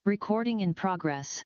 Recording in progress.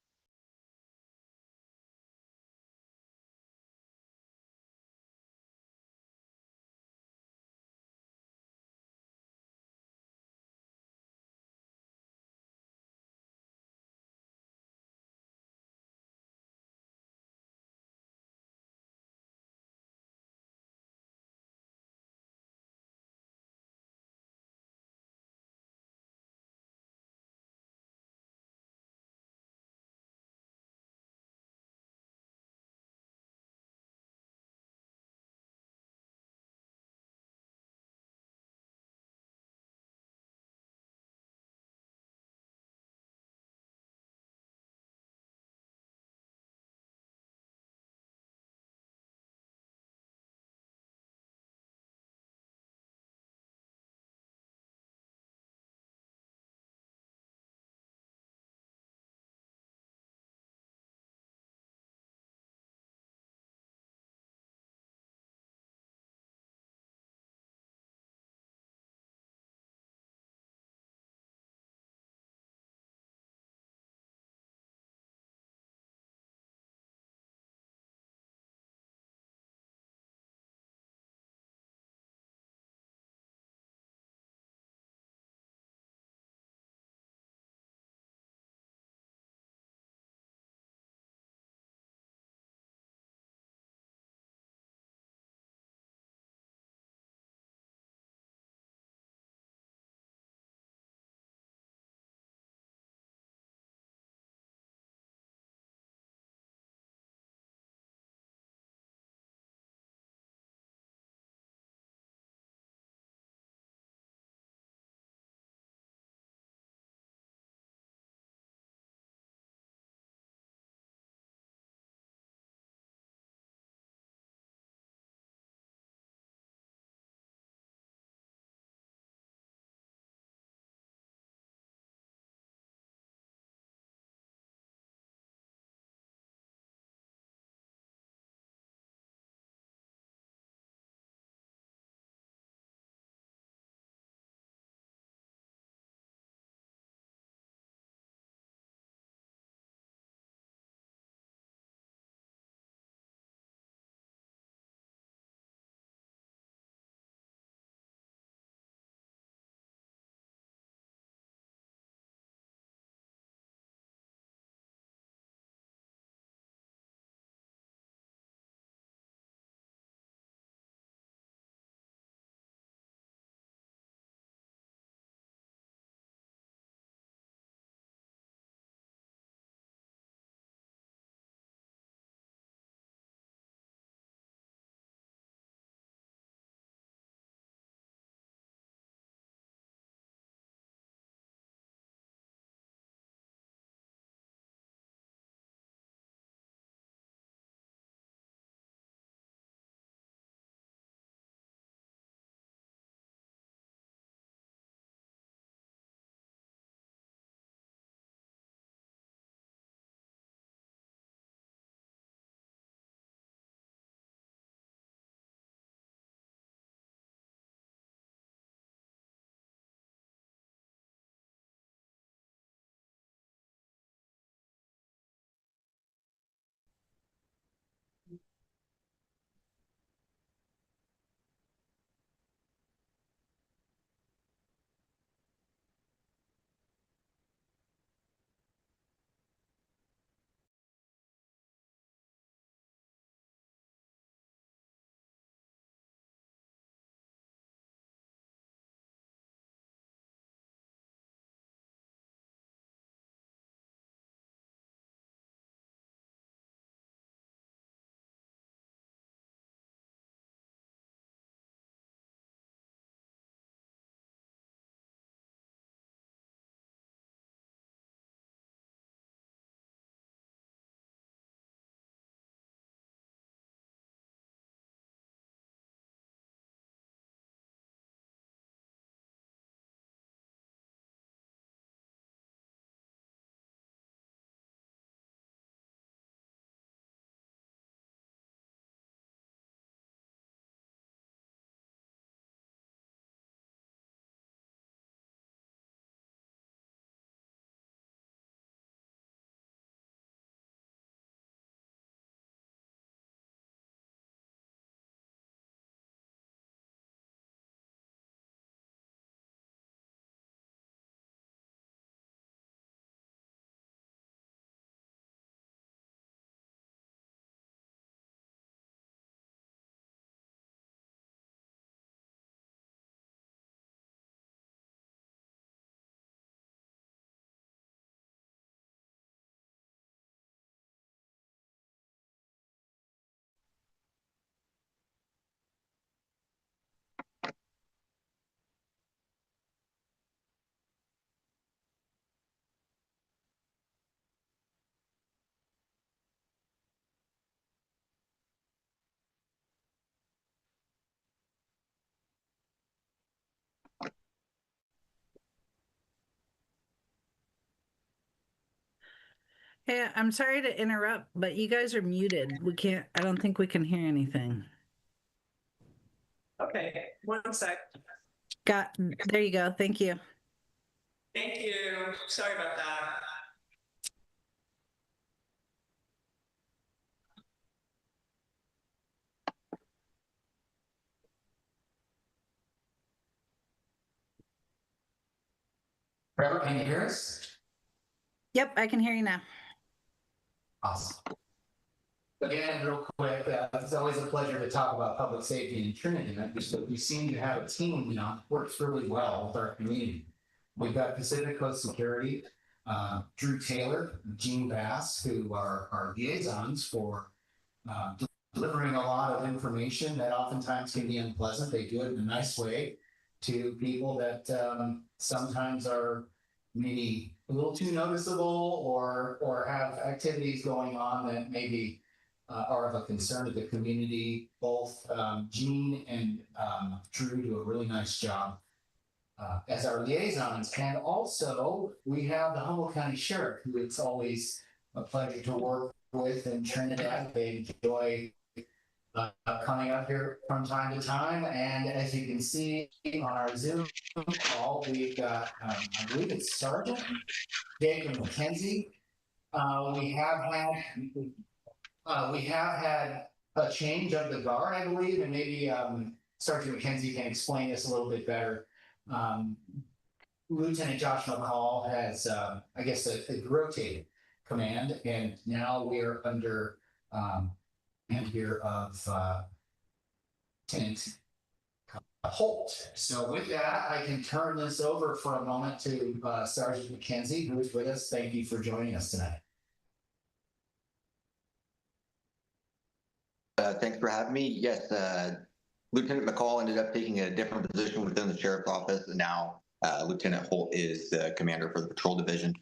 Hey, I'm sorry to interrupt, but you guys are muted. I don't think we can hear anything. Okay, one sec. There you go. Thank you. Thank you. Sorry about that. Trevor, can you hear us? Yep, I can hear you now. Awesome. Again, real quick, it's always a pleasure to talk about public safety in Trinidad because we seem to have a team that works really well with our community. We've got Pacific Coast Security, Drew Taylor, Gene Bass, who are our liaisons for delivering a lot of information that oftentimes can be unpleasant. They do it in a nice way to people that sometimes are maybe a little too noticeable or have activities going on that maybe are of a concern to the community. Both Gene and Drew do a really nice job as our liaisons. And also we have the Humboldt County Sheriff, who it's always a pleasure to work with in Trinidad. They enjoy coming up here from time to time. And as you can see on our Zoom call, we've got, I believe it's Sergeant Jacob McKenzie. We have had a change of the guard, I believe, and maybe Sergeant McKenzie can explain this a little bit better. Lieutenant Josh McCall has, I guess, a rotated command, and now we're under hand here of Lieutenant Holt. So with that, I can turn this over for a moment to Sergeant McKenzie, who is with us. Thank you for joining us tonight. Thanks for having me. Yes, Lieutenant McCall ended up taking a different position within the sheriff's office, and now Lieutenant Holt is the commander for the patrol division.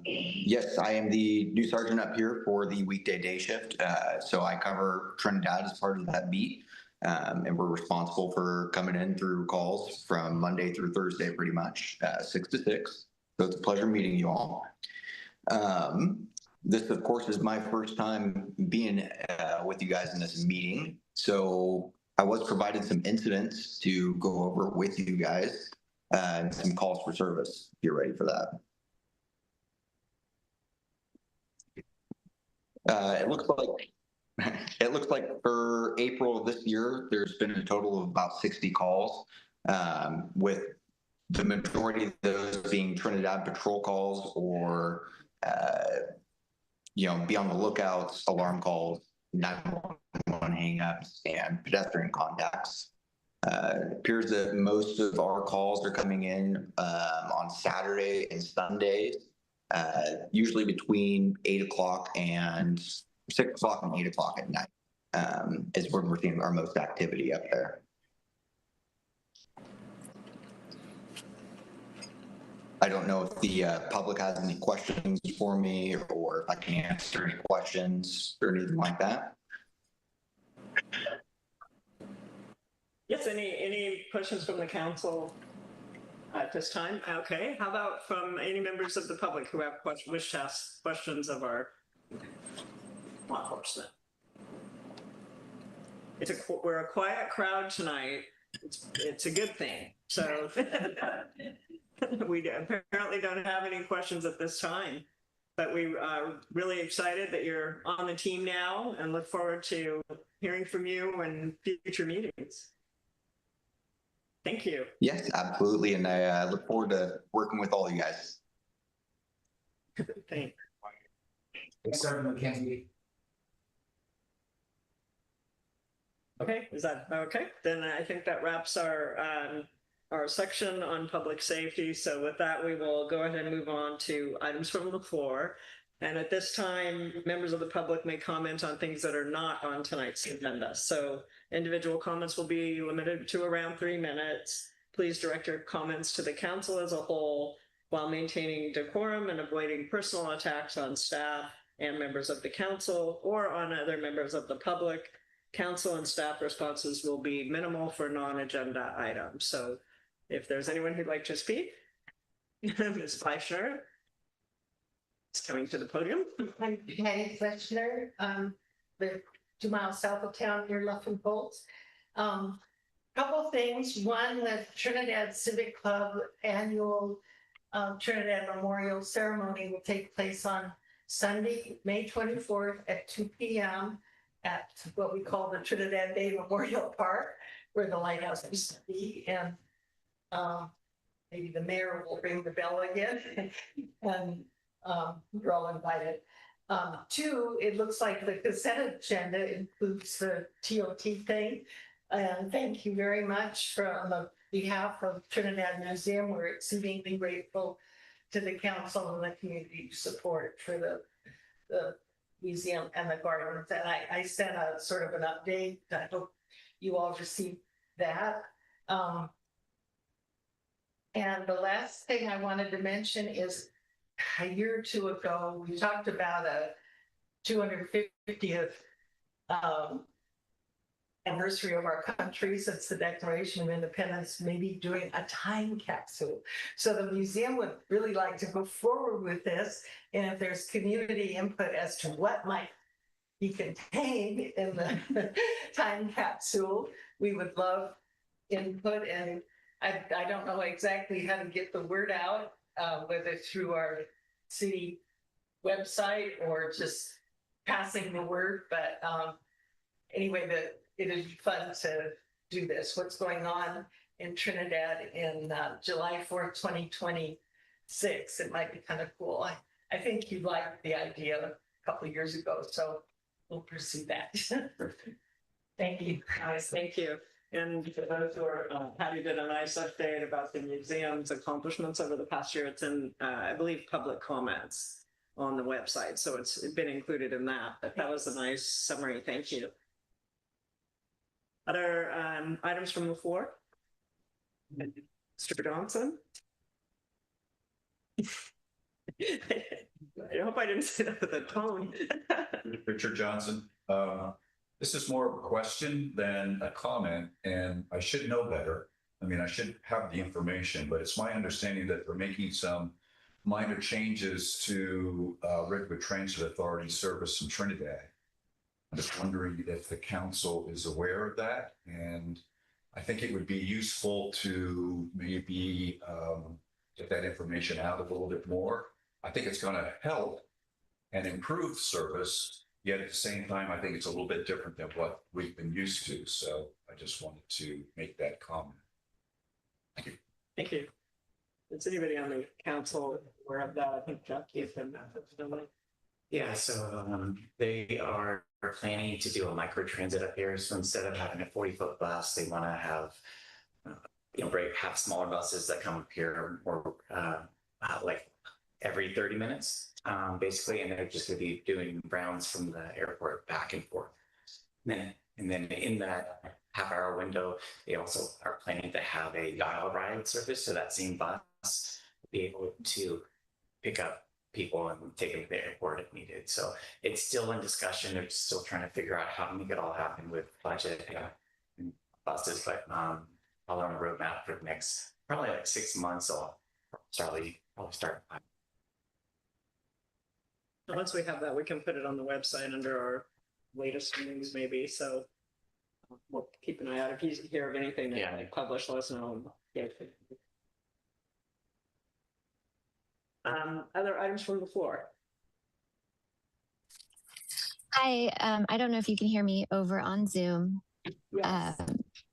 Yes, I am the new sergeant up here for the weekday day shift. So I cover Trinidad as part of that beat, and we're responsible for coming in through calls from Monday through Thursday, pretty much 6 to 6. So it's a pleasure meeting you all. This, of course, is my first time being with you guys in this meeting. So I was provided some incidents to go over with you guys and some calls for service, if you're ready for that. It looks like for April of this year, there's been a total of about 60 calls, with the majority of those being Trinidad patrol calls or be on the lookouts, alarm calls, 911 hang-ups, and pedestrian contacts. It appears that most of our calls are coming in on Saturday and Sundays, usually between 8 o'clock and 6 o'clock and 8 o'clock at night is when we're seeing our most activity up there. I don't know if the public has any questions for me or if I can answer any questions or anything like that. Yes, any questions from the council at this time? Okay, how about from any members of the public who have wish to ask questions of our law enforcement? We're a quiet crowd tonight. It's a good thing. So we apparently don't have any questions at this time, but we are really excited that you're on the team now and look forward to hearing from you in future meetings. Thank you. Yes, absolutely. And I look forward to working with all you guys. Thanks. Sergeant McKenzie. Okay, is that okay? Then I think that wraps our section on public safety. So with that, we will go ahead and move on to items from the floor. And at this time, members of the public may comment on things that are not on tonight's agenda. So individual comments will be limited to around 3 minutes. Please direct your comments to the council as a whole while maintaining decorum and avoiding personal attacks on staff and members of the council or on other members of the public. Council and staff responses will be minimal for non-agenda items. So if there's anyone who'd like to speak, Ms. Fleishner. is coming to the podium. I'm Patty Fletcher, live 2 miles south of town near Humboldt. Couple things. One, the Trinidad Civic Club annual Trinidad Memorial Ceremony will take place on Sunday, May 24th at 2 p.m. at what we call the Trinidad Bay Memorial Park, where the lighthouse used to be. And maybe the mayor will ring the bell again. And you're all invited. Two, it looks like the consent agenda includes the TOT thing. And thank you very much on the behalf of Trinidad Museum. We're exceedingly grateful to the council and the community support for the museum and the gardens. And I sent a sort of an update. I hope you all received that. And the last thing I wanted to mention is a year or two ago, we talked about a 250th anniversary of our country since the Declaration of Independence, maybe doing a time capsule. So the museum would really like to go forward with this. And if there's community input as to what might be contained in the time capsule, we would love input. And I don't know exactly how to get the word out, whether through our city website or just passing the word. But anyway, it is fun to do this. What's going on in Trinidad in July 4th, 2026. It might be kind of cool. I think you liked the idea a couple of years ago, so we'll pursue that. Thank you. Nice, thank you. And for those who are, Patty did a nice update about the museum's accomplishments over the past year. It's in, I believe, public comments on the website. So it's been included in that. But that was a nice summary. Thank you. Other items from the floor? Mr. Johnson? I hope I didn't say that with a tone. Richard Johnson. This is more of a question than a comment, and I should know better. I mean, I should have the information, but it's my understanding that they're making some minor changes to Redwood Transit Authority service in Trinidad. I'm just wondering if the council is aware of that, and I think it would be useful to maybe get that information out a little bit more. I think it's going to help and improve service. Yet at the same time, I think it's a little bit different than what we've been used to. So I just wanted to make that comment. Thank you. Thank you. Is anybody on the council aware of that? I think Chuck gave them that. Yeah, so they are planning to do a micro transit up here. So instead of having a 40-foot bus, they want to have, have smaller buses that come up here or like every 30 minutes. Basically, and they're just going to be doing rounds from the airport back and forth. And then in that half-hour window, they also are planning to have a dial ride service. So that same bus will be able to pick up people and take them to the airport if needed. So it's still in discussion. They're still trying to figure out how to make it all happen with budget and buses. But all on the roadmap for the next probably like 6 months. I'll probably start. Once we have that, we can put it on the website under our latest news, maybe. So we'll keep an eye out. If you hear of anything that they publish, let us know. Yeah. Other items from the floor? Hi, I don't know if you can hear me over on Zoom. Yes.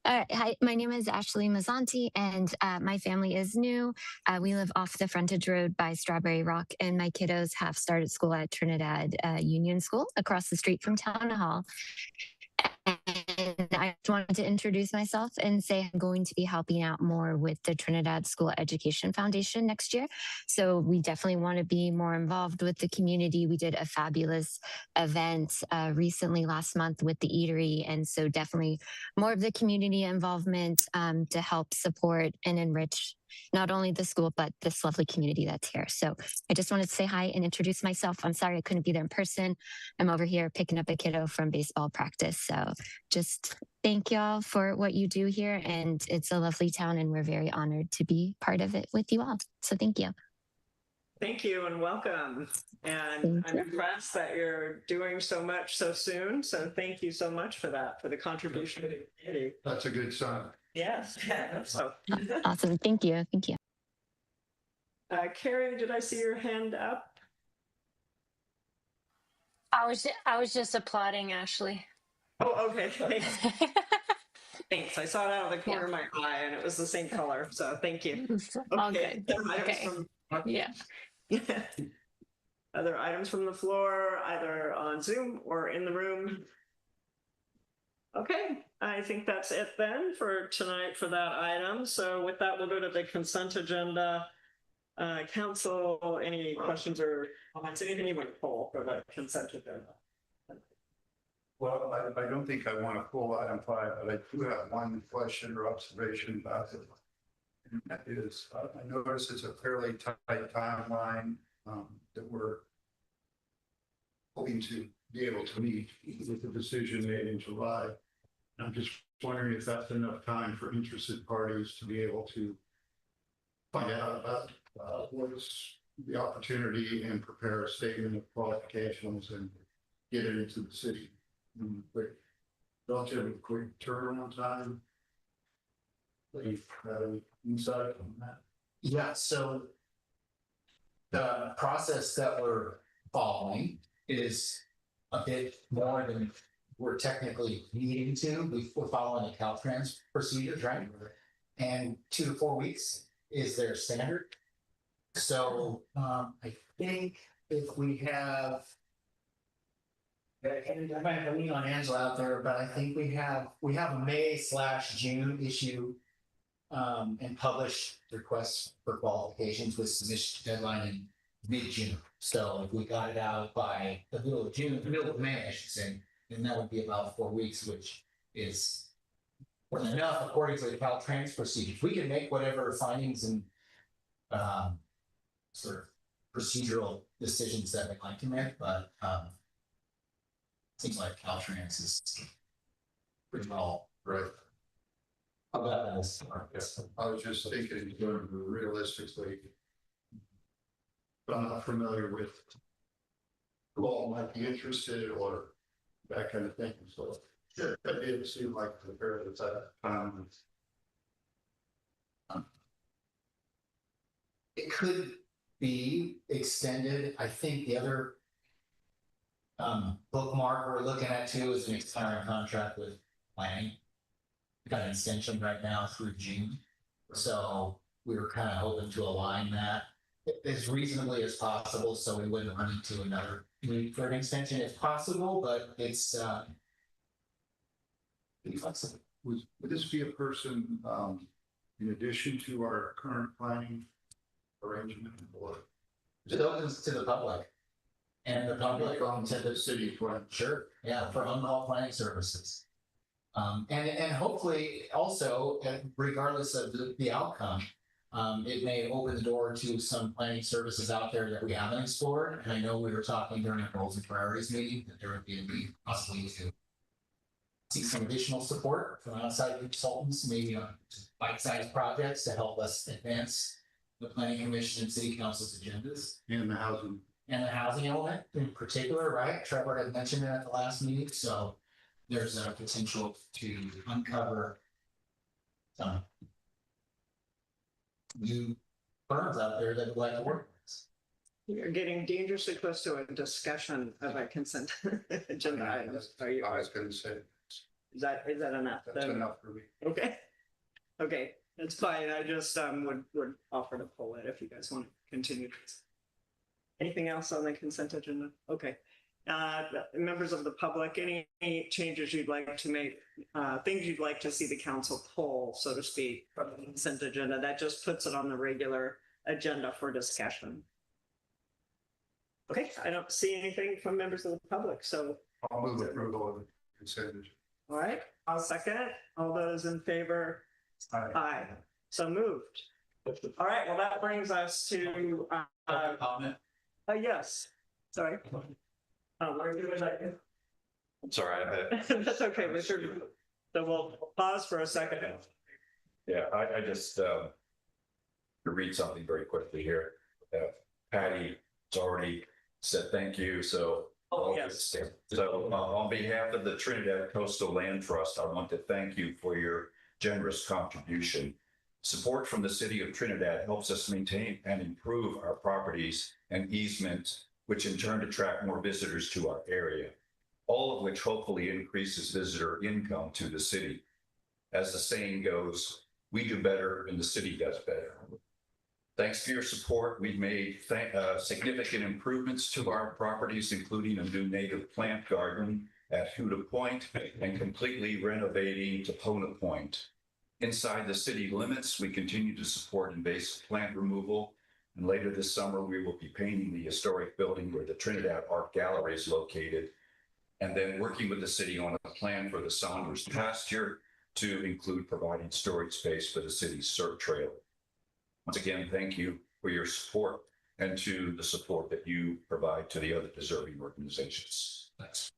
Hi, my name is Ashley Mazzanti, and my family is new. We live off the frontage road by Strawberry Rock, and my kiddos have started school at Trinidad Union School across the street from Town Hall. And I just wanted to introduce myself and say I'm going to be helping out more with the Trinidad School Education Foundation next year. So we definitely want to be more involved with the community. We did a fabulous event recently last month with the eatery. And so definitely more of the community involvement to help support and enrich not only the school, but this lovely community that's here. So I just wanted to say hi and introduce myself. I'm sorry I couldn't be there in person. I'm over here picking up a kiddo from baseball practice. So just thank y'all for what you do here. And it's a lovely town and we're very honored to be part of it with you all. So thank you. Thank you and welcome. And Thank I'm you. impressed that you're doing so much so soon. So thank you so much for that, for the contribution to the community. That's a good sign. Yes. So, Awesome. Thank you. Thank you. Carrie, did I see your hand up? I was just applauding Ashley. Oh, okay. Thanks. Thanks. I saw it out of the corner of my eye and it was the same color. So thank you. All good. Items Okay. from- Yeah. Other items from the floor, either on Zoom or in the room? Okay, I think that's it then for tonight for that item. So with that, we'll go to the consent agenda. Council, any questions or comments? Anything you want to pull for the consent agenda? Well, I don't think I want to pull item 5, but I do have one question or observation about it. And that is, I notice it's a fairly tight timeline that we're hoping to be able to meet with the decision made in July. I'm just wondering if that's enough time for interested parties to be able to find out about what's the opportunity and prepare a statement of qualifications and get it into the city. Quick, relatively quick turnaround time. Please, insight on that. Yeah, so the process that we're following is a bit more than we're technically needing to. We're following the Caltrans procedures, right? And 2 to 4 weeks is their standard. So I think if we have, and I might have to lean on Angela out there, but I think we have a May/June issue and publish requests for qualifications with submission deadline in mid-June. So if we got it out by the middle of June, the middle of May, I should say, then that would be about 4 weeks, which is more than enough according to the Caltrans procedures. We can make whatever findings and sort of procedural decisions that we'd like to make, but seems like Caltrans is pretty well Right. about this. I was just thinking realistically. But I'm not familiar with who all might be interested or that kind of thing. So sure, that did seem like the period of time. It could be extended. I think the other bookmark we're looking at too is an expiring contract with planning. We got an extension right now through June. So we were kind of hoping to align that as reasonably as possible so we wouldn't run into another need for an extension if possible, but it's pretty flexible. Would this be a person in addition to our current planning arrangement or? It opens to the public. And the public to the city plan. Sure, yeah, for on-call planning services. And hopefully also, regardless of the outcome, it may open the door to some planning services out there that we haven't explored. And I know we were talking during our goals and priorities meeting that there would be a need possibly to seek some additional support from outside consultants, maybe on bite-sized projects to help us advance the planning commission and city council's agendas. And the housing. And the housing element in particular, right? Trevor had mentioned it at the last meeting, so there's a potential to uncover some new firms out there that would like to work with us. You're getting dangerously close to a discussion of a consent agenda items. Are you? I was going to say, Is that enough? that's enough for me. Okay. Okay, that's fine. I just would offer to pull it if you guys want to continue. Anything else on the consent agenda? Okay. Members of the public, any changes you'd like to make, things you'd like to see the council pull, so to speak, from the consent agenda, that just puts it on the regular agenda for discussion. Okay, I don't see anything from members of the public, so. I'll move approval of the consent agenda. All right, I'll second it. All those in favor? Aye. So moved. All right, well, that brings us to, Comment. yes, sorry. We're doing that. I'm sorry. That's okay, Mr. So we'll pause for a second. Yeah, I just to read something very quickly here. Patty has already said thank you, so. Oh, yes. So on behalf of the Trinidad Coastal Land Trust, I want to thank you for your generous contribution. Support from the city of Trinidad helps us maintain and improve our properties and easements, which in turn attract more visitors to our area, all of which hopefully increases visitor income to the city. As the saying goes, we do better and the city does better. Thanks for your support. We've made significant improvements to our properties, including a new native plant garden at Huda Point and completely renovating Topona Point. Inside the city limits, we continue to support invasive plant removal. And later this summer, we will be painting the historic building where the Trinidad Art Gallery is located. And then working with the city on a plan for the Saunders pasture to include providing storage space for the city's surf trail. Once again, thank you for your support and to the support that you provide to the other deserving organizations. Thanks.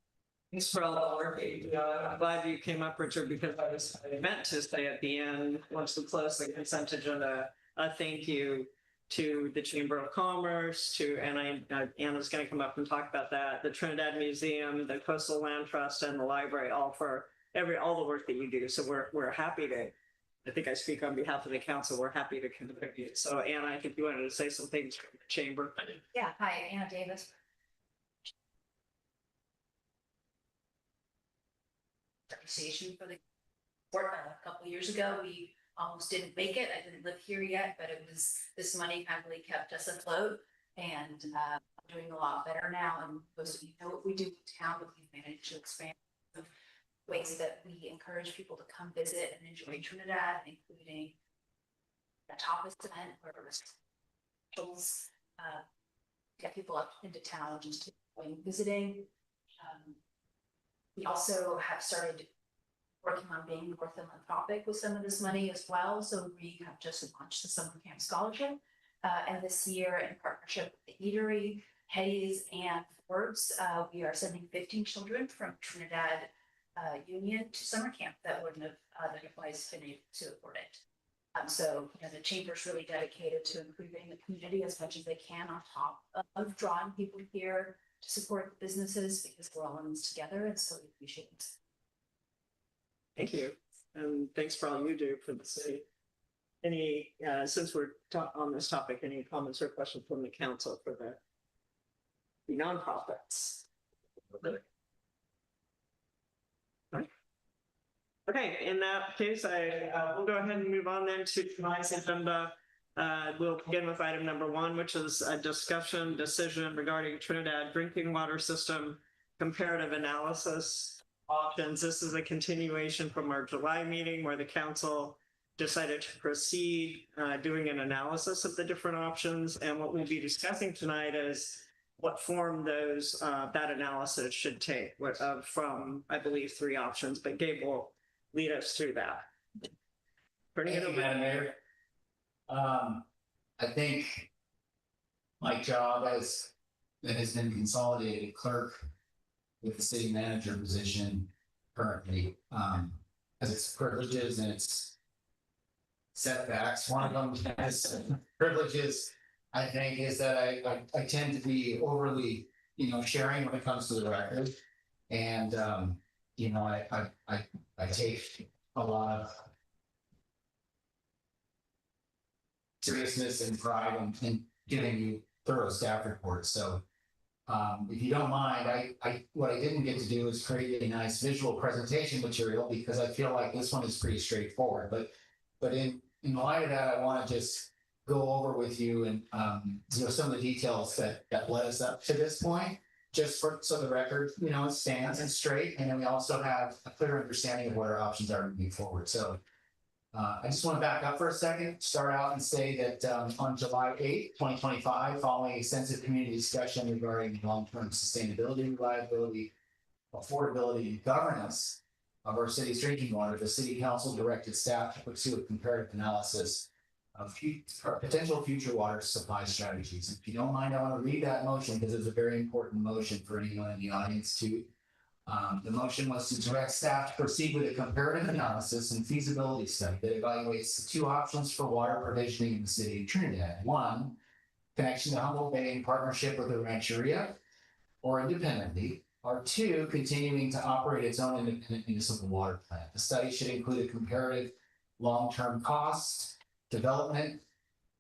Thanks for all the work. I'm glad you came up, Richard, because I meant to say at the end, once we close the consent agenda, a thank you to the Chamber of Commerce, and Anna's going to come up and talk about that, the Trinidad Museum, the Coastal Land Trust, and the library, all for all the work that you do. So we're happy to. I think I speak on behalf of the council. We're happy to contribute. So Anna, I think you wanted to say some things from the chamber. Yeah, hi, Anna Davis. Appreciation for the work. A couple of years ago, we almost didn't make it. I didn't live here yet, but it was this money kind of really kept us afloat, and I'm doing a lot better now. And most of you know what we do in town, but we've managed to expand the ways that we encourage people to come visit and enjoy Trinidad, including a tapas event where restaurants get people up into town just going visiting. We also have started working on being more philanthropic with some of this money as well. So we have just launched the Summer Camp Scholarship. And this year, in partnership with the Eatery, Hayes, and Forbes, we are sending 15 children from Trinidad Union to summer camp that wouldn't have otherwise been able to afford it. So the chamber is really dedicated to improving the community as much as they can, on top of drawing people here to support the businesses, because we're all in this together, and so we appreciate it. Thank you, and thanks for all you do for the city. Any, since we're on this topic, any comments or questions from the council for the nonprofits? Okay, in that case, we'll go ahead and move on then to tonight's agenda. We'll begin with item number 1, which is a discussion decision regarding Trinidad drinking water system comparative analysis options. This is a continuation from our July meeting where the council decided to proceed doing an analysis of the different options. And what we'll be discussing tonight is what form that analysis should take from, I believe, 3 options, but Gabe will lead us through that. Thank you, Madam Mayor. I think my job has been consolidated clerk with the city manager position currently, as its privileges and its setbacks. One of them has privileges, I think, is that I tend to be overly, sharing when it comes to the record, and I take a lot of seriousness and pride in giving you thorough staff reports. So if you don't mind, what I didn't get to do is create a nice visual presentation material, because I feel like this one is pretty straightforward. But in light of that, I want to just go over with you and some of the details that led us up to this point, just so the record it stands and straight, and then we also have a clear understanding of what our options are moving forward. So I just want to back up for a second, start out and say that on July 8th, 2025, following extensive community discussion regarding long-term sustainability, reliability, affordability, and governance of our city's drinking water, the city council directed staff to pursue a comparative analysis of potential future water supply strategies. If you don't mind, I want to read that motion because it's a very important motion for anyone in the audience too. The motion was to direct staff to proceed with a comparative analysis and feasibility study that evaluates the 2 options for water provisioning in the city of Trinidad. 1, connection to Humboldt Bay in partnership with a rancheria or independently, or two, continuing to operate its own independent municipal water plant. The study should include a comparative long-term cost, development,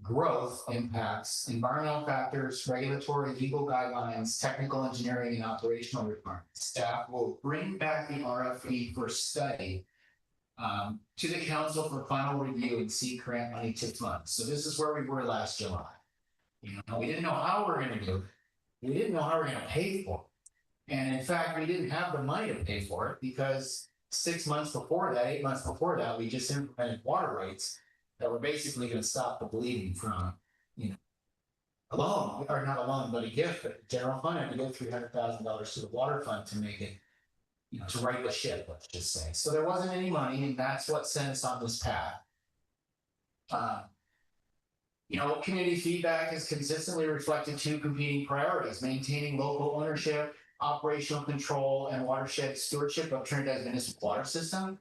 growth impacts, environmental factors, regulatory, legal guidelines, technical engineering, and operational requirements. Staff will bring back the RFP for study to the council for final review and seek grant money to fund. So this is where we were last July. We didn't know how we were going to do it. We didn't know how we were going to pay for it. And in fact, we didn't have the money to pay for it because 6 months before that, 8 months before that, we just implemented water rates that were basically going to stop the bleeding from, a loan, or not a loan, but a gift, but general fund had to go $300,000 to the water fund to make it, to right the ship, let's just say. So there wasn't any money, and that's what sent us on this path. Community feedback has consistently reflected two competing priorities: maintaining local ownership, operational control, and watershed stewardship of Trinidad's municipal water system,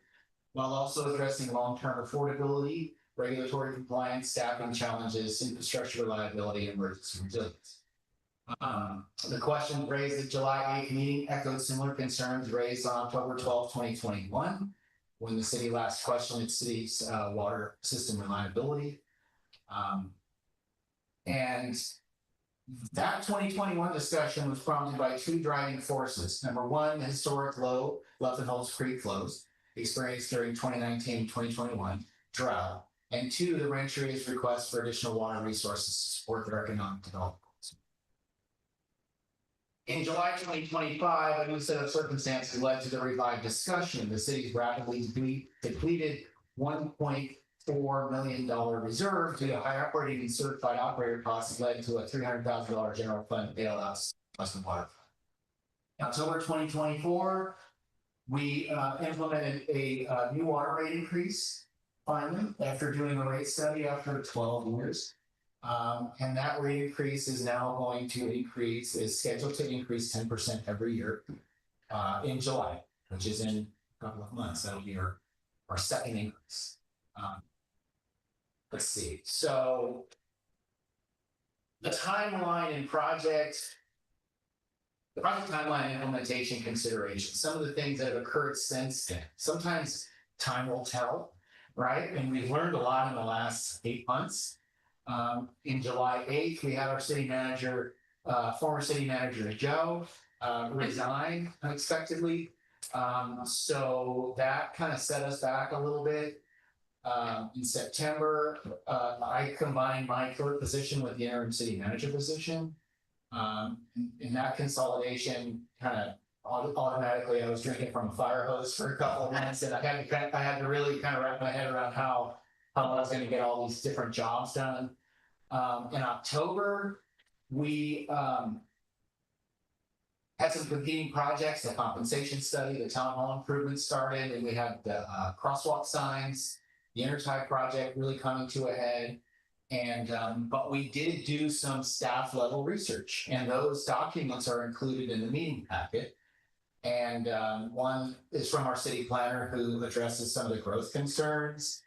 while also addressing long-term affordability, regulatory compliance, staffing challenges, infrastructure reliability, and emergency resilience. The question raised at July 8th meeting echoed similar concerns raised on October 12, 2021, when the city last questioned its city's water system reliability. And that 2021 discussion was prompted by two driving forces. Number one, the historic low Humboldt Creek flows experienced during 2019 and 2021 drought. And two, the rancheria's request for additional water resources to support their economic development goals. In July 2025, a new set of circumstances led to the revived discussion. The city's rapidly depleted $1.4 million reserve due to high operating and certified operator costs led to a $300,000 general fund bailout plus the water fund. In October 2024, we implemented a new water rate increase finally after doing a rate study after 12 years. And that rate increase is now going to is scheduled to increase 10% every year in July, which is in a couple of months. That'll be our second increase. Let's see. So the timeline and the project timeline and implementation considerations, some of the things that have occurred since then. Sometimes time will tell, right? And we've learned a lot in the last 8 months. In July 8th, we had our city manager, former city manager Joe, resign unexpectedly. So that kind of set us back a little bit. In September, I combined my clerk position with the interim city manager position. In that consolidation, kind of automatically, I was drinking from a fire hose for a couple of minutes, and I had to really kind of wrap my head around how I was going to get all these different jobs done. In October, we had some competing projects. The compensation study, the town hall improvements started, and we had the crosswalk signs, the intertie project really coming to a head. And but we did do some staff level research, and those documents are included in the meeting packet. And one is from our city planner, who addresses some of the growth concerns.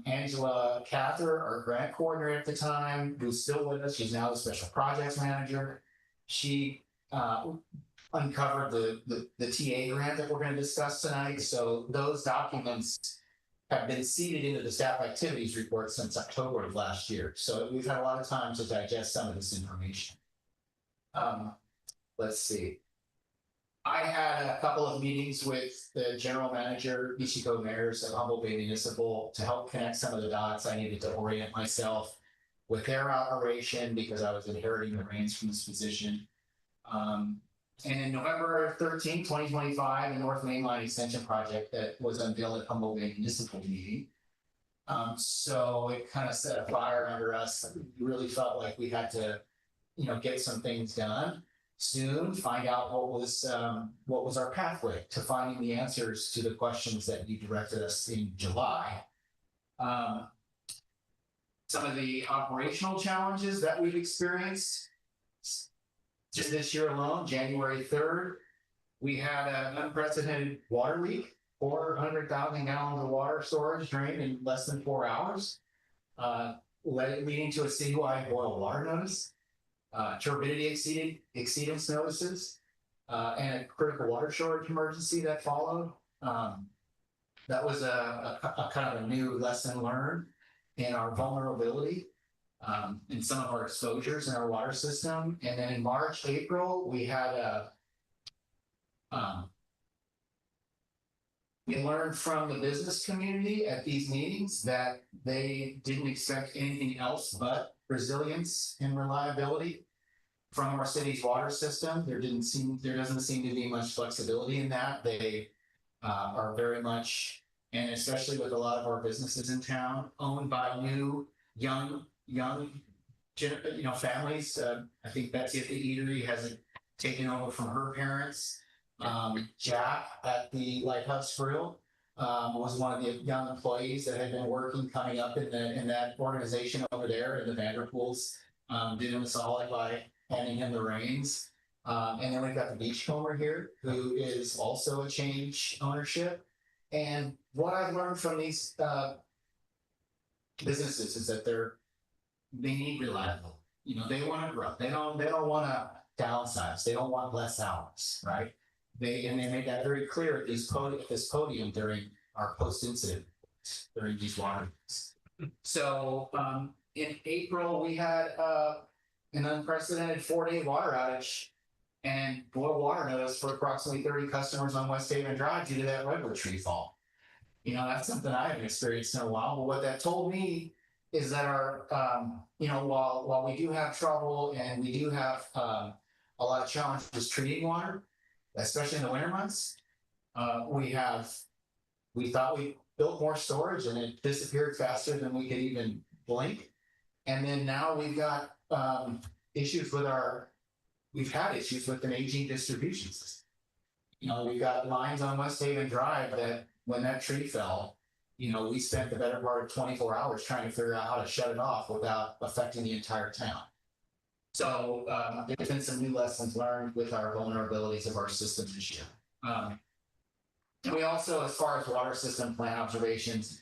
Angela Cather, our grant coordinator at the time, who's still with us, she's now the special projects manager. She uncovered the TA grant that we're going to discuss tonight. So those documents have been seeded into the staff activities report since October of last year. So we've had a lot of time to digest some of this information. Let's see. I had a couple of meetings with the general manager, Michiko Mayers of Humboldt Bay Municipal, to help connect some of the dots. I needed to orient myself with their operation because I was inheriting the reins from this position. And in November 13, 2025, the North Main Line Extension Project that was unveiled at Humboldt Bay Municipal meeting. So it kind of set a fire under us. We really felt like we had to, get some things done soon, find out what was our pathway to finding the answers to the questions that you directed us in July. Some of the operational challenges that we've experienced. Just this year alone, January 3rd, we had an unprecedented water leak, 400,000 gallons of water storage drained in less than 4 hours. leading to a citywide boil water notice, turbidity exceedance notices, and a critical water shortage emergency that followed. That was a kind of a new lesson learned in our vulnerability, in some of our exposures in our water system. And then in March, April, we had we learned from the business community at these meetings that they didn't expect anything else but resilience and reliability from our city's water system. There doesn't seem to be much flexibility in that. They are very much, and especially with a lot of our businesses in town, owned by new, young, families. I think Betsy at the eatery has taken over from her parents. Jack at the Lighthouse Grill was one of the young employees that had been working, coming up in that organization over there, and the Vanderpools did him a solid by handing him the reins. And then we've got the Beachcomber here, who is also a change ownership. And what I've learned from these businesses is that they need reliable. They want to grow. They don't want to downsize. They don't want less hours, right? They made that very clear at this podium during our post-incident, during these water meetings. So in April, we had an unprecedented 4-day water outage and boil water notice for approximately 30 customers on West Haven Drive due to that redwood tree fall. That's something I haven't experienced in a while. But what that told me is that our, while we do have trouble and we do have a lot of challenges treating water, especially in the winter months, we thought we built more storage and it disappeared faster than we could even blink. And then now we've got we've had issues with an aging distribution system. We've got lines on West Haven Drive that when that tree fell, we spent the better part of 24 hours trying to figure out how to shut it off without affecting the entire town. So there's been some new lessons learned with our vulnerabilities of our system this year. And we also, as far as water system plan observations,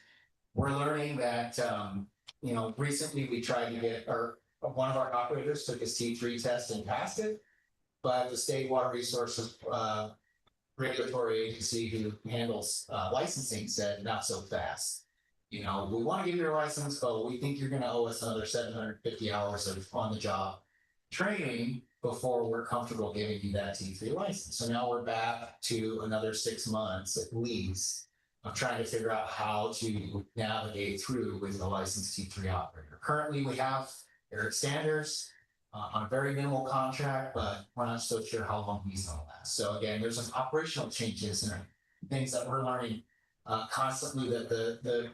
we're learning that, recently we tried to get one of our operators took his T3 test and passed it, but the state water resources regulatory agency who handles licensing said not so fast. We want to give you a license, but we think you're going to owe us another 750 hours of on-the-job training before we're comfortable giving you that T3 license. So now we're back to another 6 months at least of trying to figure out how to navigate through with a licensed T3 operator. Currently, we have Eric Sanders on a very minimal contract, but we're not so sure how long he's going to last. So again, there's some operational changes and things that we're learning constantly, that the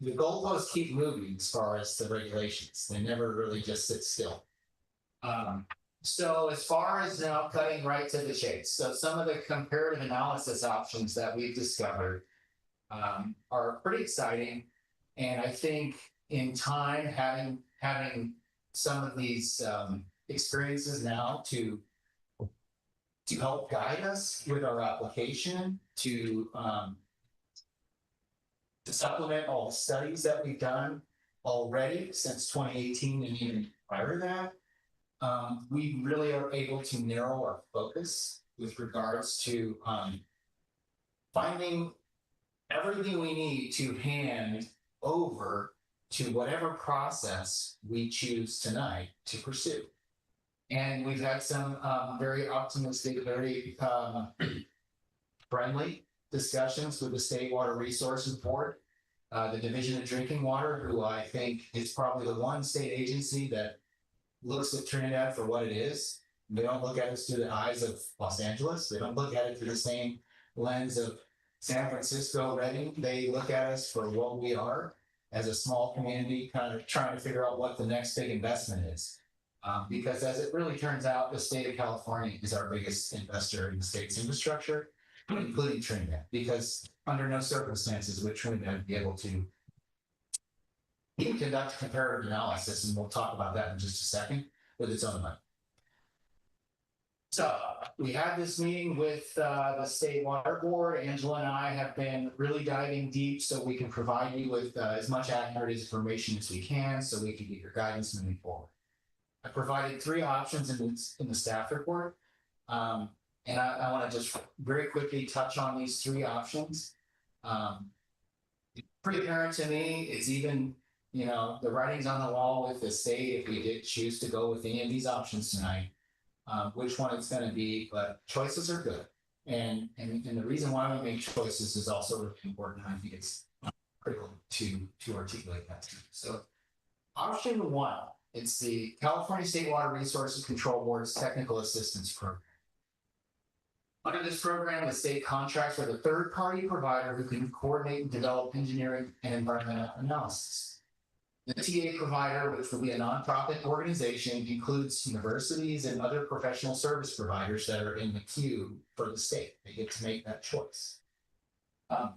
goalposts keep moving as far as the regulations. They never really just sit still. So as far as now cutting right to the chase, so some of the comparative analysis options that we've discovered are pretty exciting. And I think in time, having some of these experiences now to help guide us with our application, to supplement all the studies that we've done already since 2018 and even prior to that, we really are able to narrow our focus with regards to finding everything we need to hand over to whatever process we choose tonight to pursue. And we've had some very optimistic, very friendly discussions with the State Water Resources Board, the Division of Drinking Water, who I think is probably the one state agency that looks at Trinidad for what it is. They don't look at us through the eyes of Los Angeles. They don't look at it through the same lens of San Francisco, Redding. They look at us for what we are as a small community, kind of trying to figure out what the next big investment is. Because as it really turns out, the state of California is our biggest investor in the state's infrastructure, including Trinidad, because under no circumstances would Trinidad be able to even conduct comparative analysis, and we'll talk about that in just a second, with its own money. So we had this meeting with the State Water Board. Angela and I have been really diving deep so we can provide you with as much accurate information as we can so we can get your guidance moving forward. I provided 3 options in the staff report. And I want to just very quickly touch on these 3 options. It's pretty apparent to me, it's even, you know, the writing's on the wall with the state if we did choose to go with any of these options tonight. Which one it's going to be, but choices are good. And the reason why we make choices is also really important. I think it's critical to articulate that. So option 1, it's the California State Water Resources Control Board's Technical Assistance Program. Under this program, the state contracts with a third-party provider who can coordinate and develop engineering and environmental analysis. The TA provider, which will be a nonprofit organization, includes universities and other professional service providers that are in the queue for the state. They get to make that choice. And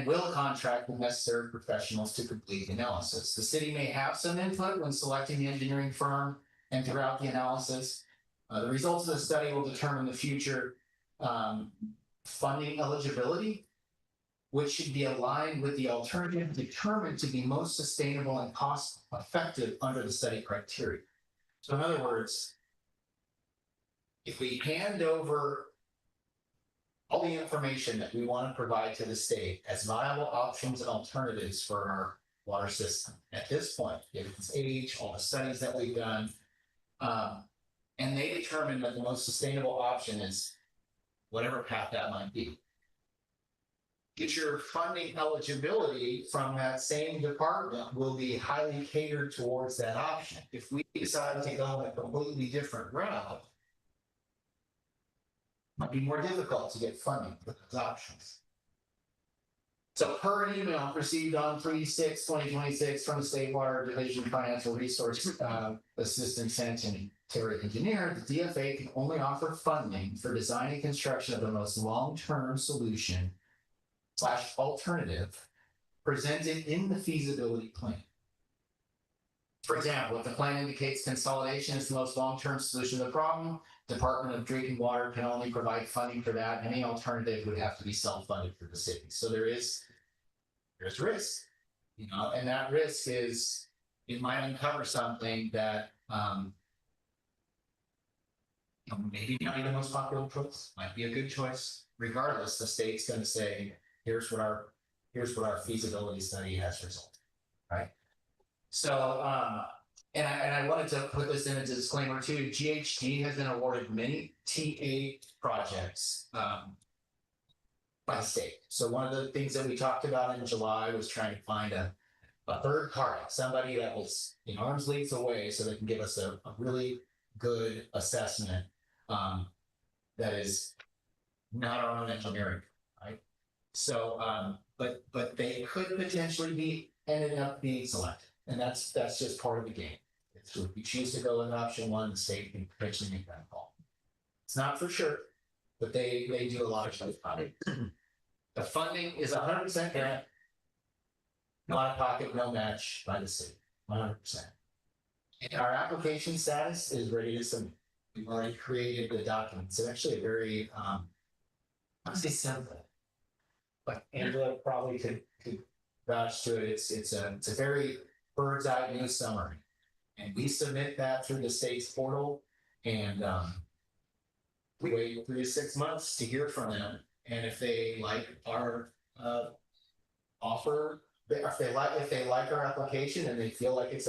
will contract with necessary professionals to complete the analysis. The city may have some input when selecting the engineering firm and throughout the analysis. The results of the study will determine the future funding eligibility, which should be aligned with the alternative determined to be most sustainable and cost effective under the study criteria. So in other words, if we hand over all the information that we want to provide to the state as viable options and alternatives for our water system at this point, given its age, all the studies that we've done, and they determine that the most sustainable option is whatever path that might be. Future funding eligibility from that same department will be highly catered towards that option. If we decide to go a completely different route, it might be more difficult to get funding for those options. So per an email received on 3/6/2026 from the State Water Division Financial Resource Assistant Sanitary Engineer, the DFA can only offer funding for design and construction of the most long-term solution / alternative presented in the feasibility plan. For example, if the plan indicates consolidation is the most long-term solution to the problem, Department of Drinking Water can only provide funding for that. Any alternative would have to be self-funded for the city. So there's risk, you know, and that risk is it might uncover something that maybe not be the most popular choice, might be a good choice. Regardless, the state's going to say, here's what our feasibility study has resulted, right? So, and I wanted to put this in as a disclaimer too. GHD has been awarded many TA projects by the state. So one of the things that we talked about in July was trying to find a third party, somebody that was arm's length away, so they can give us a really good assessment that is not our own engineering, right? So, but they could potentially be ended up being selected, and that's just part of the game. So if we choose to go with option 1, the state can potentially make that call. It's not for sure, but they do a lot of stuff on it. The funding is 100% grant, not a pocket, no match by the city, 100%. And our application status is ready to submit. We've already created the documents. It's actually a very, I would say simple, but Angela probably could vouch to it. It's a very bird's eye view summary, and we submit that through the state's portal, and we wait 3 to 6 months to hear from them. And if they like our offer, if they like our application and they feel like it's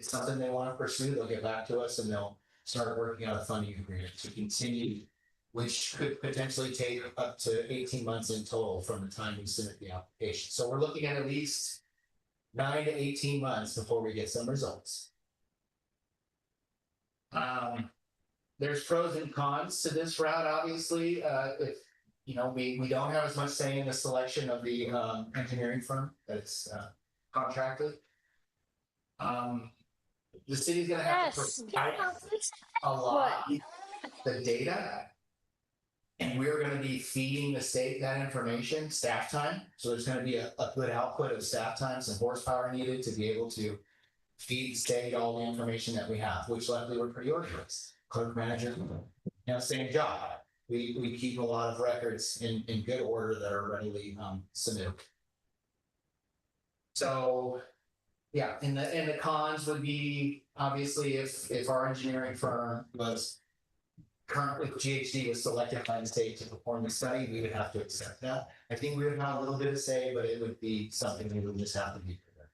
something they want to pursue, they'll get back to us and they'll start working on a funding agreement to continue, which could potentially take up to 18 months in total from the time we submit the application. So we're looking at least 9 to 18 months before we get some results. There's pros and cons to this route, obviously. If we don't have as much say in the selection of the engineering firm that's contracted. The city's going to have to provide a lot of the data, and we're going to be feeding the state that information, staff time. So there's going to be a good output of staff time, some horsepower needed to be able to feed the state all the information that we have, which luckily we're pretty organized. Clerk manager, same job. We keep a lot of records in good order that are readily submitted. So, yeah, and the cons would be obviously if our engineering firm was currently GHD was selected by the state to perform the study, we would have to accept that. I think we would have a little bit of say, but it would be something we would just have to be prepared.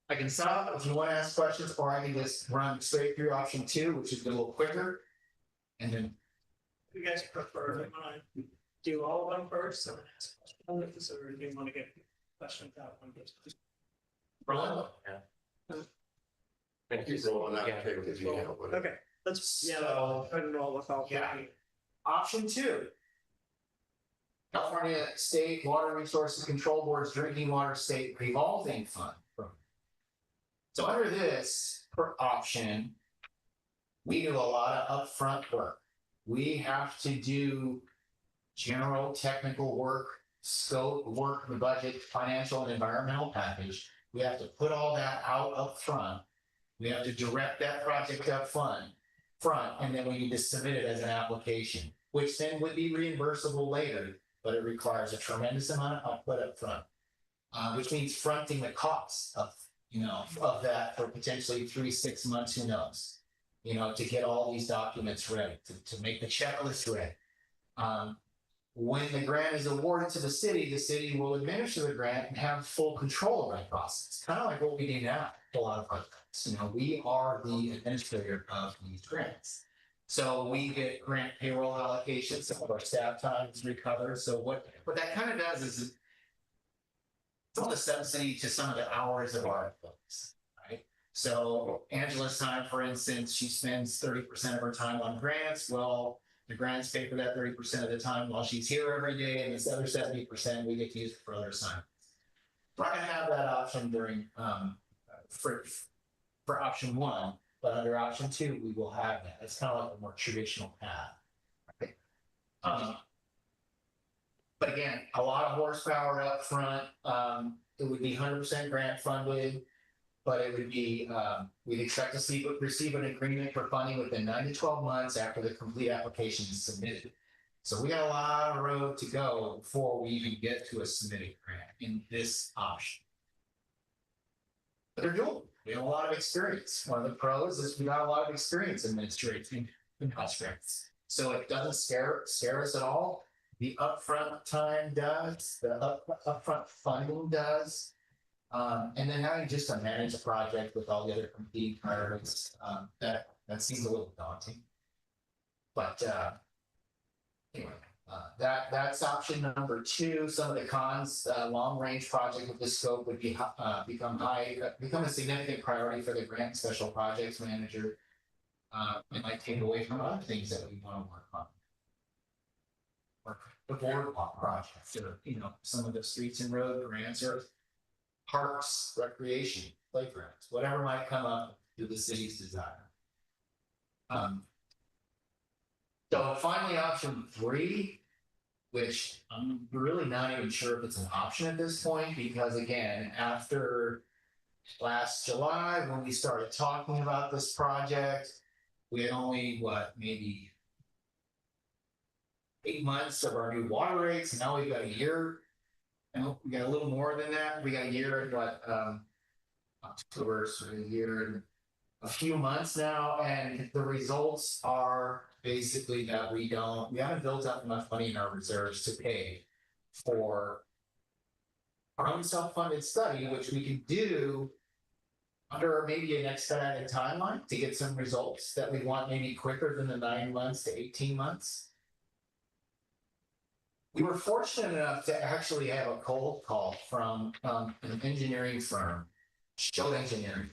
I can stop if you want to ask questions, or I can just run straight through option 2, which is a little quicker. And then You guys prefer to do all of them first and then ask questions, or do you want to get questions out one first? Thank you for all that. Okay, let's go ahead and roll with all. Yeah. Option 2. California State Water Resources Control Board's Drinking Water State Revolving Fund. So under this option, we do a lot of upfront work. We have to do general technical work, scope work, the budget, financial and environmental package. We have to put all that out up front. We have to direct that project up front, and then we need to submit it as an application, which then would be reimbursable later, but it requires a tremendous amount of output up front, which means fronting the costs of that for potentially 3-6 months, who knows, to get all these documents ready, to make the checklist ready. When the grant is awarded to the city will administer the grant and have full control of that process, kind of like what we do now. A lot of our grants, we are the administrator of these grants. So we get grant payroll allocations, some of our staff time is recovered. So what that kind of does is it's all the subsidy to some of the hours of our employees, right? So Angela's time, for instance, she spends 30% of her time on grants. Well, the grants pay for that 30% of the time while she's here every day, and this other 70% we get to use it for other assignments. We're not going to have that option during for option 1, but under option 2 we will have that. It's kind of like a more traditional path. Right? But again, a lot of horsepower up front. It would be 100% grant funded, but it would be we'd expect to receive an agreement for funding within 9 to 12 months after the complete application is submitted. So we got a lot of road to go before we even get to a submitted grant in this option. But they're doing. We have a lot of experience. One of the pros is we got a lot of experience administrating in-house grants. So it doesn't scare us at all. The upfront time does, the upfront funding does. And then having just to manage a project with all the other competing priorities, that seems a little daunting. But anyway, that's option number 2. Some of the cons: long range project with this scope would be become a significant priority for the grant special projects manager. It might take away from other things that we want to work on. Or the boardwalk projects, or some of the streets and road grants, or parks, recreation, playgrounds, whatever might come up to the city's desire. So finally, option 3, which I'm really not even sure if it's an option at this point, because again, after last July, when we started talking about this project, we had only, maybe 8 months of our new water rates, and now we've got a year. We got a little more than that. We got a year and October, so a year and a few months now, and the results are basically that we haven't built up enough money in our reserves to pay for our own self-funded study, which we can do under maybe an expedited timeline to get some results that we want, maybe quicker than the 9 months to 18 months. We were fortunate enough to actually have a cold call from an engineering firm, Show Engineering.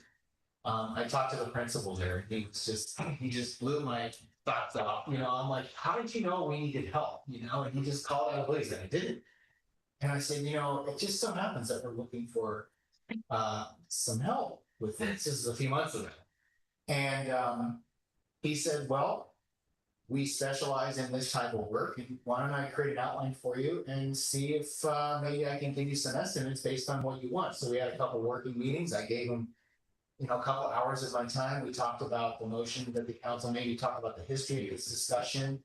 I talked to the principal there. He just blew my thoughts off. I'm like, how did you know we needed help? And he just called out of the blue, and I didn't. And I said, it just so happens that we're looking for some help with this. This is a few months ago. And he said, well, we specialize in this type of work, and why don't I create an outline for you and see if maybe I can give you some estimates based on what you want. So we had a couple working meetings. I gave them, you know, a couple hours of my time. We talked about the motion that the council made. We talked about the history of this discussion.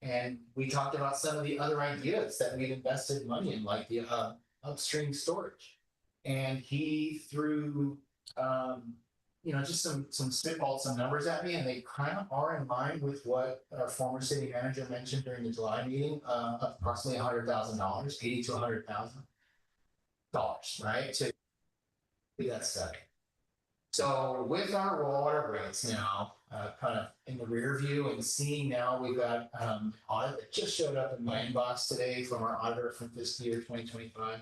And we talked about some of the other ideas that we've invested money in, like the upstream storage. And he threw, you know, just some spitballed some numbers at me, and they kind of are in line with what our former city manager mentioned during the July meeting, approximately $100,000, $80,000 to $100,000, right, to do that study. So with our water rates now, kind of in the rear view, and seeing now we've got audit that just showed up in my inbox today from our auditor from fiscal year 2025.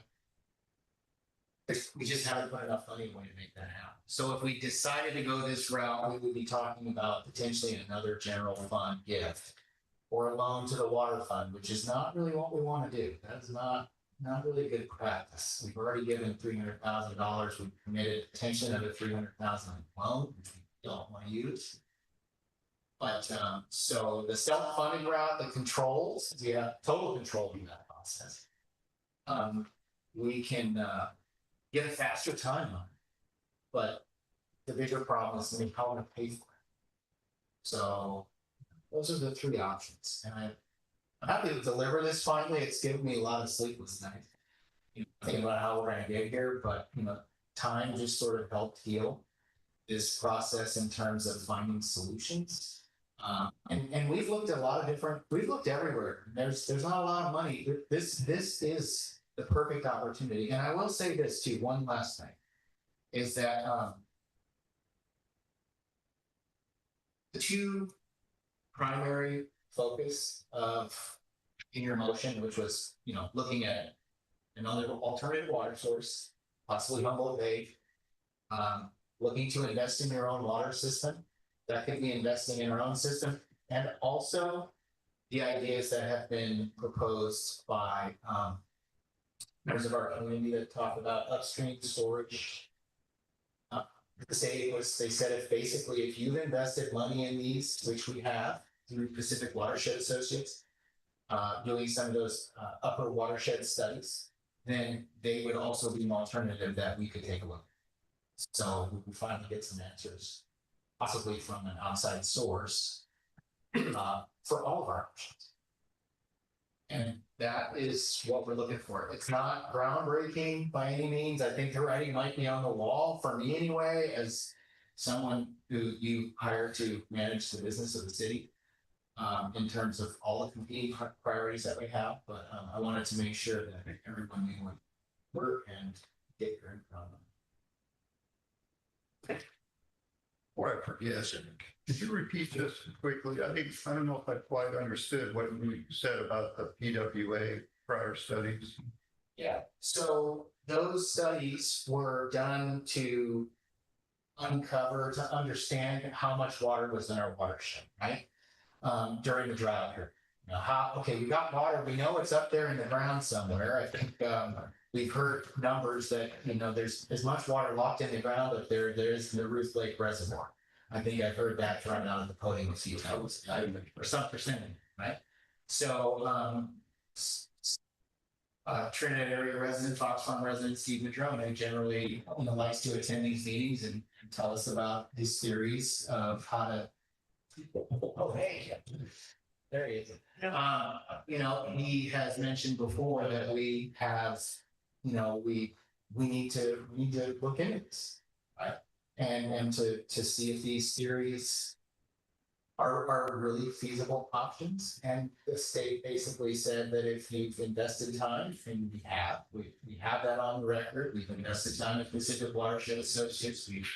We just haven't put enough money away to make that happen. So if we decided to go this route, we would be talking about potentially another general fund gift or a loan to the water fund, which is not really what we want to do. That's not really good practice. We've already given $300,000. We've committed potentially another $300,000 loan, which we don't want to use. But so the self-funding route, the controls, we have total control in that process. We can get a faster timeline, but the bigger problem is how we're going to pay for it. So those are the three options, and I'm happy to deliver this finally. It's given me a lot of sleepless nights, you know, thinking about how we're going to get here, but you know, time just sort of helped heal this process in terms of finding solutions. And we've looked at a lot of different, we've looked everywhere. There's not a lot of money. This is the perfect opportunity. And I will say this too, one last thing, is that the two primary focus of in your motion, which was, you know, looking at another alternative water source, possibly Humboldt Bay, looking to invest in your own water system, that could be investing in our own system, and also the ideas that have been proposed by members of our community that talk about upstream storage. They said if you've invested money in these, which we have through Pacific Watershed Associates, doing some of those upper watershed studies, then they would also be an alternative that we could take a look at. So we can finally get some answers, possibly from an outside source, for all of our options. And that is what we're looking for. It's not groundbreaking by any means. I think the writing might be on the wall, for me anyway, as someone who you hire to manage the business of the city, in terms of all the competing priorities that we have. But I wanted to make sure that everyone knew what work and get your input on them. Whatever, yes. Could you repeat this quickly? I don't know if I quite understood what you said about the PWA prior studies. Yeah, so those studies were done to uncover, to understand how much water was in our watershed, right? During the drought here. You know, okay, we got water, we know it's up there in the ground somewhere. I think we've heard numbers that, you know, there's as much water locked in the ground that there is in the Ruth Lake Reservoir. I think I've heard that thrown out of the podium a few times, or some percentage, right? So Trinidad area resident, Fox Farm resident Steve Madrone generally, you know, likes to attend these meetings and tell us about his theories of how to. Oh, hey, there he is. You know, he has mentioned before that we have, you know, we need to look into this, right? And to see if these theories are really feasible options. And the state basically said that if you've invested time, and we have that on the record, we've invested time at Pacific Watershed Associates, we've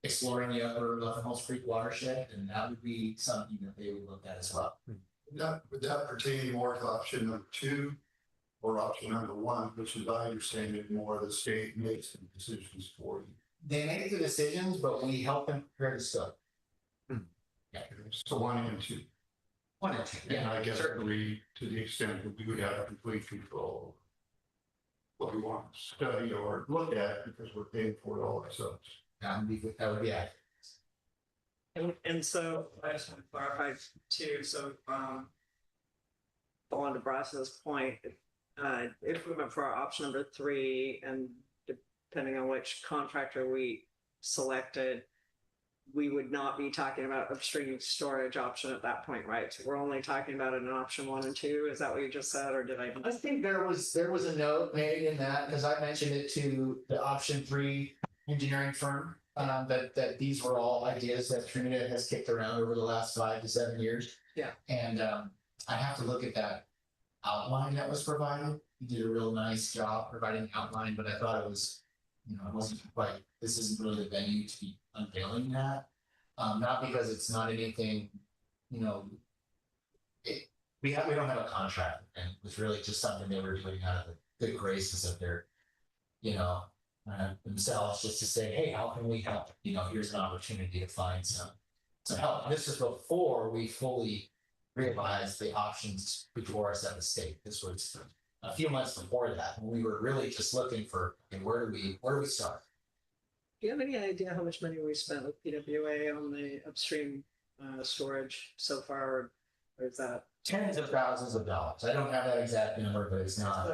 exploring the upper Falls Creek watershed, and that would be something that they would look at as well. Would that pertain more to option number 2 or option number 1, which is, I understand it, more the state makes the decisions for you? They make the decisions, but we help them prepare the scope. Yeah. So 1 and 2. 1 and 2. Yeah, I guess certainly to the extent that we would have complete control of what we want to study or look at, because we're paying for it all ourselves. That would be accurate. And so I just want to clarify too, so, on to Bryce's point, if we went for our option number 3 and depending on which contractor we selected, we would not be talking about upstream storage option at that point, right? So we're only talking about it in option 1 and 2. Is that what you just said, or did I? I think there was a note made in that, because I mentioned it to the option 3 engineering firm, that these were all ideas that Trinidad has kicked around over the last 5 to 7 years. Yeah. And I have to look at that outline that was provided. He did a real nice job providing the outline, but I thought it was, it wasn't quite, this isn't really the venue to be unveiling that. Not because it's not anything, we don't have a contract, and it was really just something they were doing out of the good graces of their, themselves, just to say, hey, how can we help? Here's an opportunity to find some help. This is before we fully realized the options before us at the state. This was a few months before that, when we were really just looking for, okay, where do we start? Do you have any idea how much money we spent with PWA on the upstream storage so far, or is that Tens of thousands of dollars. I don't have that exact number, but it's not.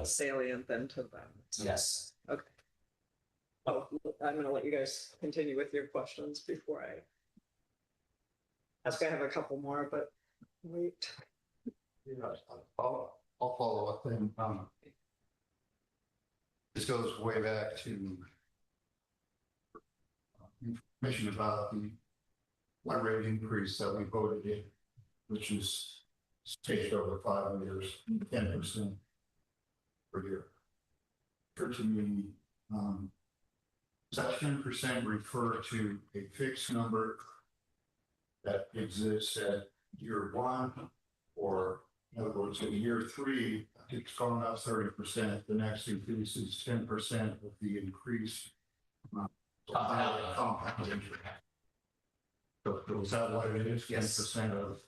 salient then to that? Yes. Okay. Oh, I'm going to let you guys continue with your questions before I ask. I have a couple more, but wait. Yeah, I'll follow up then. This goes way back to information about the one rate increase that we voted in, which is spaced over 5 years, 10% per year. Occurred to me, does that 10% refer to a fixed number that exists at year 1, or in other words, in year 3, it's gone up 30%. The next increase is 10% of the increase. Compounding. So is that what it is? Yes. 10% of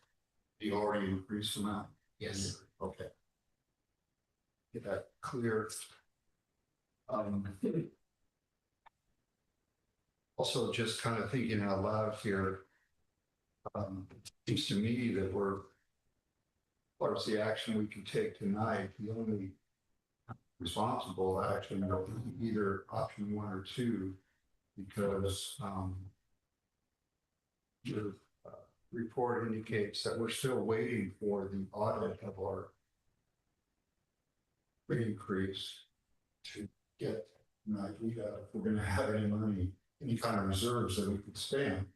the already increased amount? Yes. Okay. Get that clear. Also, just kind of thinking out loud here, seems to me that as far as the action we can take tonight, the only responsible action will be either option 1 or 2, because your report indicates that we're still waiting for the audit of our rate increase to get an idea if we're going to have any money, any kind of reserves that we could spend.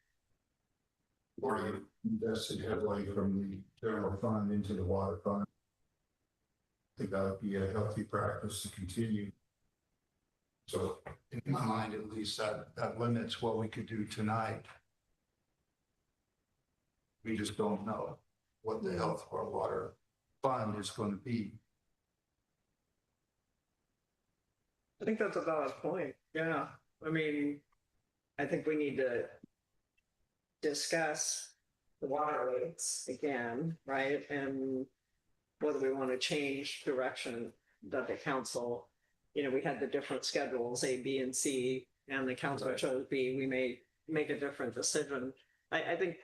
Already invested heavily from the general fund into the water fund. I think that would be a healthy practice to continue. So in my mind, at least, that limits what we could do tonight. We just don't know what the health of our water fund is going to be. I think that's a valid point. Yeah. I mean, I think we need to discuss the water rates again, right? And whether we want to change direction that the council, we had the different schedules, A, B, and C, and the council chose B. We may make a different decision. I think,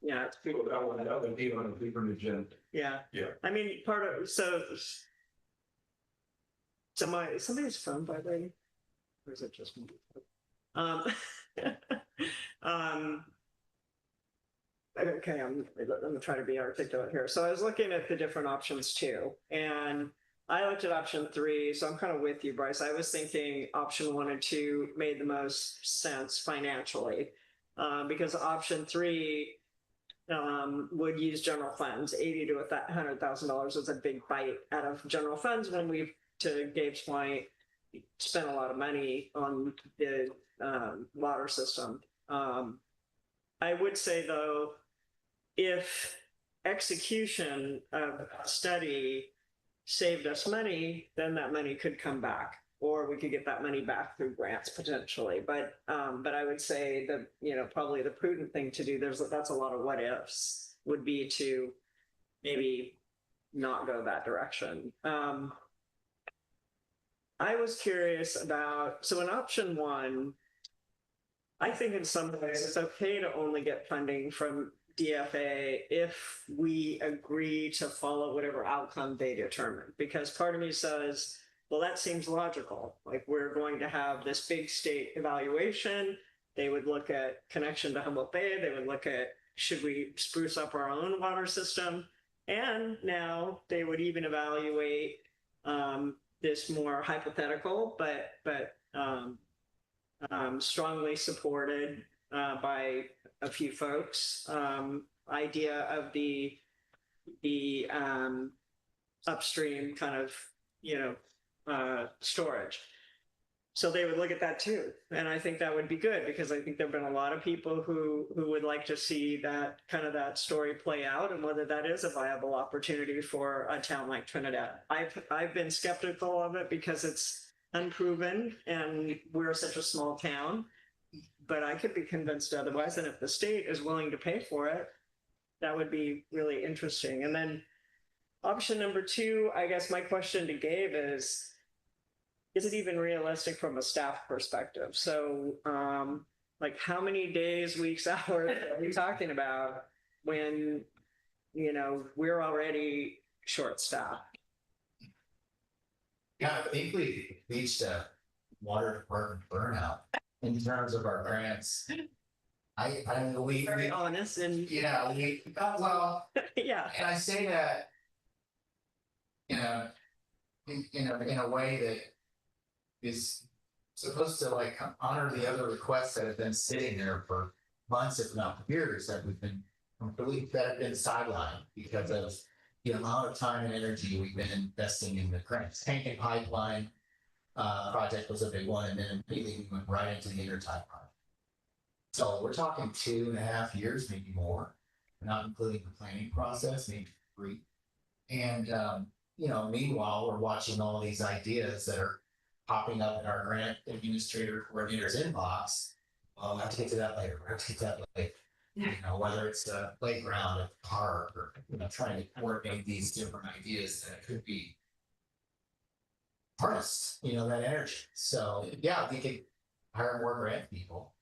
yeah. People that want to be on a different agenda. Yeah. Yeah. I mean, somebody's phone vibrating, or is it just me? Okay, I'm gonna try to be articulate here. So I was looking at the different options too, and I looked at option 3. So I'm kind of with you, Bryce. I was thinking option 1 and 2 made the most sense financially, because option 3 would use general funds. $80,000 to $100,000 is a big bite out of general funds when we've, to Gabe's point, spent a lot of money on the water system. I would say, though, if execution of a study saved us money, then that money could come back, or we could get that money back through grants potentially. But I would say that, probably the prudent thing to do, that's a lot of what ifs, would be to maybe not go that direction. I was curious about, so in option 1, I think in some ways it's okay to only get funding from DFA if we agree to follow whatever outcome they determine. Because part of me says, well, that seems logical. Like we're going to have this big state evaluation. They would look at connection to Humboldt Bay. They would look at, should we spruce up our own water system? And now they would even evaluate this more hypothetical, but strongly supported by a few folks, idea of the upstream kind of, storage. So they would look at that too. And I think that would be good because I think there've been a lot of people who would like to see that kind of that story play out and whether that is a viable opportunity for a town like Trinidad. I've been skeptical of it because it's unproven and we're such a small town, but I could be convinced otherwise. And if the state is willing to pay for it, that would be really interesting. And then option number 2, I guess my question to Gabe is it even realistic from a staff perspective? So like how many days, weeks, hours are we talking about when, we're already short-staffed? Yeah, I think we reached a water department burnout in terms of our grants. I mean, we Very honest and yeah, well, yeah. and I say that, in a way that is supposed to like honor the other requests that have been sitting there for months, if not years, that we've been that have been sidelined because of the amount of time and energy we've been investing in the grants. Tank and pipeline project was a big one, and then immediately we went right into the intertie project. So we're talking 2.5 years, maybe more, not including the planning process, maybe 3. And meanwhile, we're watching all these ideas that are popping up in our grant administrator coordinator's inbox. Well, we'll have to get to that later. We'll have to get to that later. Whether it's a playground at the park or, trying to coordinate these different ideas that could be harnessed, that energy. So yeah, we could hire more grant people,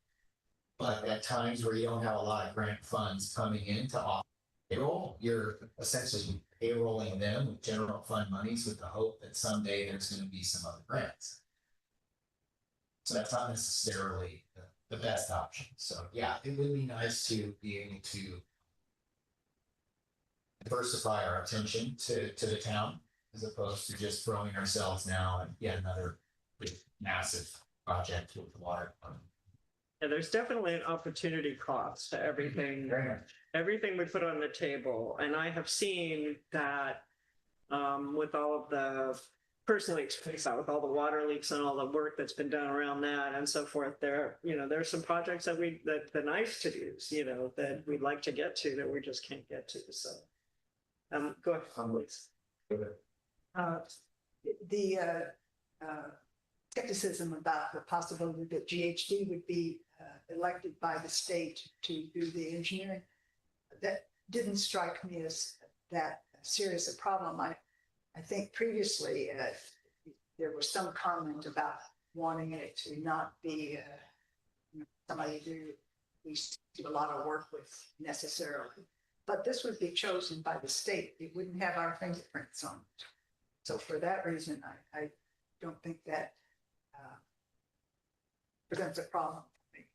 but at times where you don't have a lot of grant funds coming in to off payroll, you're essentially payrolling them with general fund monies with the hope that someday there's going to be some other grants. So that's not necessarily the best option. So yeah, it would be nice to be able to diversify our attention to the town as opposed to just throwing ourselves now at yet another big, massive project with the water. Yeah, there's definitely an opportunity cost to everything. Very much. Everything we put on the table. And I have seen that with all of the personally experienced that with all the water leaks and all the work that's been done around that and so forth. There's some projects that the nice to do's, that we'd like to get to that we just can't get to. So go ahead, please. The skepticism about the possibility that GHD would be elected by the state to do the engineering, that didn't strike me as that serious a problem. I think previously there was some comment about wanting it to not be somebody who we do a lot of work with necessarily, but this would be chosen by the state. It wouldn't have our fingerprints on it. So for that reason, I don't think that presents a problem for me.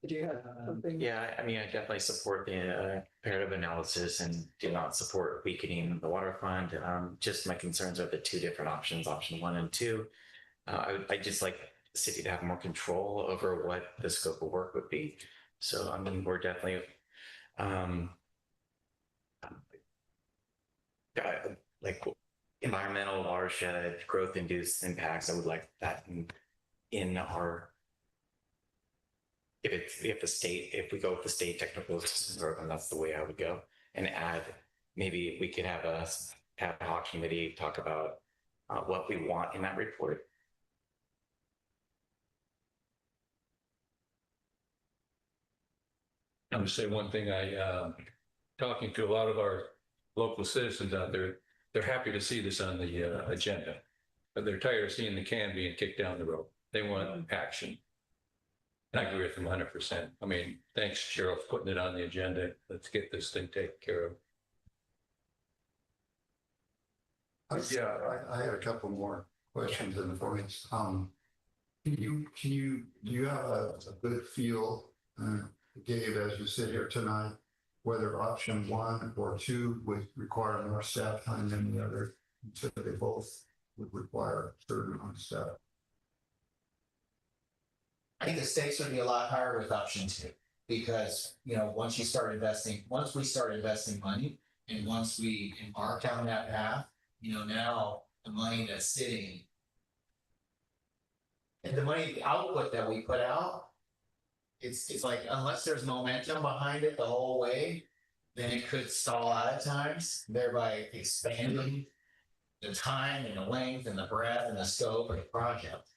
Did you have something? Yeah, I mean, I definitely support the comparative analysis and do not support weakening the water fund. Just my concerns are the 2 different options, option 1 and 2. I just like the city to have more control over what the scope of work would be. So, I mean, we're definitely like environmental watershed growth induced impacts. I would like that in our if we go with the state technical assistance program, that's the way I would go, and add maybe we could have a ad hoc committee talk about what we want in that report. I'm going to say one thing. Talking to a lot of our local citizens out there, they're happy to see this on the agenda. but they're tired of seeing the can being kicked down the road. They want action. And I agree with them 100%. I mean, thanks, Cheryl, for putting it on the agenda. Let's get this thing taken care of. Yeah, I had a couple more questions and points. Do you have a good feel, Gabe, as you sit here tonight, whether option 1 or 2 would require more staff time than the other? So they both would require a certain amount of staff. I think the stakes would be a lot higher with option 2 because, once we start investing money and once we embark down that path, now the money that's sitting and the output that we put out, it's like, unless there's momentum behind it the whole way, then it could stall out at times, thereby expanding the time and the length and the breadth and the scope of the project.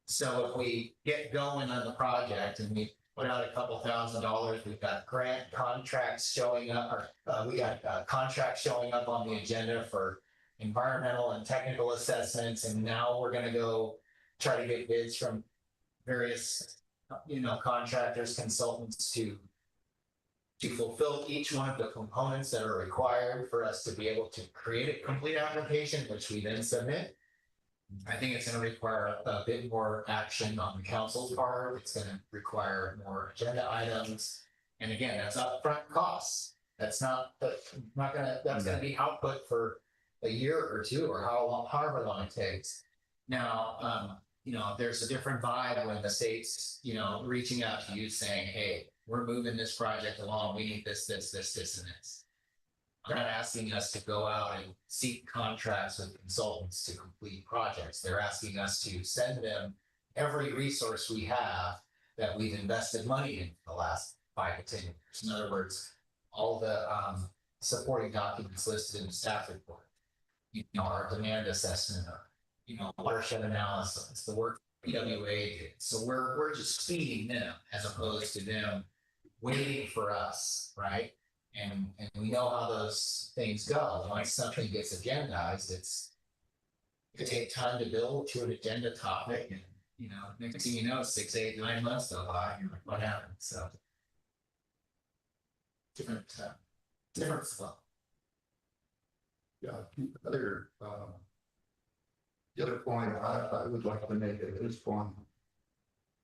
So if we get going on the project and we put out a couple $1,000s, we've got grant contracts showing up, or we got contracts showing up on the agenda for environmental and technical assessments, and now we're going to go try to get bids from various, contractors, consultants to fulfill each one of the components that are required for us to be able to create a complete application, which we then submit. I think it's going to require a bit more action on the council's part. It's going to require more agenda items. And again, that's upfront costs. That's going to be output for a year or 2 or however long it takes. Now, there's a different vibe when the state's, reaching out to you saying, hey, we're moving this project along. We need this, and this. They're not asking us to go out and seek contracts with consultants to complete projects. They're asking us to send them every resource we have that we've invested money in the last 5 to 10 years. In other words, all the supporting documents listed in the staff report, our demand assessment, watershed analysis, the work PWA did. So we're just feeding them as opposed to them waiting for us, right? And we know how those things go. Once something gets agendized, it could take time to build to an agenda topic, and next thing you know, 6, 8, 9 months go by. You're like, what happened? So different flow. Yeah, the other point I would like to make at this point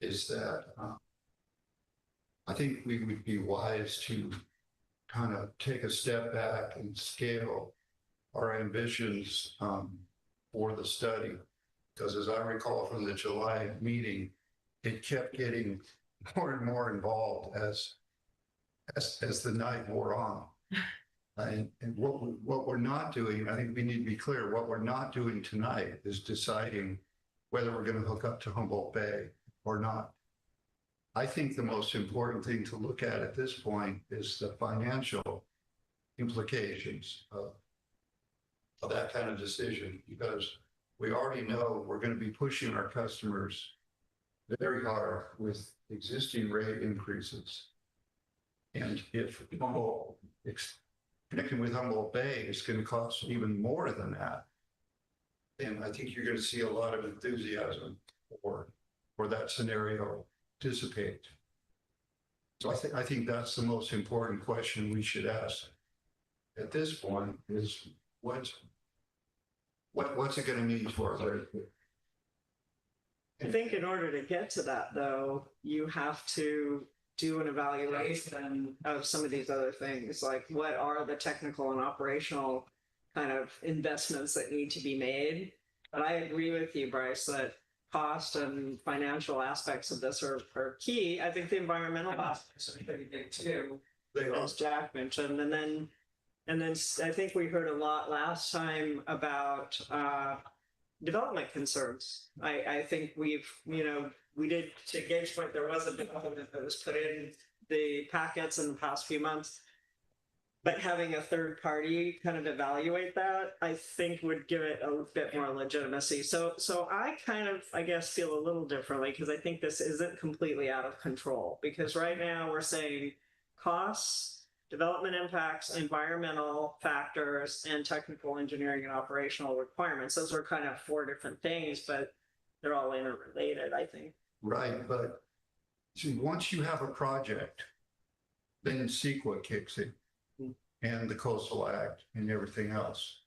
is that I think we would be wise to kind of take a step back and scale our ambitions for the study. Because as I recall from the July meeting, it kept getting more and more involved as the night wore on. And what we're not doing, I think we need to be clear, what we're not doing tonight is deciding whether we're going to hook up to Humboldt Bay or not. I think the most important thing to look at this point is the financial implications of that kind of decision, because we already know we're going to be pushing our customers very hard with existing rate increases. And if connecting with Humboldt Bay is going to cost even more than that, then I think you're going to see a lot of enthusiasm for that scenario dissipate. So I think that's the most important question we should ask at this point is what's it going to mean for us? I think in order to get to that, though, you have to do an evaluation of some of these other things, like what are the technical and operational kind of investments that need to be made. But I agree with you, Bryce, that cost and financial aspects of this are key. I think the environmental aspects are pretty big too, as Jack mentioned. And then I think we heard a lot last time about development concerns. I think we did, to Gabe's point, there was a development that was put in the packets in the past few months. But having a third party kind of evaluate that, I think would give it a bit more legitimacy. So I kind of, I guess, feel a little differently because I think this isn't completely out of control. Because right now we're saying costs development impacts, environmental factors, and technical engineering and operational requirements. Those are kind of 4 different things, but they're all interrelated, I think. Right, but see, once you have a project, then CEQA kicks in and the Coastal Act and everything else.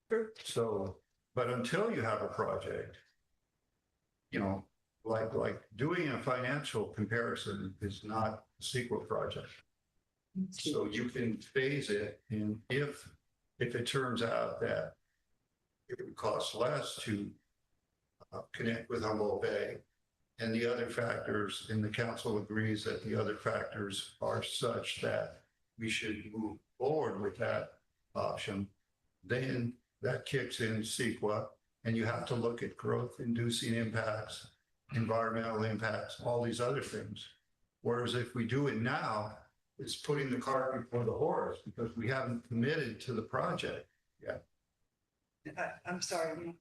True. So, but until you have a project, you know, like doing a financial comparison is not a CEQA project. So you can phase it, and if it turns out that it would cost less to connect with Humboldt Bay, and the other factors, and the council agrees that the other factors are such that we should move forward with that option, then that kicks in CEQA, and you have to look at growth-inducing impacts, environmental impacts, all these other things. Whereas if we do it now, it's putting the cart before the horse because we haven't committed to the project yet. I'm sorry,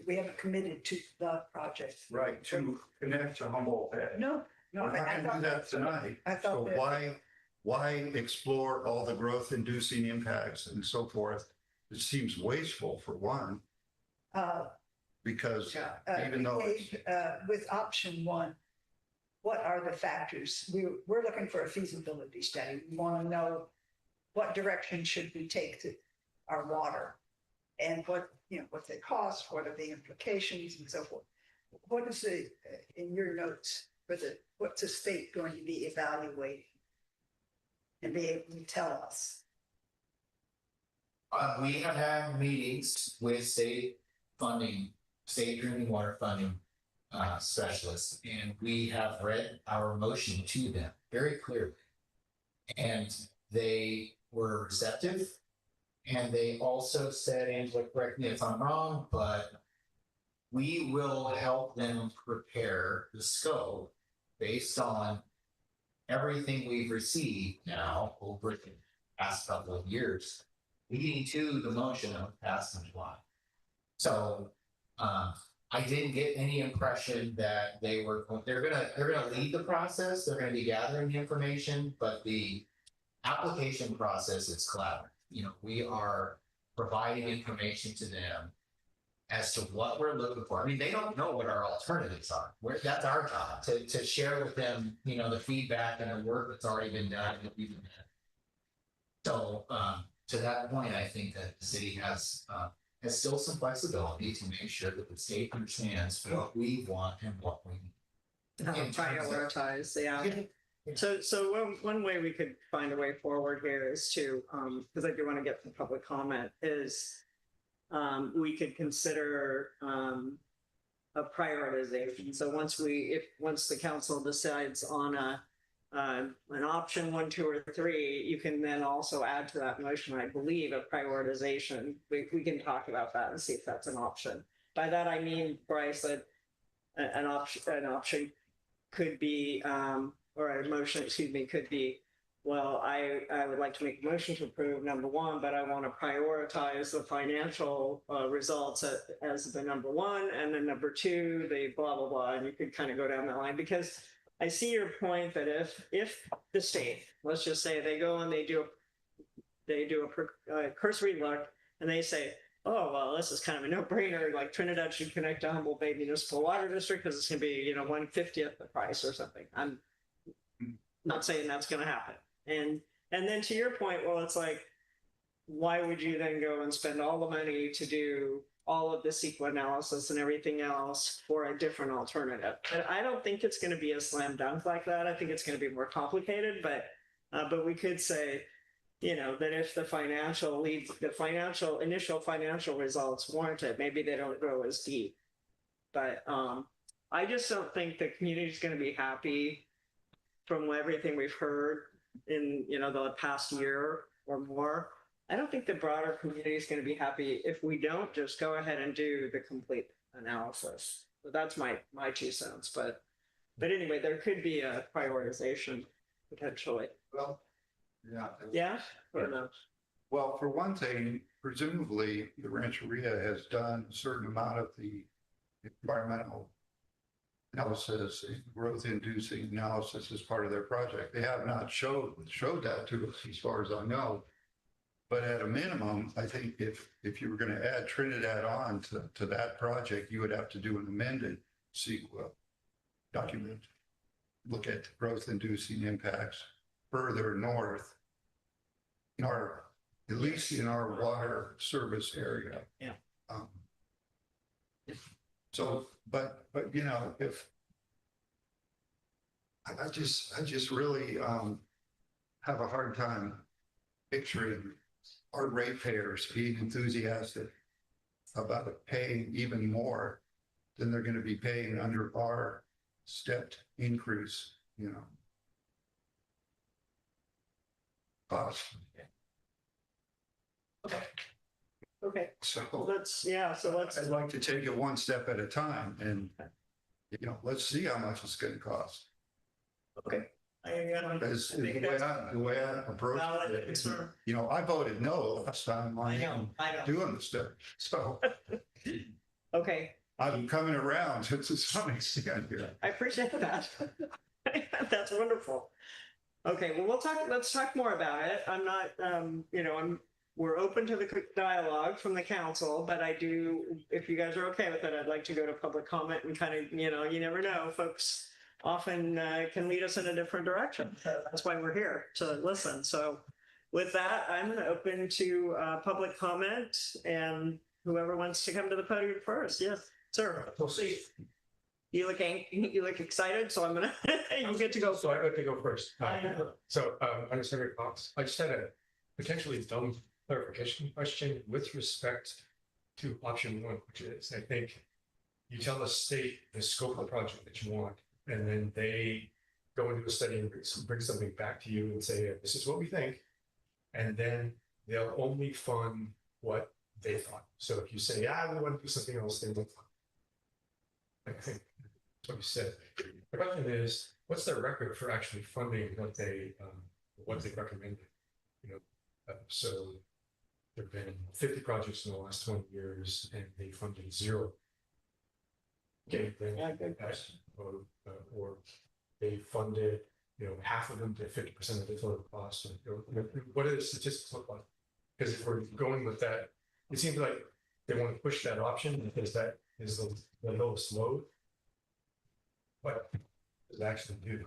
we haven't committed to the project. Right, to connect to Humboldt Bay. No, no. We're not I going to do thought that tonight. I thought So that- why explore all the growth inducing impacts and so forth? It seems wasteful for one, because even though it's- with option 1, what are the factors? We're looking for a feasibility study. We want to know what direction should we take to our water, and what they cost, what are the implications, and so forth. What is in your notes for what's the state going to be evaluating and be able to tell us? We have had meetings with state drinking water funding specialists, and we have read our motion to them very clearly. And they were receptive. And they also said, Angela, correct me if I'm wrong, but we will help them prepare the scope based on everything we've received now over the past couple of years, leading to the motion that was passed in July. So I didn't get any impression that they're gonna lead the process. They're gonna be gathering the information, but the application process is collaborative. We are providing information to them as to what we're looking for. I mean, they don't know what our alternatives are. That's our job to share with them, the feedback and the work that's already been done. So to that point, I think that the city has still some flexibility to make sure that the state understands what we want and what we need. Prioritize, yeah. So one way we could find a way forward here is to, because I do want to get some public comment, is we could consider a prioritization. So once the council decides on an option 1, 2, or 3, you can then also add to that motion, I believe, a prioritization. We can talk about that and see if that's an option. By that I mean, Bryce, that an option could be, or a motion, excuse me, could be, well, I would like to make a motion to approve number 1, but I want to prioritize the financial results as the number 1, and then number 2, the blah, blah, blah, and you could kind of go down that line. Because I see your point that if the state, let's just say they go and they do a cursory look, and they say, oh, well, this is kind of a no-brainer, like Trinidad should connect to Humboldt Bay Municipal Water District because it's going to be, 1/50th the price or something. I'm not saying that's going to happen. And then to your point, well, it's like, why would you then go and spend all the money to do all of the CEQA analysis and everything else for a different alternative? And I don't think it's going to be a slam dunk like that. I think it's going to be more complicated, but we could say, that if the initial financial results warrant it, maybe they don't go as deep. But I just don't think the community is going to be happy from everything we've heard in the past year or more. I don't think the broader community is going to be happy if we don't just go ahead and do the complete analysis. So that's my 2 cents. But anyway, there could be a prioritization potentially. well, yeah. Yeah. Or no? Well, for one thing, presumably the Rancheria has done a certain amount of the environmental analysis, growth inducing analysis as part of their project. They have not showed that to us as far as I know. But at a minimum, I think if you were going to add Trinidad on to that project, you would have to do an amended CEQA document. Look at growth inducing impacts further north in our, at least in our water service area. Yeah. So, but you know, if I just really have a hard time picturing our ratepayers being enthusiastic about paying even more than they're going to be paying under our stepped increase, you know. Cost. Okay, So let's, I'd like to take it one step at a time and, you know, let's see how much it's going to cost. okay. As the way I approach it, you know, I voted no last time I on know. doing the stuff. So Okay, I'm coming around to some extent here. I appreciate that. That's wonderful. Okay, well, let's talk more about it. I'm not, you know, we're open to the dialogue from the council, but I do, if you guys are okay with it, I'd like to go to public comment and kind of, you know, you never know, folks often can lead us in a different direction. That's why we're here, to listen. So with that, I'm going to open to public comment, and whoever wants to come to the podium first. Yes, sir. We'll see. You look excited, so I'm gonna. You get to go. So I got to go first. I know. So I'm Senator Cox. I just had a potentially dumb clarification question with respect to option one, which is, I think you tell the state the scope of the project that you want, and then they go into a study and bring something back to you and say, this is what we think. And then they'll only fund what they thought. So if you say, we want to do something else, they won't fund. I think that's what you said. The question is, what's their record for actually funding what they recommended? You know, so there've been 50 projects in the last 20 years, and they funded 0. Okay, then good question. Or they funded, you know, half of them to 50% of the total cost. What do the statistics look like? Because if we're going with that, it seems like they want to push that option because that is the lowest load. But does it actually do?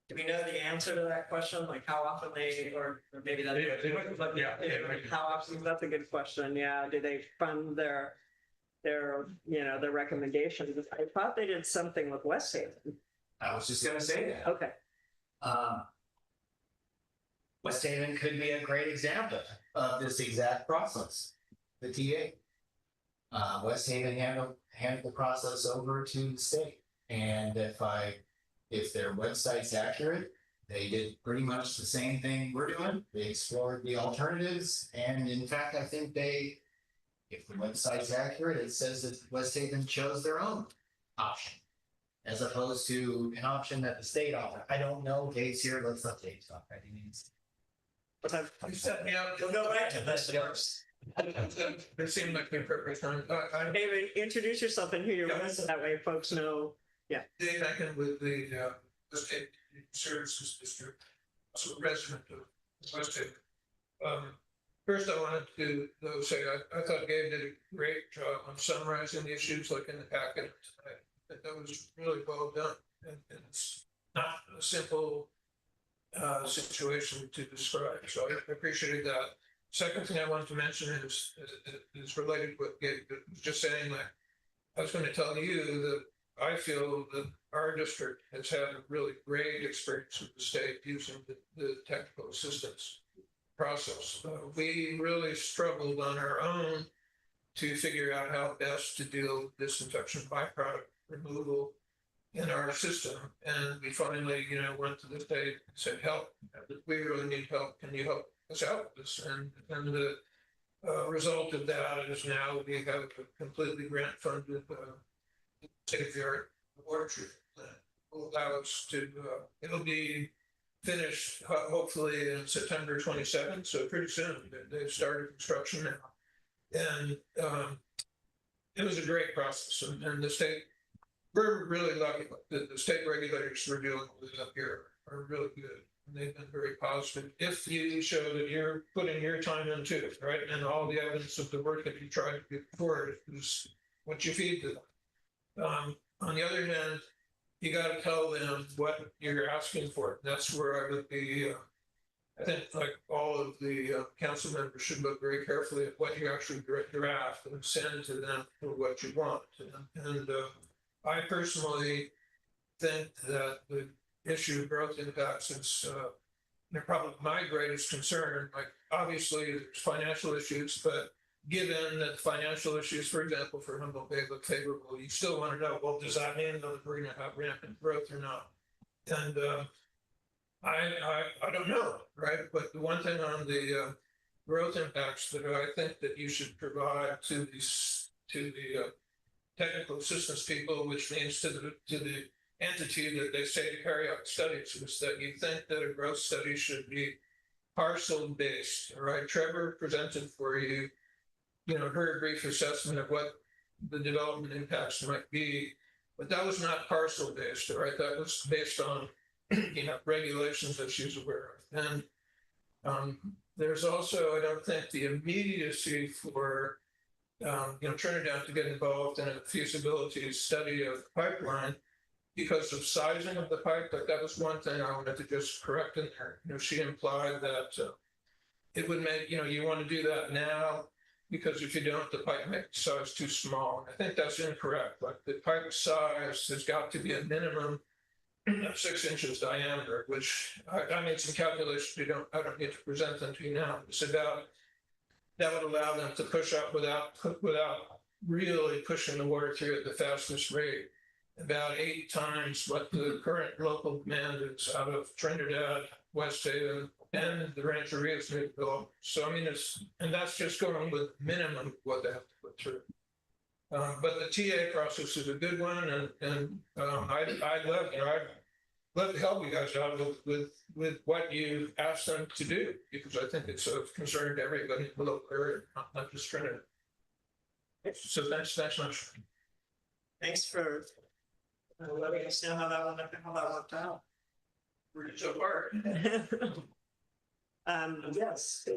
Do we know the answer to that question? Like how often or maybe that. How often? That's a good question. Yeah. Do they fund their you know, their recommendations? I thought they did something with West Haven. I was just going to say that. Okay. West Haven could be a great example of this exact process. The TA. West Haven handled the process over to the state. And if their website's accurate, they did pretty much the same thing we're doing. They explored the alternatives. And in fact, I think if the website's accurate, it says that West Haven chose their own option, as opposed to an option that the state offered. I don't know. Dave's here. Let's let Dave talk. I think he's. You set me up. We'll go back to this first. It seemed like the appropriate time. David, introduce yourself and who you're with. That way folks know. Yeah. Dave Aiken with the State Services District, also a resident of West Haven. First, I wanted to say I thought Gabe did a great job on summarizing the issues like in the packet. That was really well done. And it's not a simple situation to describe. So I appreciated that. Second thing I wanted to mention is related to what Gabe was just saying. Like, I was going to tell you that I feel that our district has had a really great experience with the state using the technical assistance process. We really struggled on our own to figure out how best to deal with disinfection byproduct removal in our system. And we finally, you know, went to the state and said, help, we really need help. Can you help us out with this? And the result of that is now we have a completely grant funded state-of-the-art water treatment plant. Will allow us to, it'll be finished hopefully in September 27th. So pretty soon they've started construction now. And it was a great process, and the state, we're really lucky that the state regulators we're dealing with up here are really good. And they've been very positive. If you show that you're putting your time into it, right, and all the evidence of the work that you tried to do forward is what you feed to them. On the other hand, you got to tell them what you're asking for. That's where I would be. I think like all of the council members should look very carefully at what you actually draft and send to them for what you want. And I personally think that the issue of growth impacts is probably my greatest concern. Like obviously there's financial issues, but given that financial issues, for example, for Humboldt Bay look favorable, you still want to know, well, does that mean that we're going to have rampant growth or not? And I don't know, right? But the one thing on the growth impacts that I think that you should provide to the technical assistance people, which means to the entity that they say to carry out studies, is that you think that a growth study should be parcel based. All right, Trevor presented for you, her brief assessment of what the development impacts might be, but that was not parcel based. All right, that was based on regulations that she's aware of. And there's also, I don't think, the immediacy for Trinidad to get involved in a feasibility study of the pipeline because of sizing of the pipe. Like that was one thing I wanted to just correct in there. She implied that it would make, you want to do that now because if you don't, the pipe makes size too small. And I think that's incorrect. Like the pipe size has got to be a minimum of 6 inches diameter, which I made some calculations. I don't need to present them to you now. It's about, that would allow them to push up without really pushing the water through at the fastest rate, about 8 times what the current local demand is out of Trinidad, West Haven, and the Rancheria's new development. So I mean, and that's just going with minimum what they have to put through. But the TA process is a good one, and I'd love to help you guys out with what you asked them to do, because I think it's of concern to everybody in the local area, not just Trinidad. So thanks much. Thanks for letting us know how that worked out. We're just so far. Yes.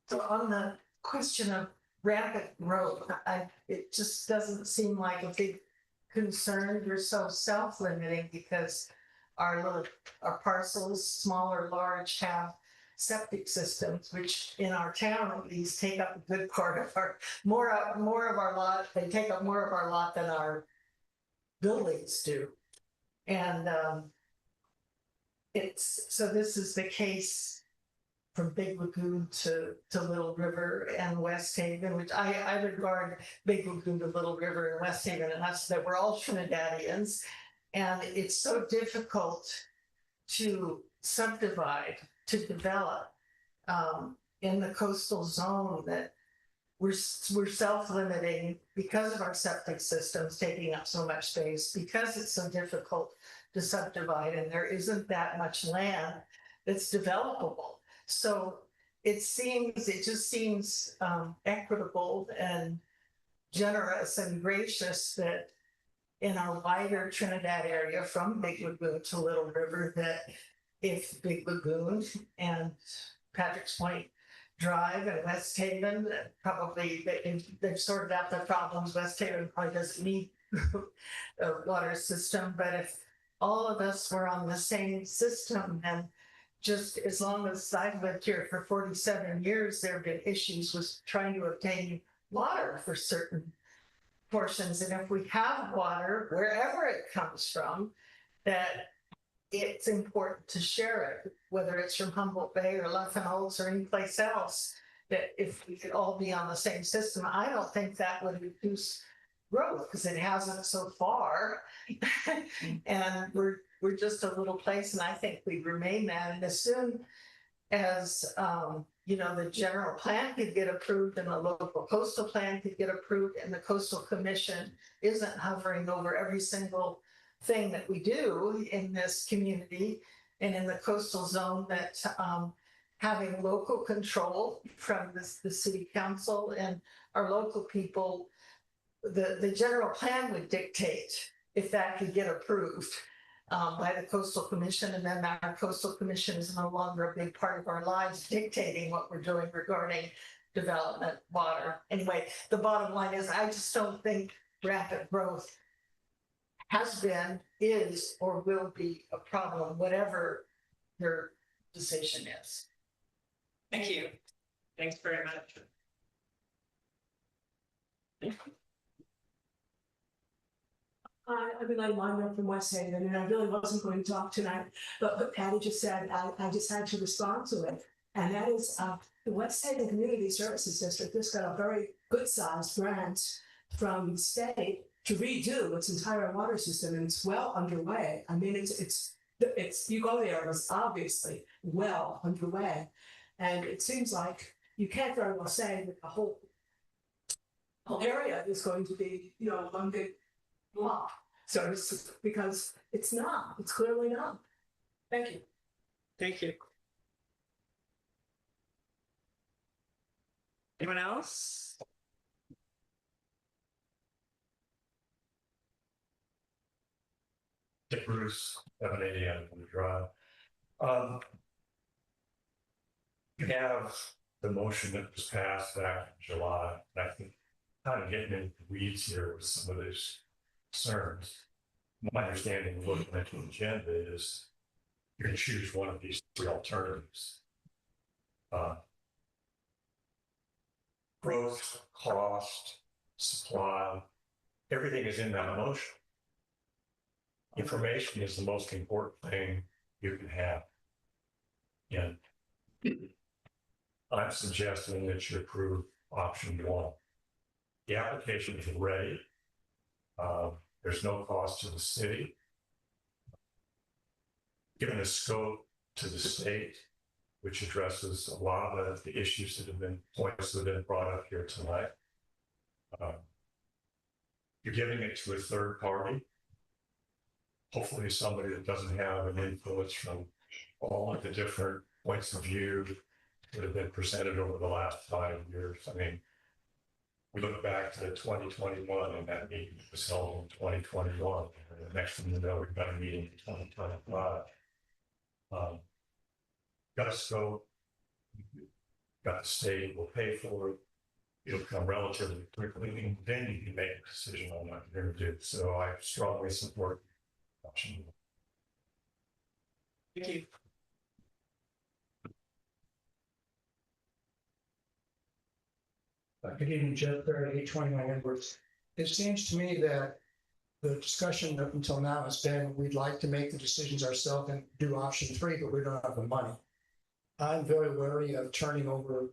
So on the question of rapid growth, it just doesn't seem like a big concern. We're so self-limiting because our parcels, small or large, have septic systems, which in our town at least take up a good part of more of our lot. They take up more of our lot than our buildings do. And so this is the case from Big Lagoon to Little River and West Haven, which I regard Big Lagoon to Little River and West Haven, and that's that we're all Trinidadians. And it's so difficult to subdivide, to develop in the coastal zone that we're self-limiting because of our septic systems taking up so much space, because it's so difficult to subdivide and there isn't that much land that's developable. So it just seems equitable and generous and gracious that in our wider Trinidad area from Big Lagoon to Little River, that if Big Lagoon and Patrick's Point Drive and West Haven, probably they've sorted out their problems. West Haven probably doesn't need a water system, but if all of us were on the same system, and just as long as I've lived here for 47 years, there have been issues with trying to obtain water for certain portions. And if we have water, wherever it comes from, that it's important to share it, whether it's from Humboldt Bay or Humboldt or any place else, that if we could all be on the same system, I don't think that would reduce growth, because it hasn't so far. And we're just a little place, and I think we remain that. And as soon as the general plan could get approved and the local coastal plan could get approved, and the coastal commission isn't hovering over every single thing that we do in this community and in the coastal zone, that having local control from the city council and our local people, the general plan would dictate if that could get approved by the coastal commission, and then our coastal commission is no longer a big part of our lives dictating what we're doing regarding development, water. Anyway, the bottom line is I just don't think rapid growth has been, is, or will be a problem, whatever your decision is. Thank you. Thanks very much. I mean, I'm Monica from West Haven, and I really wasn't going to talk tonight, but what Patty just said, I just had to respond to it. And that is the West Haven Community Services District just got a very good sized grant from the state to redo its entire water system, and it's well underway. I mean, it's you go there, it's obviously well underway. And it seems like you can't very well say that the whole area is going to be, you know, one big block. So it's because it's not, it's clearly not. Thank you. Thank you. Anyone else? Dick Bruce, 780 on the drive. You have the motion that was passed back in July, and I think kind of getting into the weeds here with some of these concerns. My understanding of looking at the agenda is you're going to choose one of these three alternatives. Growth, cost, supply, everything is in that motion. Information is the most important thing you can have. And I'm suggesting that you approve option one. The application is ready. There's no cost to the city. Given the scope to the state, which addresses a lot of the issues that have been points that have been brought up here tonight. You're giving it to a third party. Hopefully somebody that doesn't have an influence from all of the different points of view that have been presented over the last 5 years. I mean, we look back to 2021 and that meeting was held in 2021. And the next thing you know, we've got a meeting in 2025. Got a scope, got the state will pay for it. It'll come relatively quickly, and then you can make a decision on what you're going to do. So I strongly support option one. Thank you. Good evening, Jeff Barrett, 829 Edwards. It seems to me that the discussion up until now has been we'd like to make the decisions ourselves and do option three, but we don't have the money. I'm very wary of turning over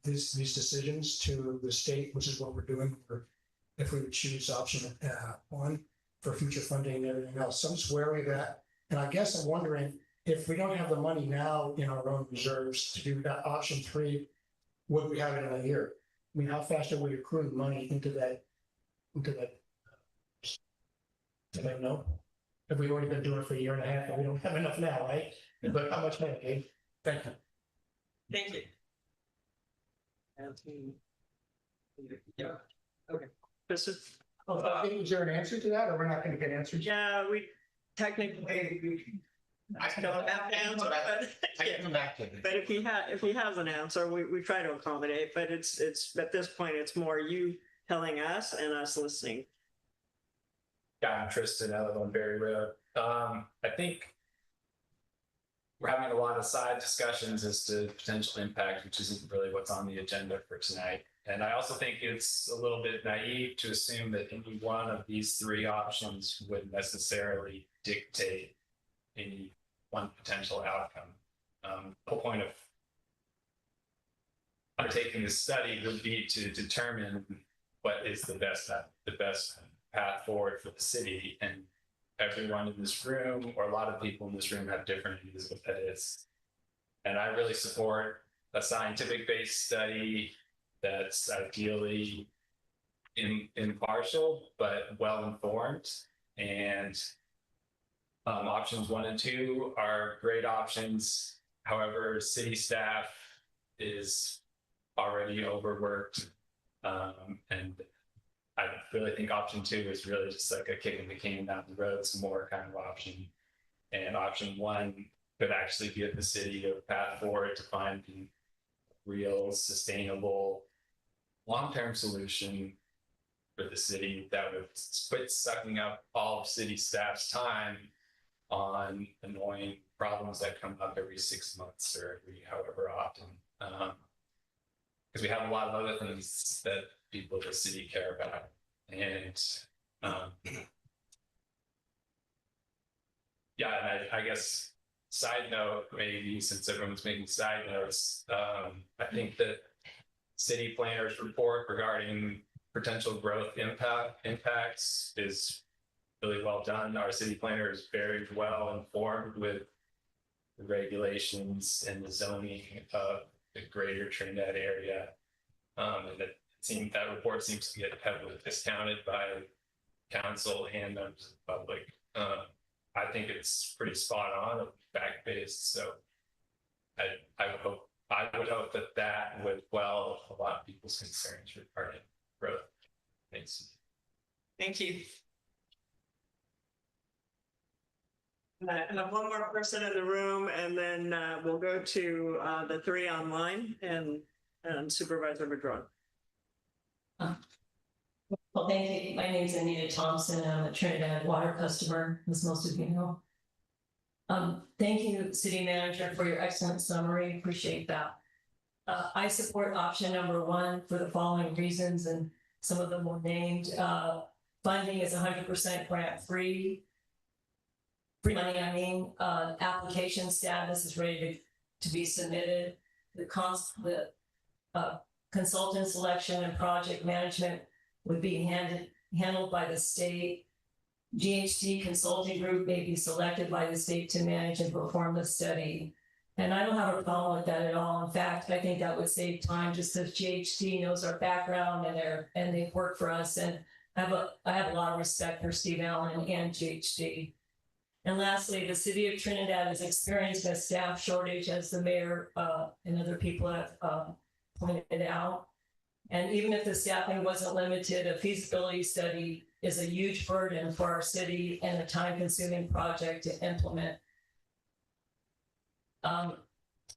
these decisions to the state, which is what we're doing if we would choose option one for future funding and everything else. So I'm just wary of that. And I guess I'm wondering if we don't have the money now in our own reserves to do that option three, would we have it in a year? I mean, how fast are we accruing money into that? Do they know? Have we already been doing it for a year and a half and we don't have enough now, right? But how much money, Dave? Thank you. Thank you. Yeah. Okay. This is. Is there an answer to that, or we're not going to get answers? Yeah, we technically. I don't have to answer, but I can come back to it. But if he has an answer, we try to accommodate. But it's at this point, it's more you telling us and us listening. Yeah, I'm Tristan. I live on Berry Road. I think we're having a lot of side discussions as to potential impact, which isn't really what's on the agenda for tonight. And I also think it's a little bit naive to assume that any one of these three options would necessarily dictate any one potential outcome. The whole point of undertaking this study would be to determine what is the best path forward for the city. And everyone in this room, or a lot of people in this room, have different views of what that is. And I really support a scientific-based study that's ideally impartial, but well-informed. And options 1 and 2 are great options. However, city staff is already overworked. And I really think option 2 is really just like a kick in the can down the road, some more kind of option. And option 1 could actually give the city a path forward to find a real, sustainable, long-term solution for the city that would quit sucking up all of city staff's time on annoying problems that come up every 6 months or every however often. Because we have a lot of other things that people in the city care about. And yeah, and I guess side note, maybe since everyone's making side notes, I think that city planners report regarding potential growth impacts is really well done. Our city planner is very well informed with the regulations and the zoning of the greater Trinidad area. And that report seems to get heavily discounted by council and members of the public. I think it's pretty spot on and fact-based. So I would hope that would quell a lot of people's concerns regarding growth. Thanks. Thank you. And I have one more person in the room, and then we'll go to the 3 online and Supervisor Madron. Well, thank you. My name is Anita Thompson. I'm a Trinidad water customer, as most of you know. Thank you, City Manager, for your excellent summary. Appreciate that. I support option number 1 for the following reasons, and some of them were named. Funding is 100% grant-free. Free money, I mean. Application status is ready to be submitted. The consultant selection and project management would be handled by the state. GHD consulting group may be selected by the state to manage and perform the study. And I don't have a problem with that at all. In fact, I think that would save time, just as GHD knows our background and they've worked for us. And I have a lot of respect for Steve Allen and GHD. And lastly, the city of Trinidad is experiencing a staff shortage, as the mayor and other people have pointed out. And even if the staffing wasn't limited, a feasibility study is a huge burden for our city and a time-consuming project to implement.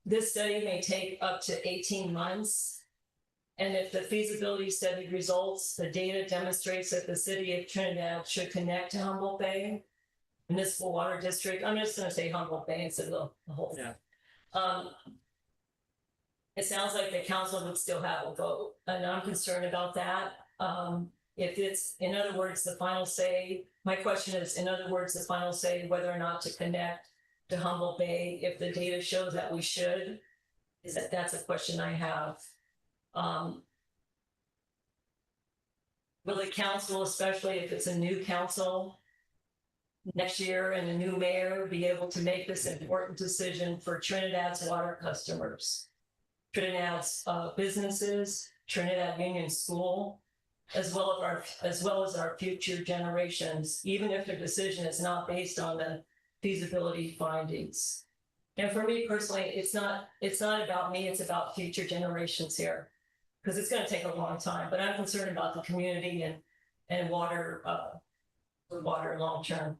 This study may take up to 18 months. And if the feasibility study results, the data demonstrates that the city of Trinidad should connect to Humboldt Bay Municipal Water District. I'm just going to say Humboldt Bay instead of the whole thing. It sounds like the council would still have a vote, and I'm concerned about that. If it's, in other words, the final say, my question is, in other words, the final say whether or not to connect to Humboldt Bay, if the data shows that we should, that's a question I have. Will the council, especially if it's a new council next year and a new mayor, be able to make this important decision for Trinidad's water customers, Trinidad's businesses, Trinidad Union School, as well as our future generations, even if their decision is not based on the feasibility findings? And for me personally, it's not about me, it's about future generations here, because it's going to take a long time. But I'm concerned about the community and water long term.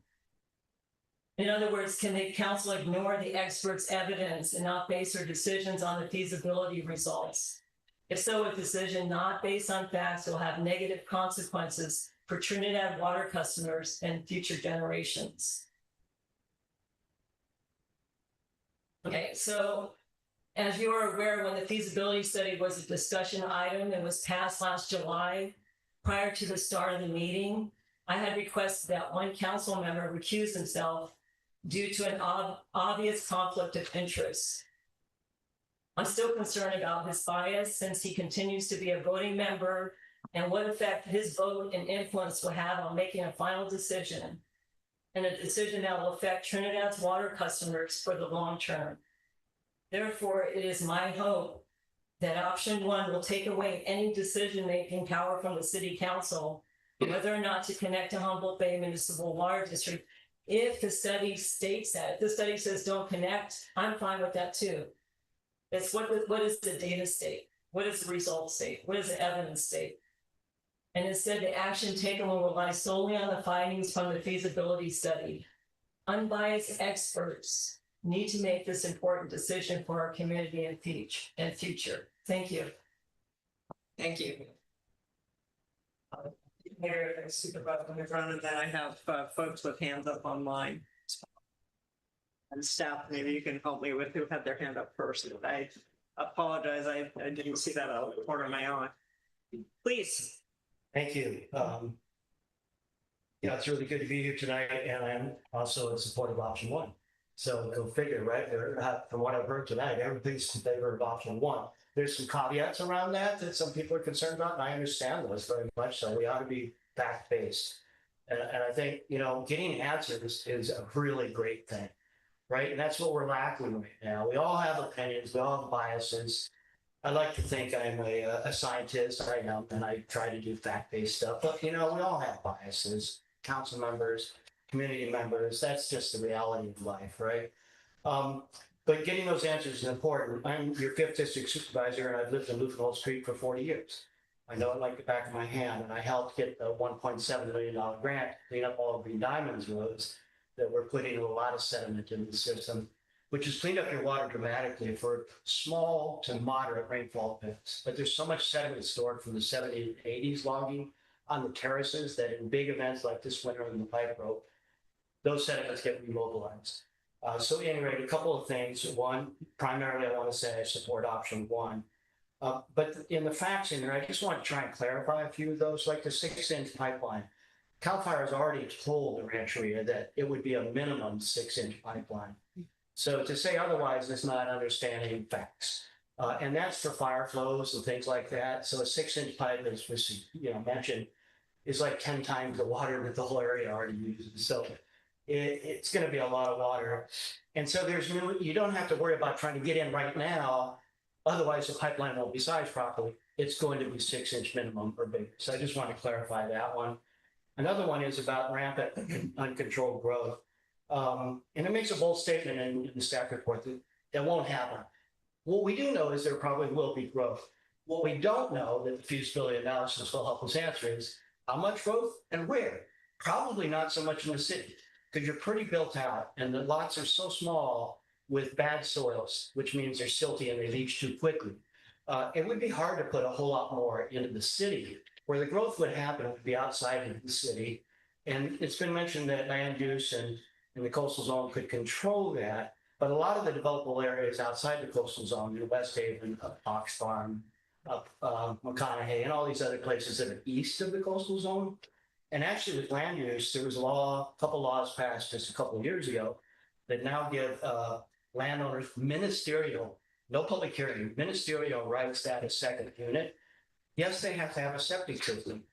In other words, can the council ignore the experts' evidence and not base their decisions on the feasibility results? If so, a decision not based on facts will have negative consequences for Trinidad water customers and future generations. Okay, so as you are aware, when the feasibility study was a discussion item and was passed last July, prior to the start of the meeting, I had requested that one council member recuse himself due to an obvious conflict of interest. I'm still concerned about his bias, since he continues to be a voting member, and what effect his vote and influence will have on making a final decision, and a decision that will affect Trinidad's water customers for the long term. Therefore, it is my hope that option 1 will take away any decision-making power from the city council, whether or not to connect to Humboldt Bay Municipal Water District. if the study states that, if the study says don't connect, I'm fine with that too. It's what is the data state? What is the result state? What is the evidence state? And instead, the action taken will rely solely on the findings from the feasibility study. Unbiased experts need to make this important decision for our community and future. Thank you. Thank you. Mayor, Supervisor McGrone, and then I have folks with hands up online. And staff, maybe you can help me with who had their hand up first. I apologize, I didn't see that out of the corner of my eye. Please. Thank you. It's really good to be here tonight, and I'm also in support of option one. So go figure, right? From what I've heard tonight, everybody's in favor of option one. There's some caveats around that some people are concerned about, and I understand those very much. So we ought to be fact-based. And I think, getting answers is a really great thing, right? And that's what we're lacking right now. We all have opinions, we all have biases. I like to think I'm a scientist, I know, and I try to do fact-based stuff, but we all have biases, council members, community members, that's just the reality of life, right? But getting those answers is important. I'm your 5th district supervisor, and I've lived in Humboldt Street for 40 years. I know it like the back of my hand, and I helped get a $1.7 million grant to clean up all of Green Diamond's roads that were putting a lot of sediment in the system, which has cleaned up your water dramatically for small to moderate rainfall events. But there's so much sediment stored from the 70s and 80s logging on the terraces that in big events like this winter in the pipe rope, those sediments get remobilized. So anyway, a couple of things. One, primarily I want to say I support option one. But in the facts in there, I just want to try and clarify a few of those, like the 6-inch pipeline. CAL FIRE has already told the Rancheria that it would be a minimum 6-inch pipeline. So to say otherwise is not understanding facts. And that's for fire flows and things like that. So a 6-inch pipe, as was mentioned, is like 10 times the water that the whole area already uses. So it's going to be a lot of water. And so you don't have to worry about trying to get in right now. Otherwise, the pipeline won't be sized properly. It's going to be 6-inch minimum or bigger. So I just want to clarify that one. Another one is about rampant uncontrolled growth. And it makes a bold statement in the staff report that won't happen. What we do know is there probably will be growth. What we don't know that the feasibility analysis will help us answer is how much growth and where. Probably not so much in the city, because you're pretty built out and the lots are so small with bad soils, which means they're silty and they leach too quickly. It would be hard to put a whole lot more into the city. Where the growth would happen would be outside of the city. And it's been mentioned that land use and the coastal zone could control that. But a lot of the developable areas outside the coastal zone, West Haven, Ox Farm, McConaughey, and all these other places that are east of the coastal zone. And actually with land use, there was a couple laws passed just a couple of years ago that now give landowners ministerial, no public hearing, ministerial rights to add a second unit. Yes, they have to have a septic system,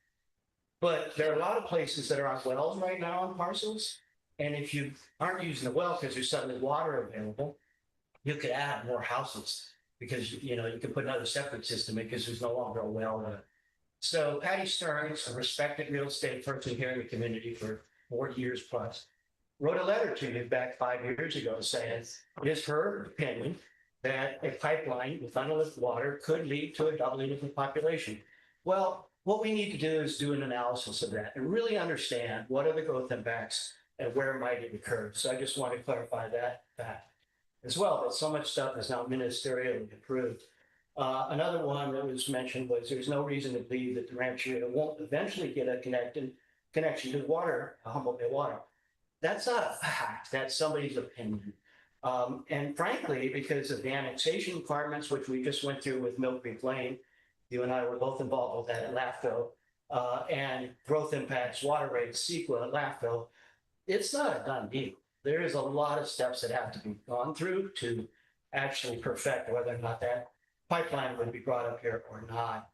but there are a lot of places that are on wells right now on parcels. And if you aren't using the well because there's suddenly water available, you could add more houses because, you can put another septic system in because there's no longer a well there. So Patty Stearns, a respected real estate person here in the community for 40 years plus, wrote a letter to me back 5 years ago saying it is her opinion that a pipeline with unlimited water could lead to a doubling of the population. Well, what we need to do is do an analysis of that and really understand what are the growth impacts and where might it occur. So I just want to clarify that fact as well, that so much stuff is now ministerially approved. Another one that was mentioned was there's no reason to believe that the Rancheria won't eventually get a connection to water, Humboldt Bay water. That's not a fact, that's somebody's opinion. And frankly, because of the annexation requirements, which we just went through with Mill Creek Lane, you and I were both involved with that at LAFCO, and growth impacts, water rates, CEQA at LAFCO, it's not a done deal. There is a lot of steps that have to be gone through to actually perfect whether or not that pipeline would be brought up here or not.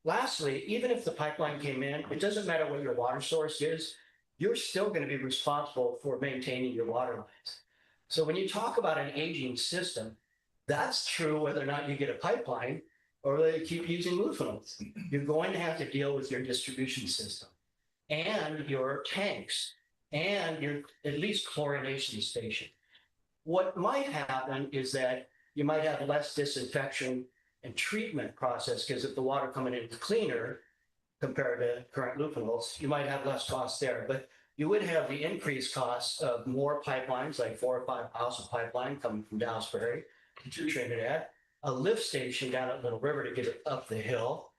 Lastly, even if the pipeline came in, it doesn't matter what your water source is, you're still going to be responsible for maintaining your water lines. So when you talk about an aging system, that's true whether or not you get a pipeline or whether you keep using lufenils. You're going to have to deal with your distribution system and your tanks and your at least chlorination station. What might happen is that you might have less disinfection and treatment process, because if the water coming in is cleaner compared to current lupinols, you might have less costs there. But you would have the increased costs of more pipelines, like 4 or 5 miles of pipeline coming from Dowsbury to Trinidad, a lift station down at Little River to get it up the hill,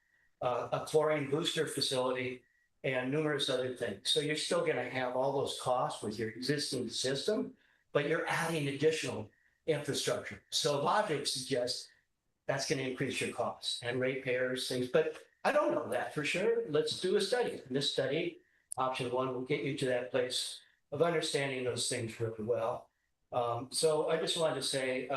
a chlorine booster facility, and numerous other things. So you're still going to have all those costs with your existing system, but you're adding additional infrastructure. So logic suggests that's going to increase your costs and ratepayers, things. But I don't know that for sure. Let's do a study. And this study, option 1, will get you to that place of understanding those things really well. So I just wanted to say,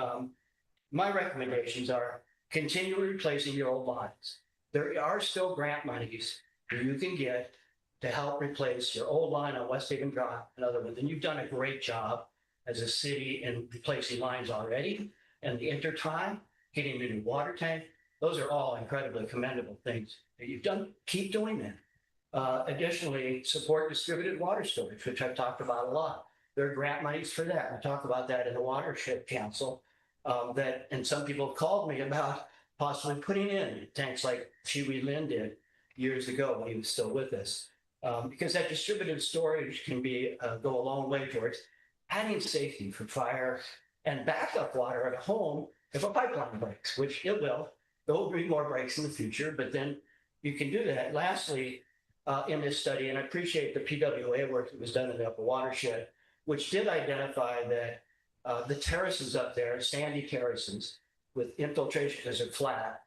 my recommendations are continue replacing your old lines. There are still grant monies that you can get to help replace your old line on West Haven Drive and other ones. And you've done a great job as a city in replacing lines already. And the intertime, getting a new water tank, those are all incredibly commendable things that you've done. Keep doing that. Additionally, support distributed water storage, which I've talked about a lot. There are grant monies for that. We talk about that in the Watershed Council. And some people have called me about possibly putting in tanks like Huey Lynn did years ago when he was still with us. Because that distributed storage can go a long way towards adding safety for fire and backup water at home if a pipeline breaks, which it will. There will be more breaks in the future, but then you can do that. Lastly, in this study, and I appreciate the PWA work that was done in the upper watershed, which did identify that the terraces up there, sandy terraces with infiltration because they're flat,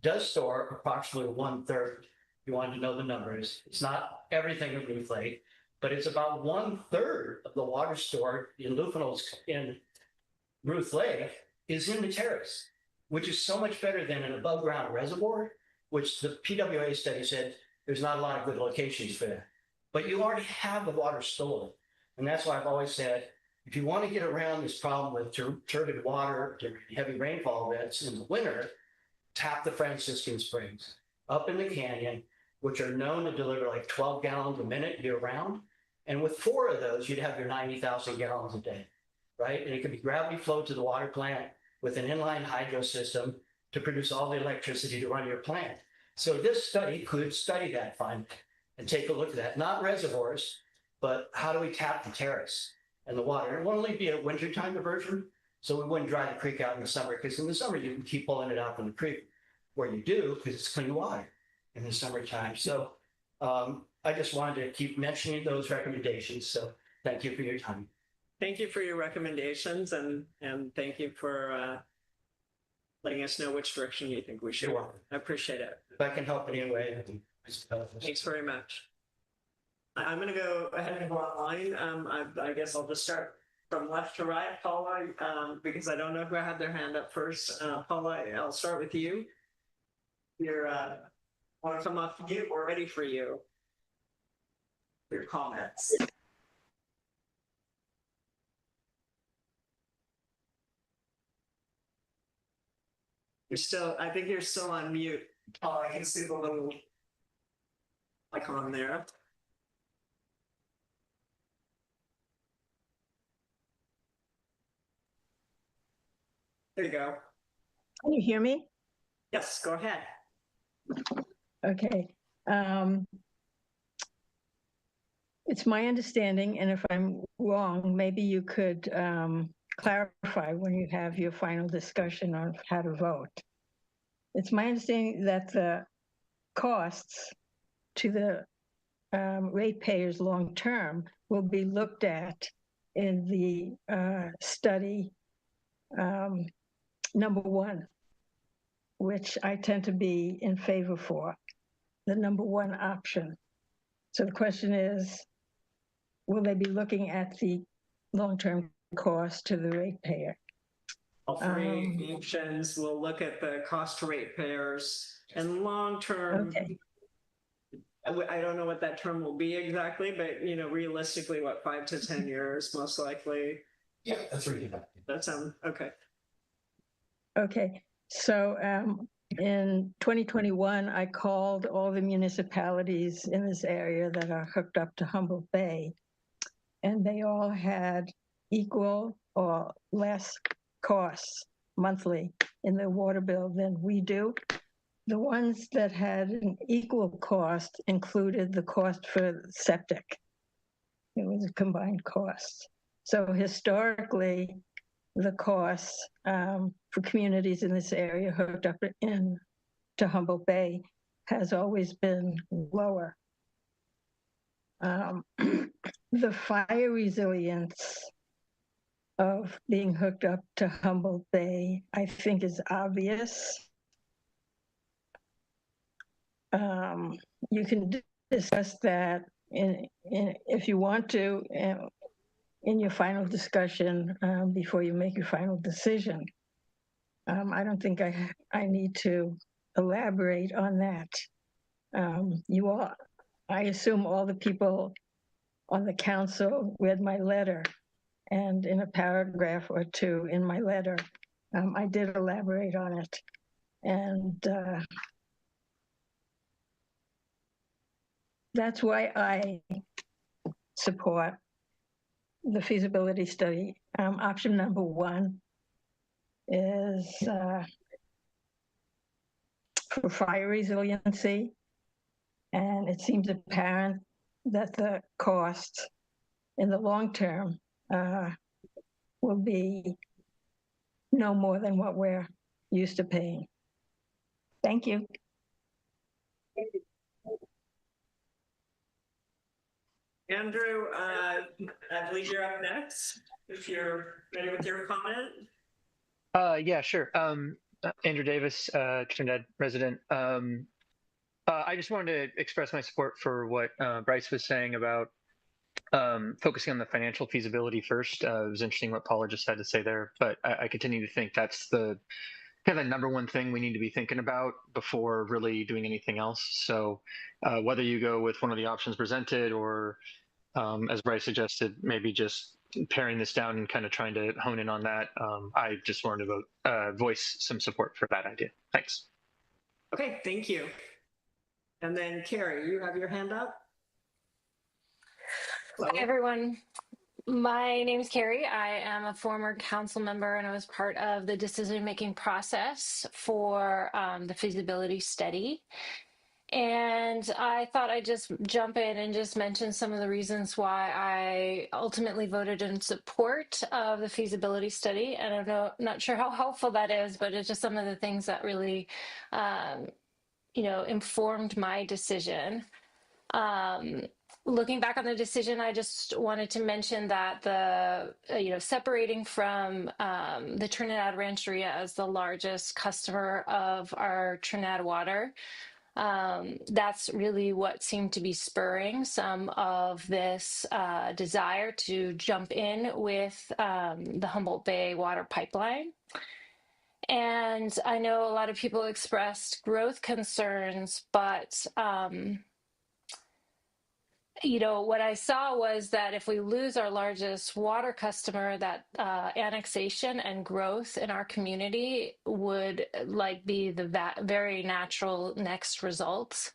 does store approximately 1/3. You wanted to know the numbers. It's not everything in Ruth Lake, but it's about 1/3 of the water stored in lupinols in Ruth Lake is in the terrace, which is so much better than an above ground reservoir, which the PWA study said there's not a lot of good locations for that. But you already have the water stored. And that's why I've always said, if you want to get around this problem with turbid water, heavy rainfall events in the winter, tap the Franciscan Springs up in the canyon, which are known to deliver like 12 gallons a minute year round. And with 4 of those, you'd have your 90,000 gallons a day, right? And it could be gravity flowed to the water plant with an inline hydro system to produce all the electricity to run your plant. So this study could study that finding and take a look at that, not reservoirs, but how do we tap the terrace and the water? It won't only be a wintertime diversion, so we wouldn't dry the creek out in the summer, because in the summer you can keep pulling it out from the creek where you do, because it's clean water in the summertime. So I just wanted to keep mentioning those recommendations. So thank you for your time. Thank you for your recommendations, and thank you for letting us know which direction you think we should. You're welcome. I appreciate it. If I can help in any way. Thanks very much. I'm going to go ahead and go online. I guess I'll just start from left to right, Paula, because I don't know who had their hand up first. Paula, I'll start with you. You're want to come off mute? We're ready for you. Your comments. I think you're still on mute. Oh, I can see the little icon there. There you go. Can you hear me? Yes, go ahead. Okay. It's my understanding, and if I'm wrong, maybe you could clarify when you have your final discussion on how to vote. It's my understanding that the costs to the ratepayers long-term will be looked at in the study number 1, which I tend to be in favor for, the number 1 option. So the question is, will they be looking at the long-term cost to the ratepayer? All 3 options will look at the cost to ratepayers and long-term. Okay. I don't know what that term will be exactly, but realistically, what, 5 to 10 years, most likely. Yeah, that's really good. That sounds okay. Okay. So in 2021, I called all the municipalities in this area that are hooked up to Humboldt Bay and they all had equal or less costs monthly in their water bill than we do. The ones that had an equal cost included the cost for septic. It was a combined cost. So historically, the costs for communities in this area hooked up to Humboldt Bay has always been lower. The fire resilience of being hooked up to Humboldt Bay, I think, is obvious. You can discuss that if you want to in your final discussion before you make your final decision. I don't think I need to elaborate on that. I assume all the people on the council read my letter, and in a paragraph or two in my letter, I did elaborate on it. And that's why I support the feasibility study. Option number one is for fire resiliency. And it seems apparent that the cost in the long term will be no more than what we're used to paying. Thank you. Andrew, I believe you're up next, if you're ready with your comment. Yeah, sure. Andrew Davis, Trinidad resident. I just wanted to express my support for what Bryce was saying about focusing on the financial feasibility first. It was interesting what Paula just had to say there, but I continue to think that's the kind of the number one thing we need to be thinking about before really doing anything else. So whether you go with one of the options presented or, as Bryce suggested, maybe just paring this down and kind of trying to hone in on that, I just wanted to voice some support for that idea. Thanks. Okay, thank you. And then Carrie, you have your hand up. Hello. Hi, everyone. My name is Carrie. I am a former council member and I was part of the decision-making process for the feasibility study. And I thought I'd just jump in and just mention some of the reasons why I ultimately voted in support of the feasibility study. And I'm not sure how helpful that is, but it's just some of the things that really, informed my decision. Looking back on the decision, I just wanted to mention that separating from the Trinidad Rancheria as the largest customer of our Trinidad water, that's really what seemed to be spurring some of this desire to jump in with the Humboldt Bay water pipeline. And I know a lot of people expressed growth concerns, but what I saw was that if we lose our largest water customer, that annexation and growth in our community would be the very natural next results.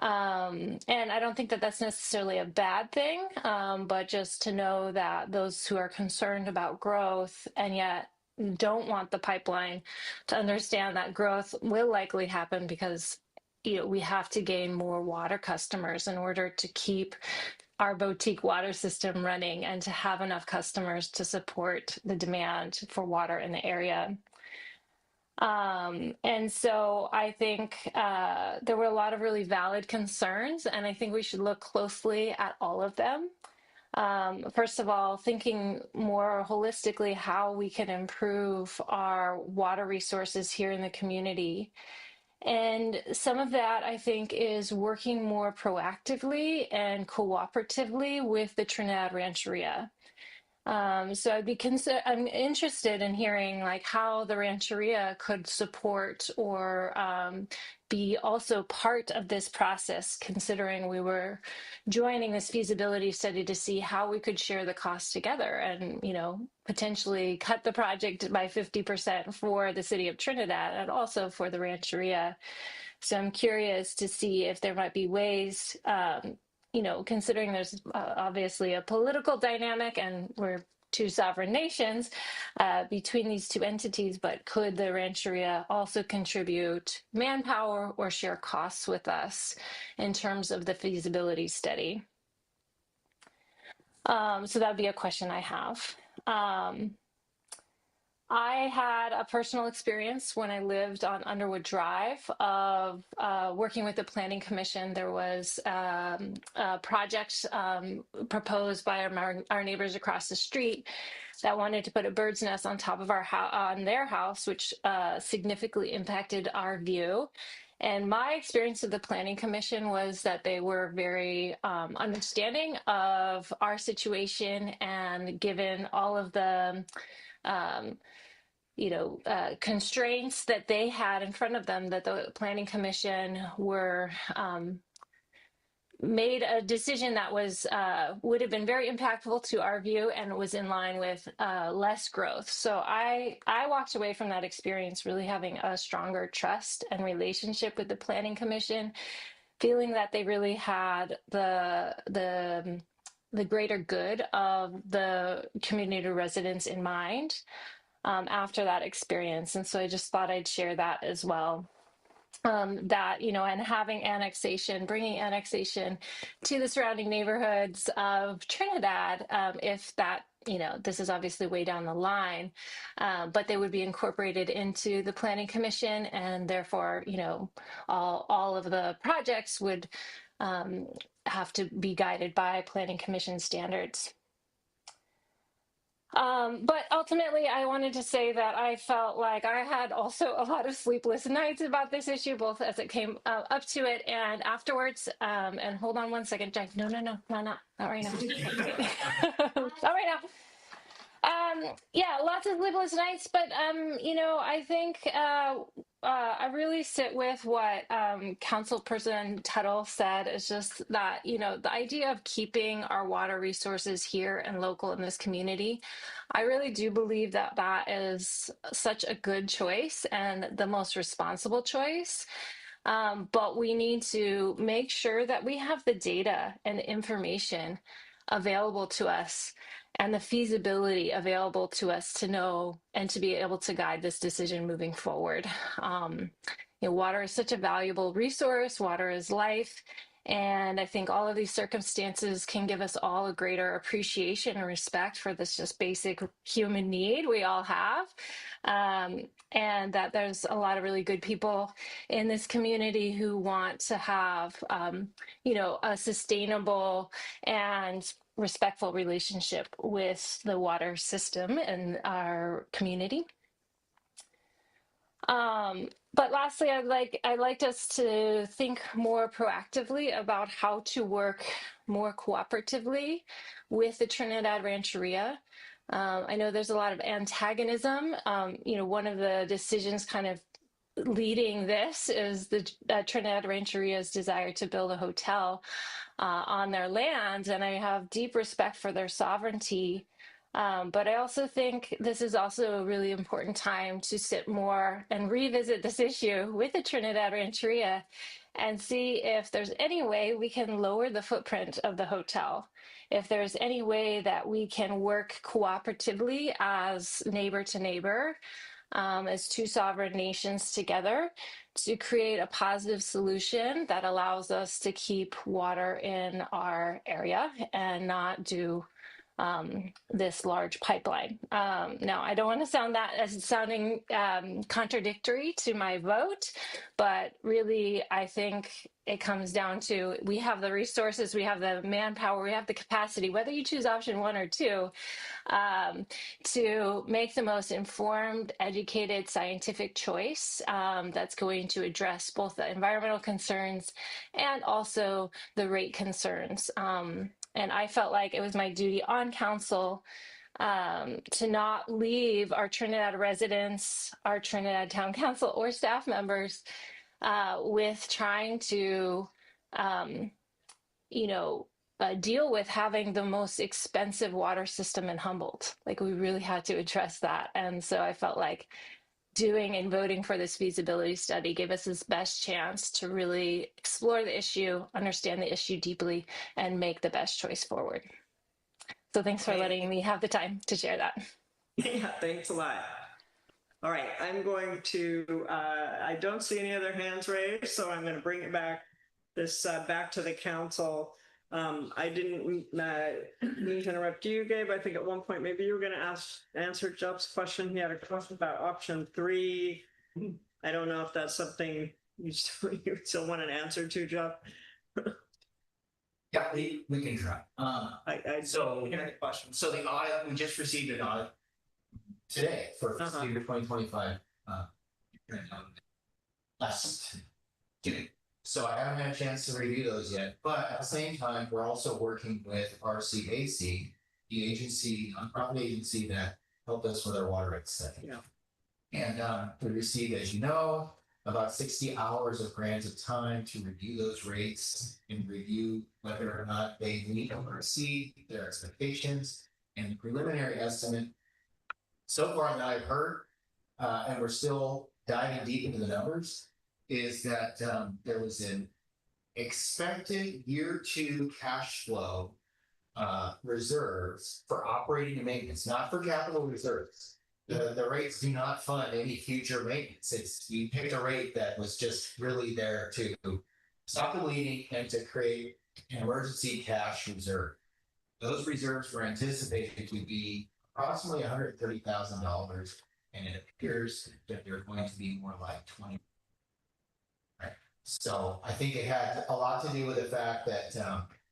And I don't think that that's necessarily a bad thing, but just to know that those who are concerned about growth and yet don't want the pipeline, to understand that growth will likely happen because we have to gain more water customers in order to keep our boutique water system running and to have enough customers to support the demand for water in the area. And so I think there were a lot of really valid concerns, and I think we should look closely at all of them. First of all, thinking more holistically how we can improve our water resources here in the community. And some of that, I think, is working more proactively and cooperatively with the Trinidad Rancheria. So I'm interested in hearing how the Rancheria could support or be also part of this process, considering we were joining this feasibility study to see how we could share the costs together and, potentially cut the project by 50% for the city of Trinidad and also for the Rancheria. So I'm curious to see if there might be ways, considering there's obviously a political dynamic and we're two sovereign nations between these two entities, but could the Rancheria also contribute manpower or share costs with us in terms of the feasibility study? So that would be a question I have. I had a personal experience when I lived on Underwood Drive of working with the Planning Commission. There was a project proposed by our neighbors across the street that wanted to put a bird's nest on top of on their house, which significantly impacted our view. And my experience with the Planning Commission was that they were very understanding of our situation, and given all of the constraints that they had in front of them, that the Planning Commission were made a decision that was would have been very impactful to our view and was in line with less growth. So I walked away from that experience really having a stronger trust and relationship with the Planning Commission, feeling that they really had the greater good of the community residents in mind after that experience. And so I just thought I'd share that as well. That, and having annexation, bringing annexation to the surrounding neighborhoods of Trinidad, if that, this is obviously way down the line, but they would be incorporated into the Planning Commission, and therefore, all of the projects would have to be guided by Planning Commission standards. But ultimately, I wanted to say that I felt like I had also a lot of sleepless nights about this issue, both as it came up to it and afterwards. And hold on one second, Jack. No, not right now. Not right now. Yeah, lots of sleepless nights, but I think I really sit with what Councilperson Tuttle said. Is just that the idea of keeping our water resources here and local in this community, I really do believe that that is such a good choice and the most responsible choice. But we need to make sure that we have the data and the information available to us and the feasibility available to us to know and to be able to guide this decision moving forward. Water is such a valuable resource. Water is life. And I think all of these circumstances can give us all a greater appreciation and respect for this just basic human need we all have. And that there's a lot of really good people in this community who want to have, a sustainable and respectful relationship with the water system in our community. But lastly, I'd like us to think more proactively about how to work more cooperatively with the Trinidad Rancheria. I know there's a lot of antagonism. One of the decisions kind of leading this is the Trinidad Rancheria's desire to build a hotel on their land, and I have deep respect for their sovereignty. But I also think this is also a really important time to sit more and revisit this issue with the Trinidad Rancheria and see if there's any way we can lower the footprint of the hotel, if there's any way that we can work cooperatively as neighbor to neighbor, as two sovereign nations together to create a positive solution that allows us to keep water in our area and not do this large pipeline. Now, I don't want to sound that as sounding contradictory to my vote, but really, I think it comes down to we have the resources, we have the manpower, we have the capacity, whether you choose option 1 or 2, to make the most informed, educated, scientific choice that's going to address both the environmental concerns and also the rate concerns. And I felt like it was my duty on council to not leave our Trinidad residents, our Trinidad Town Council or staff members with trying to, deal with having the most expensive water system in Humboldt. Like we really had to address that. And so I felt like doing and voting for this feasibility study gave us this best chance to really explore the issue, understand the issue deeply, and make the best choice forward. So thanks for letting me have the time to share that. Yeah, thanks a lot. All right, I'm going to, I don't see any other hands raised, so I'm going to bring it back, back to the council. I didn't mean to interrupt you, Gabe. I think at one point, maybe you were going to answer Jeff's question. He had a question about option 3. I don't know if that's something you still want an answer to, Jeff. Yeah, we can try. So the audit, we just received an audit today for fiscal year 2025. Last June. So I haven't had a chance to review those yet, but at the same time, we're also working with RCAC, the agency, nonprofit agency that helped us with our water rights study. Yeah. And we received, as you know, about 60 hours of grants of time to review those rates and review whether or not they meet or exceed their expectations. And the preliminary estimate so far that I've heard, and we're still diving deep into the numbers, is that there was an expected year 2 cash flow reserves for operating and maintenance, not for capital reserves. The rates do not fund any future maintenance. It's you picked a rate that was just really there to stop the bleeding and to create an emergency cash reserve. Those reserves were anticipated to be approximately $130,000, and it appears that they're going to be more like 20. Right. So I think it had a lot to do with the fact that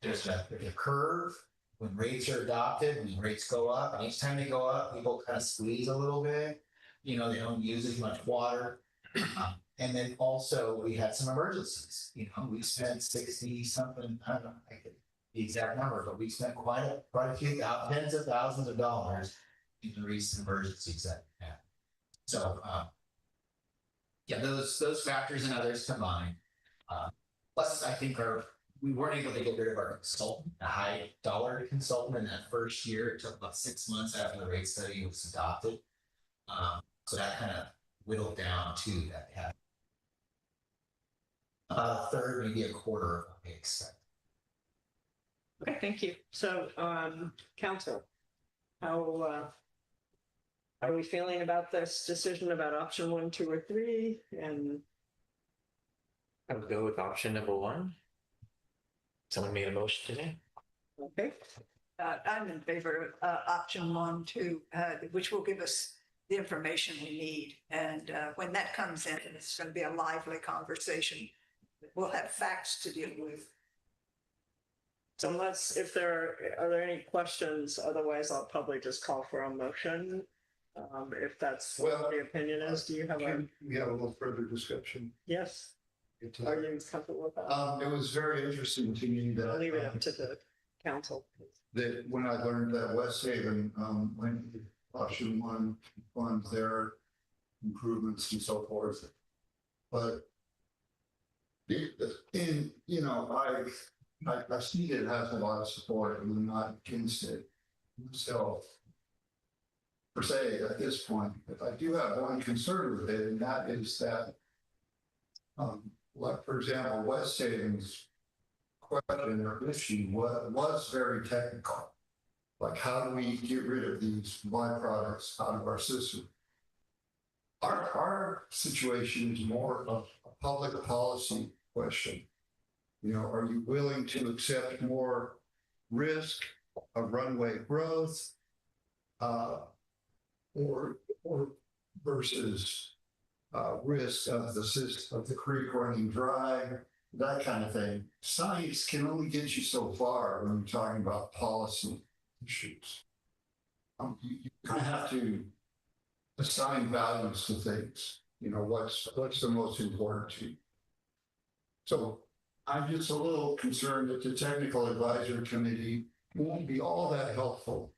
there's a curve. When rates are adopted, when rates go up, and each time they go up, people kind of squeeze a little bit. You know, they don't use as much water. And then also we had some emergencies. You know, we spent 60 something, I don't know the exact number, but we spent quite a few tens of thousands of dollars in the recent emergencies that we had. So yeah, those factors and others combined. Plus, I think we weren't able to get rid of our consultant, a high dollar consultant in that first year. It took about 6 months after the rate study was adopted. So that kind of whittled down to that. We had about a third, maybe a quarter of what we expect. Okay, thank you. So, council, how are we feeling about this decision about option 1, 2, or 3? And I would go with option number 1. Someone made a motion today. Okay. I'm in favor of option 1, 2, which will give us the information we need. And when that comes in, it's going to be a lively conversation. We'll have facts to deal with. So if there are there any questions, otherwise I'll probably just call for a motion. If that's what the opinion is, do you have we have a little further discussion? Yes. Are you comfortable with that? It was very interesting to me that I'll leave it up to the council. That when I learned that West Haven went option 1 fund their improvements and so forth, but in I see it has a lot of support and I'm not against it. So per se at this point, if I do have one concern with it, and that is that like for example, West Haven's question or issue was very technical. Like, how do we get rid of these byproducts out of our system? Our situation is more of a public policy question. You know, are you willing to accept more risk of runway growth, or versus risk of the creek running dry, that kind of thing? Science can only get you so far when you're talking about policy issues. You kind of have to assign values to things. You know, what's the most important to you? So I'm just a little concerned that the technical advisory committee won't be all that helpful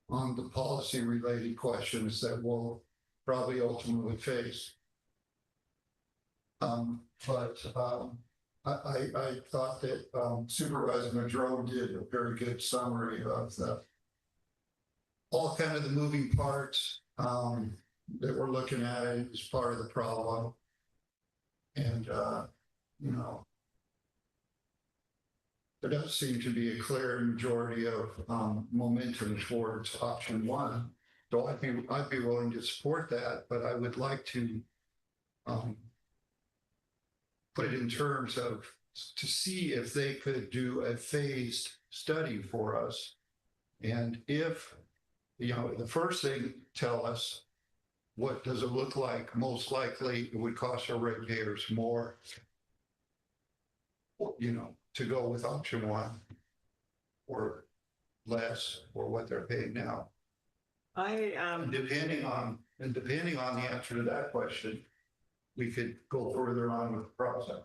on the policy related questions that we'll probably ultimately face. But I thought that Supervisor Madrone did a very good summary of all kind of the moving parts. that we're looking at is part of the problem. And, you know, there does seem to be a clear majority of momentum towards option one. So I'd be willing to support that, but I would like to put it in terms of to see if they could do a phased study for us. And if, you know, the first thing, tell us, what does it look like? Most likely it would cost our ratepayers more, you know, to go with option one or less or what they're paying now. And depending on the answer to that question, we could go further on with the process.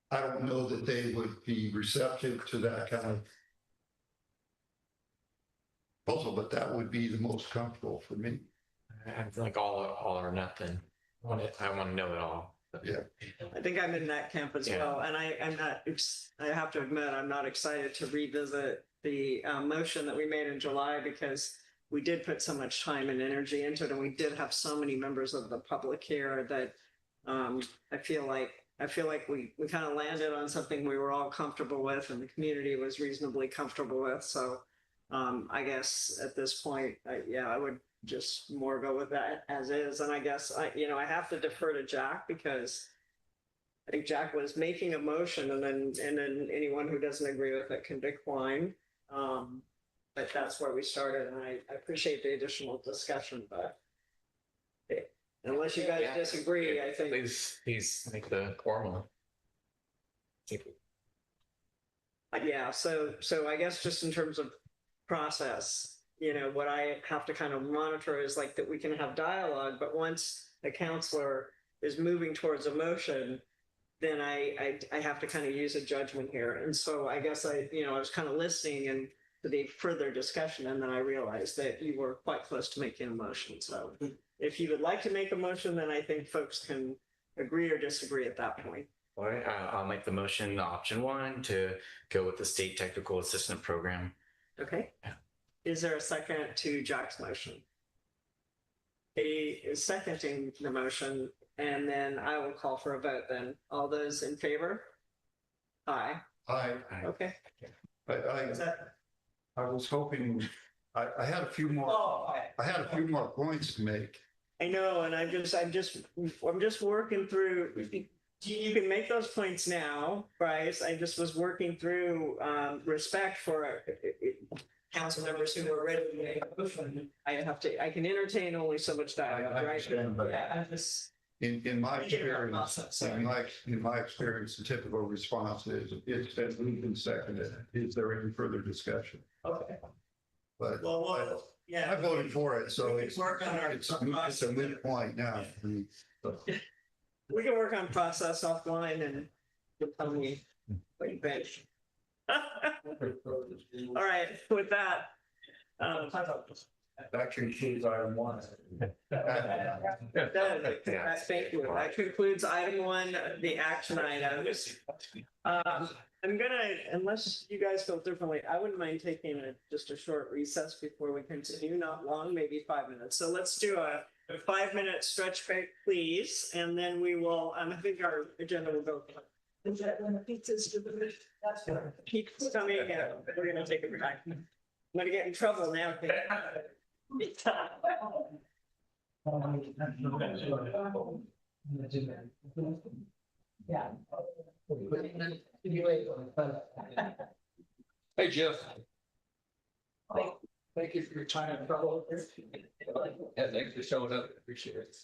I don't know that they would be receptive to that kind of proposal, but that would be the most comfortable for me. I feel like all or nothing. I want to know it all. Yeah. I think I'm in that camp as well. And I'm not, I have to admit, I'm not excited to revisit the motion that we made in July because we did put so much time and energy into it. And we did have so many members of the public here that I feel like we kind of landed on something we were all comfortable with and the community was reasonably comfortable with. So I guess at this point, I would just more go with that as is. And I guess I have to defer to Jack because I think Jack was making a motion and then anyone who doesn't agree with it can decline. But that's where we started. And I appreciate the additional discussion, but unless you guys disagree, I think. Please make the formal. Yeah, so I guess just in terms of process, you know, what I have to kind of monitor is like that we can have dialogue, but once a counselor is moving towards a motion, then I have to kind of use a judgment here. And so I guess I was kind of listening and to the further discussion, and then I realized that you were quite close to making a motion. So if you would like to make a motion, then I think folks can agree or disagree at that point. All right, I'll make the motion, option one, to go with the state technical assistant program. Okay. Is there a second to Jack's motion? He is seconding the motion, and then I will call for a vote then. All those in favor? Aye. Aye. Okay. I was hoping, I had a few more, I had a few more points to make. I know, and I'm just working through. You can make those points now, Bryce. I just was working through respect for council members who are ready to make a motion. I can entertain only so much dialogue, I right? understand, but Yeah, I just. in my experience, the typical response is it's been moved and seconded. Is there any further discussion? Okay. But yeah, I voted for it, so it's a moot point now. We can work on process offline and you'll tell me what you think. All right, with that. That concludes item one. Thank you. That concludes item one, the action items. I'm gonna, unless you guys feel differently, I wouldn't mind taking just a short recess before we continue, not long, maybe 5 minutes. So let's do a 5-minute stretch break, please, and then we will, I think our agenda will go. Is that when the pizza's delivered? That's good. Pizza's coming, yeah, we're gonna take a break. I'm gonna get in trouble now. Yeah. Hey, Jeff. Thank you for your time and trouble. Yeah, thanks for showing up. Appreciate it.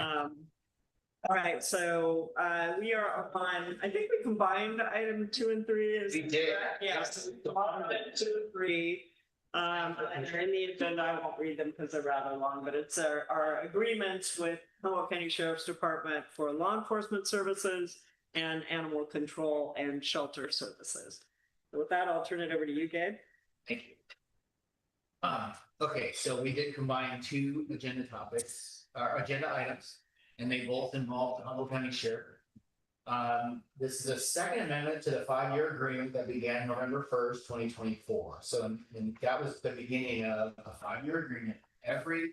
All right, so we are on, I think we combined item 2 and 3. We did. Yes, item 2 and 3. And they're in the agenda. I won't read them because they're rather long, but it's our agreements with Humboldt County Sheriff's Department for law enforcement services and animal control and shelter services. So with that, I'll turn it over to you, Gabe. Thank you. Okay, so we did combine two agenda topics, agenda items, and they both involve the Humboldt County Sheriff. This is a second amendment to the 5-year agreement that began November 1st, 2024. So and that was the beginning of a 5-year agreement. Every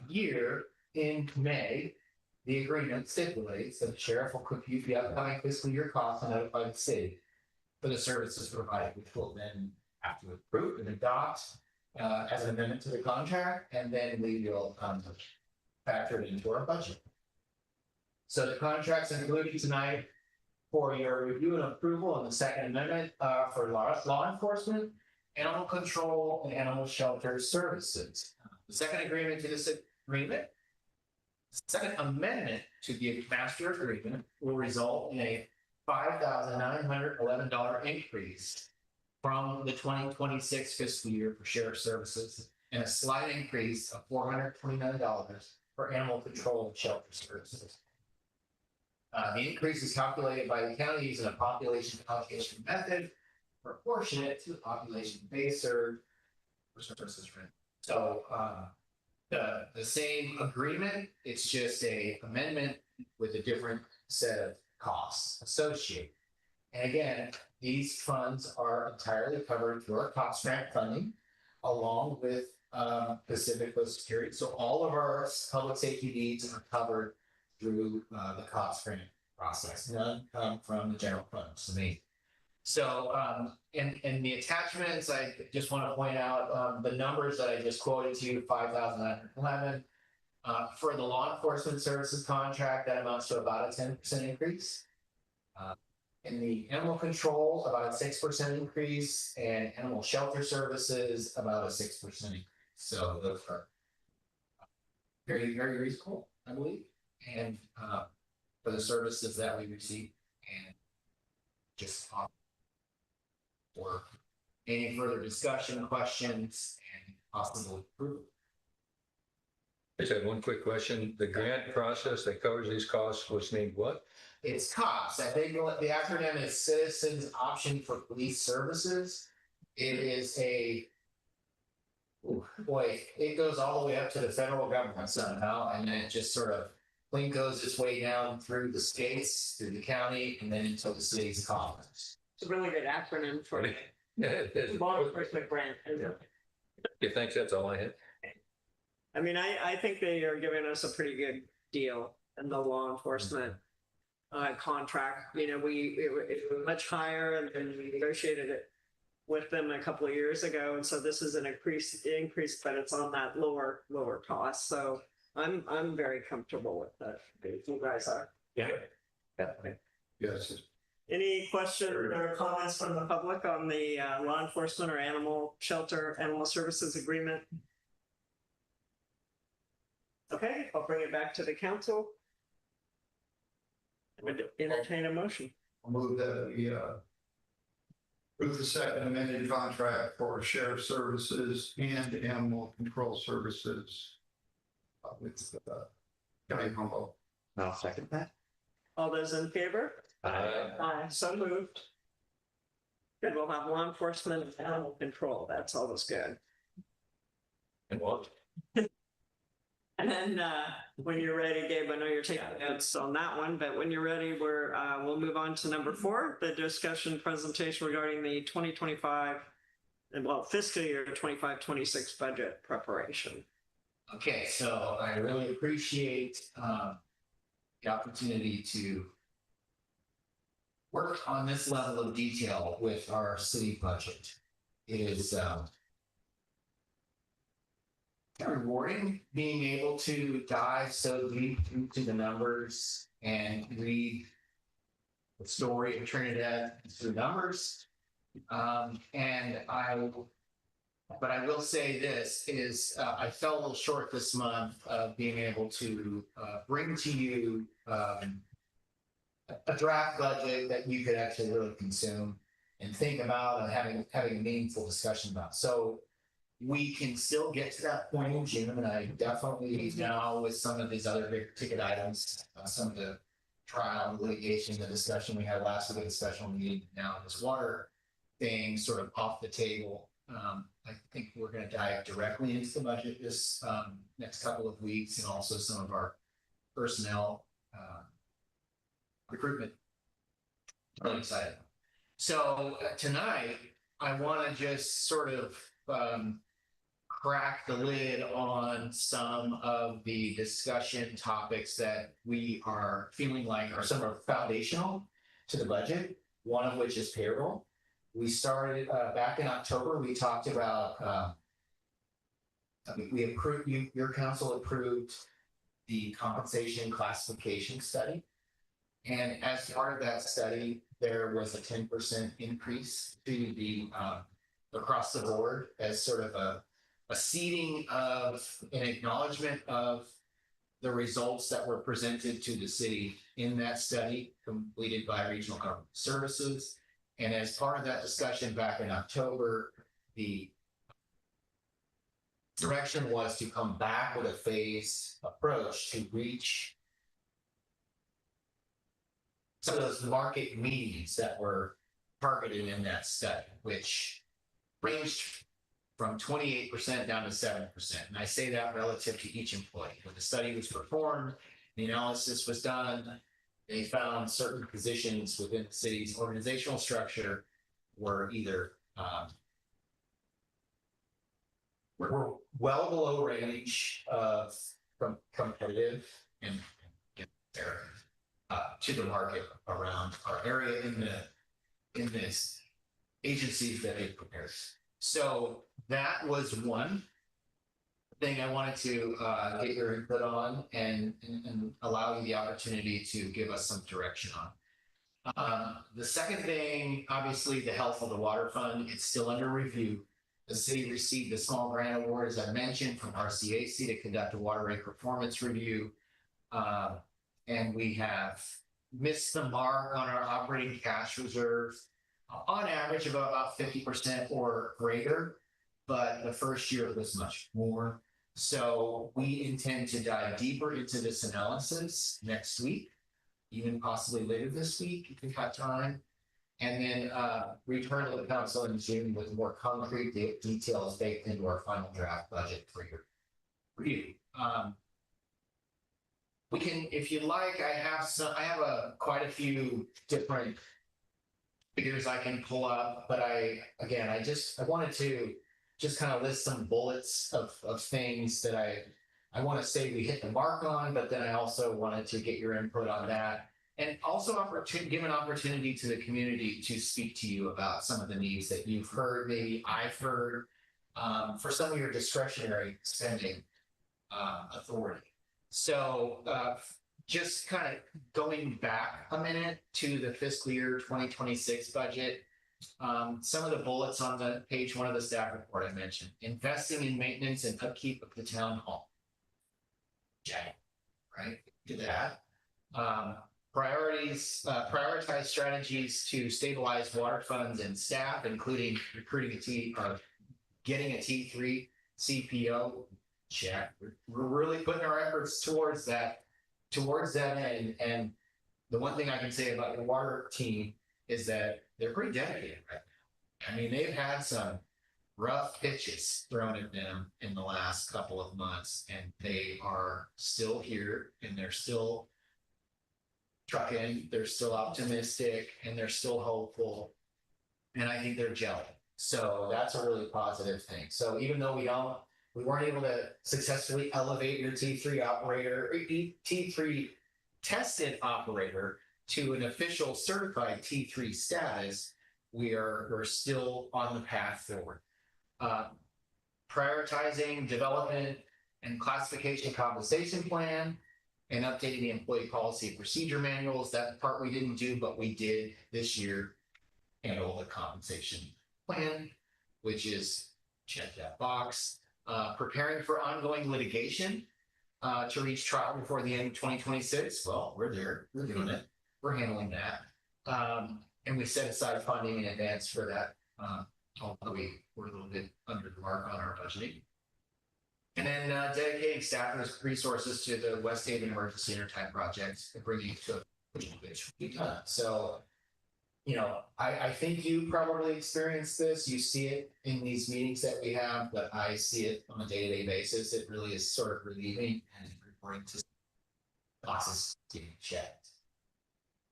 year in May, the agreement stipulates that the sheriff will compute the upcoming fiscal year costs and notify the city for the services provided, which will then have to approve and adopt as an amendment to the contract, and then we will factor it into our budget. So the contract's included tonight for your review and approval on the second amendment for law enforcement, animal control, and animal shelter services. The second agreement to this agreement, the second amendment to the master agreement will result in a $5,911 increase from the 2026 fiscal year for sheriff services, and a slight increase of $429 for animal control and shelter services. The increase is calculated by the county using a population allocation method proportionate to the population base served for services rendered. So the same agreement, it's just a amendment with a different set of costs associated. And again, these funds are entirely covered through our cost grant funding, along with Pacific Coast Security. So all of our public safety needs are covered through the cost grant process. None come from the general fund. So in the attachments, I just want to point out the numbers that I just quoted to you, 5,911. For the law enforcement services contract, that amounts to about a 10% increase. In the animal control, about a 6% increase, and animal shelter services, about a 6% increase. So those are very, very reasonable, I believe, and for the services that we receive, and just for any further discussion, questions, and possible approval. I just had one quick question. The grant process that covers these costs was named what? It's COPS. I think the acronym is Citizens Option for Police Services. It is a, it goes all the way up to the federal government somehow, and then it just sort of goes its way down through the states, through the county, and then into the city's commons. It's a really good acronym for law enforcement grant. Yeah, thanks. That's all I had. I mean, I think they are giving us a pretty good deal in the law enforcement contract. You know, it was much higher, and we negotiated it with them a couple of years ago, and so this is an increase, but it's on that lower cost. So I'm very comfortable with that. You guys are. Yeah. Yes. Any questions or comments from the public on the law enforcement or animal shelter, animal services agreement? Okay, I'll bring it back to the council. I would entertain a motion. I'll move that we approve the second amended contract for sheriff services and animal control services with County Humboldt. I'll second that. All those in favor? Aye. So moved. Good, we'll have law enforcement and animal control. That's always good. And what? And then when you're ready, Gabe, I know you're taking notes on that one, but when you're ready, we'll move on to number 4, the discussion presentation regarding the 2025, fiscal year 25-26 budget preparation. Okay, so I really appreciate the opportunity to work on this level of detail with our city budget. It is rewarding being able to dive so deep into the numbers and read the story of Trinidad through numbers. And I But I will say this is, I fell a little short this month of being able to bring to you a draft budget that you could actually really consume and think about and having a meaningful discussion about. So we can still get to that point in June, and I definitely now with some of these other big ticket items, some of the trial litigation, the discussion we had last week, the special meeting, now this water thing sort of off the table. I think we're going to dive directly into the budget this next couple of weeks, and also some of our personnel recruitment. Really excited. So tonight, I want to just sort of crack the lid on some of the discussion topics that we are feeling like are some are foundational to the budget, one of which is payroll. We started back in October, we talked about, we approved, your council approved the compensation classification study. And as part of that study, there was a 10% increase to the across the board as sort of a seeding of an acknowledgement of the results that were presented to the city in that study completed by Regional Government Services. And as part of that discussion back in October, the direction was to come back with a phased approach to reach some of those market medians that were targeted in that study, which ranged from 28% down to 7%. And I say that relative to each employee. When the study was performed, the analysis was done, they found certain positions within the city's organizational structure were either were well below range of competitive and fair to the market around our area in this agencies that they prepare. So that was one thing I wanted to get your input on and allow you the opportunity to give us some direction on. The second thing, obviously, the health of the water fund, it's still under review. The city received a small grant award, as I mentioned, from RCAC to conduct a water rate performance review. And we have missed the mark on our operating cash reserves, on average of about 50% or greater, but the first year it was much more. So we intend to dive deeper into this analysis next week, even possibly later this week if we've got time, and then return to the council in June with more concrete details baked into our final draft budget for your review. We can, if you like, I have quite a few different figures I can pull up, but I wanted to just kind of list some bullets of things that I want to say we hit the mark on, but then I also wanted to get your input on that. And also give an opportunity to the community to speak to you about some of the needs that you've heard, maybe I've heard, for some of your discretionary spending authority. So just kind of going back a minute to the fiscal year 2026 budget, some of the bullets on the page one of the staff report I mentioned, investing in maintenance and upkeep of the town hall. Jack, right? Do that. Prioritize strategies to stabilize water funds and staff, including recruiting getting a T3 CPO. Check. We're really putting our efforts towards that end. And the one thing I can say about the water team is that they're pretty dedicated right now. I mean, they've had some rough pitches thrown at them in the last couple of months, and they are still here, and they're still trucking, they're still optimistic, and they're still hopeful. And I think they're gelling. So that's a really positive thing. So even though we weren't able to successfully elevate your T3 operator, T3 tested operator to an official certified T3 status, we're still on the path forward. Prioritizing development and classification compensation plan and updating the employee policy and procedure manuals. That part we didn't do, but we did this year handle the compensation plan, which is check that box. Preparing for ongoing litigation to reach trial before the end of 2026. Well, we're there. We're doing it. We're handling that. And we set aside funding in advance for that. Although we're a little bit under the mark on our budgeting. And then dedicating staff and resources to the West Haven Emergency Intertime project and bringing it to a which we've done. So, you know, I think you probably experience this. You see it in these meetings that we have, but I see it on a day-to-day basis. It really is sort of relieving and reporting to bosses getting checked.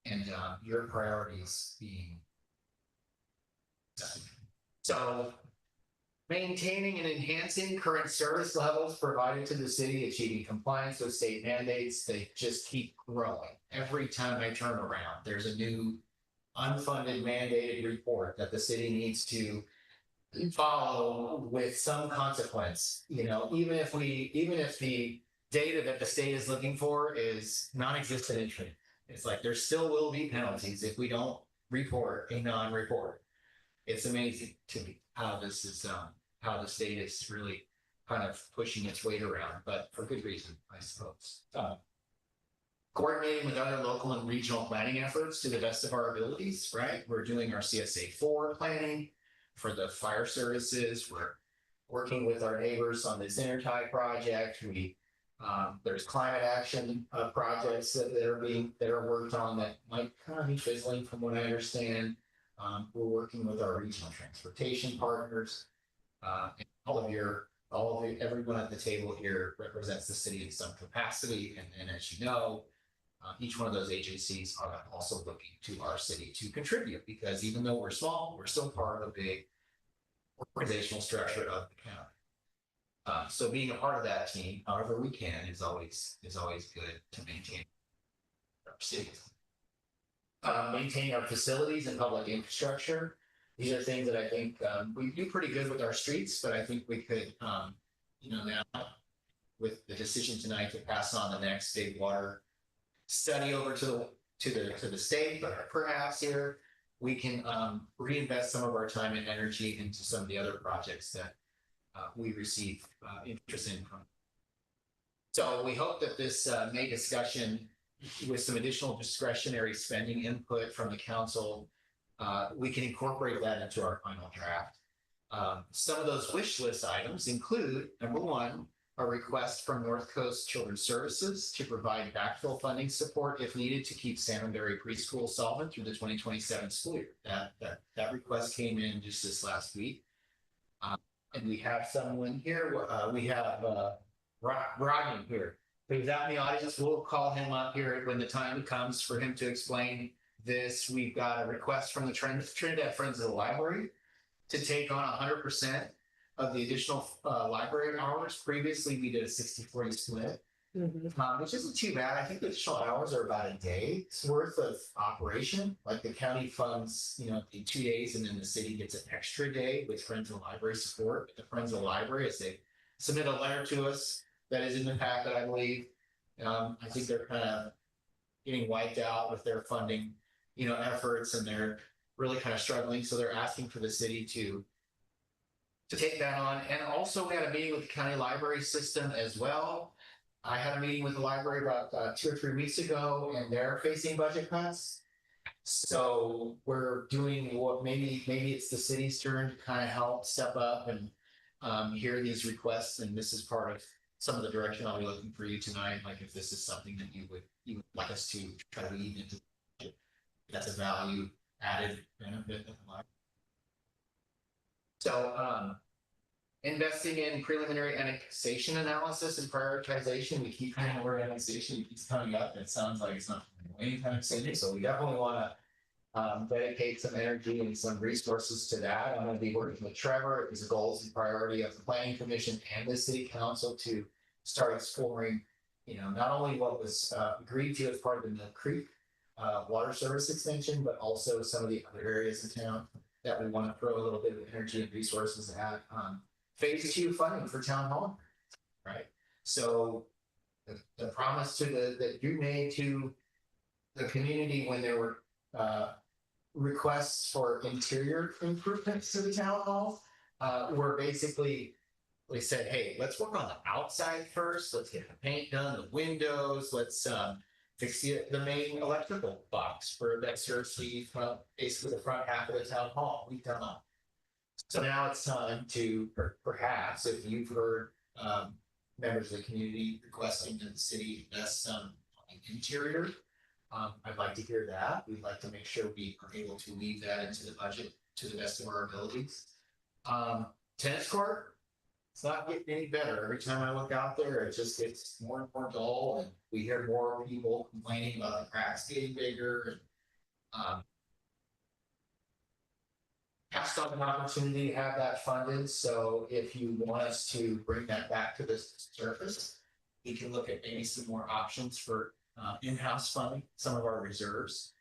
And your priorities being done. So maintaining and enhancing current service levels provided to the city, achieving compliance with state mandates, they just keep growing. Every time I turn around, there's a new unfunded mandated report that the city needs to follow with some consequence. You know, even if the data that the state is looking for is non-existent in Trinidad, it's like there still will be penalties if we don't report a non-report. It's amazing to me how this is how the state is really kind of pushing its weight around, but for good reason, I suppose. Coordinating with other local and regional planning efforts to the best of our abilities, right? We're doing our CSA4 planning for the fire services. We're working with our neighbors on this intertie project. There's climate action projects that are worked on that might kind of be fizzling from what I understand. We're working with our regional transportation partners. And everyone at the table here represents the city in some capacity. And as you know, each one of those agencies are also looking to our city to contribute, because even though we're small, we're still part of a big organizational structure of the county. So being a part of that team, however we can, is always good to maintain our cities. Maintaining our facilities and public infrastructure. These are things that I think we do pretty good with our streets, but I think we could, now with the decision tonight to pass on the next big water study over to the state, but perhaps here we can reinvest some of our time and energy into some of the other projects that we receive interest in from. So we hope that this May discussion, with some additional discretionary spending input from the council, we can incorporate that into our final draft. Some of those wish list items include, number one, a request from North Coast Children's Services to provide backfill funding support if needed to keep Salmonberry Preschool solvent through the 2027 school year. That request came in just this last week. And we have someone here. We have Rodney here. He's out in the audience. We'll call him up here when the time comes for him to explain this. We've got a request from the Trinidad Friends of the Library to take on 100% of the additional library hours. Previously, we did a 60-40 split, which isn't too bad. I think the additional hours are about a day's worth of operation. Like the county funds, the 2 days, and then the city gets an extra day with Friends of the Library support. But the Friends of the Library, as they submit a letter to us that is in the packet, I believe. I think they're kind of getting wiped out with their funding, efforts, and they're really kind of struggling. So they're asking for the city to take that on. And also we had a meeting with the county library system as well. I had a meeting with the library about 2 or 3 weeks ago, and they're facing budget cuts. So we're doing what maybe it's the city's turn to kind of help step up and hear these requests. And this is part of some of the direction I'll be looking for you tonight. Like if this is something that you would like us to try to weave into the budget, that's a value added benefit of the library. So investing in preliminary annexation analysis and prioritization. We keep hearing the word annexation keeps coming up. It sounds like it's not anytime soon. So we definitely want to dedicate some energy and some resources to that. I'm going to be working with Trevor. It was a goals and priority of the Planning Commission and the City Council to start exploring, not only what was agreed to as part of the Mill Creek water service extension, but also some of the other areas in town that we want to throw a little bit of energy and resources at. Phase 2 funding for town hall, right? So the promise that you made to the community when there were requests for interior improvements to the town hall, where basically we said, hey, let's work on the outside first. Let's get the paint done, the windows. Let's fix the main electrical box for that serves basically the front half of the town hall. We've done that. So now it's time to perhaps, if you've heard members of the community requesting that the city invest some interior, I'd like to hear that. We'd like to make sure we are able to weave that into the budget to the best of our abilities. Tennis court, it's not getting any better. Every time I look out there, it just gets more and more dull, and we hear more people complaining about the cracks getting bigger. And passed on an opportunity to have that funded. So if you want us to bring that back to the surface, we can look at maybe some more options for in-house funding, some of our reserves.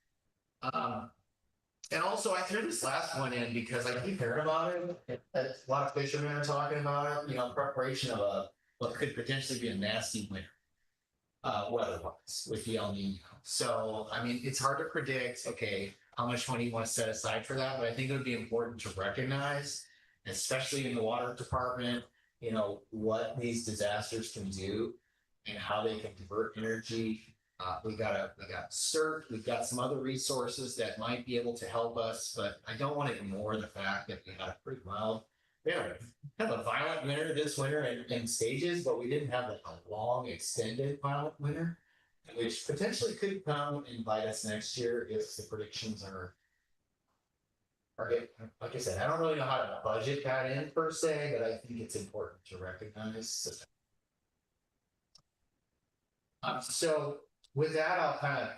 And also, I threw this last one in because I keep hearing about it. A lot of fishermen are talking about it. You know, preparation of what could potentially be a nasty winter, weather-wise, with the El Nino. So, I mean, it's hard to predict. Okay, how much money you want to set aside for that? But I think it would be important to recognize, especially in the water department, you know, what these disasters can do and how they can divert energy. We got CERT, we've got some other resources that might be able to help us, but I don't want to ignore the fact that we had a pretty wild, we had a violent winter this winter in stages, but we didn't have a long, extended violent winter, which potentially could come and bite us next year if the predictions are like I said, I don't really know how to budget that in per se, but I think it's important to recognize. So with that, I'll kind of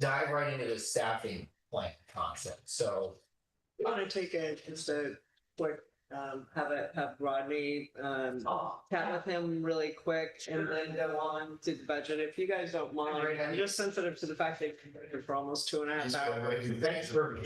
dive right into the staffing plan concept. So I want to take just a quick, have Rodney chat with him really quick and then go on to the budget. If you guys don't mind, I'm just sensitive to the fact that you've been here for almost 2.5 hours. Thanks for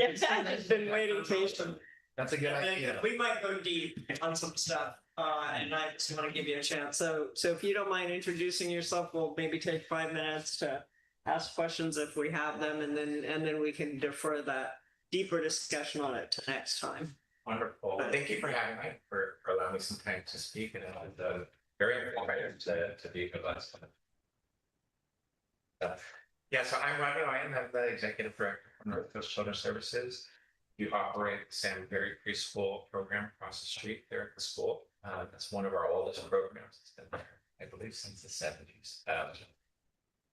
been waiting patiently. That's a good idea. We might go deep on some stuff, and I just want to give you a chance. So if you don't mind introducing yourself, we'll maybe take 5 minutes to ask questions if we have them, and then we can defer that deeper discussion on it to next time. Wonderful. Thank you for having me, for allowing me some time to speak, and it was very informative to be with us. Yeah, so I'm Rodney Ryan. I'm the executive director for North Coast Children's Services. We operate the Sam Berry Preschool program across the street there at the school. That's one of our oldest programs. It's been there, I believe, since the 70s.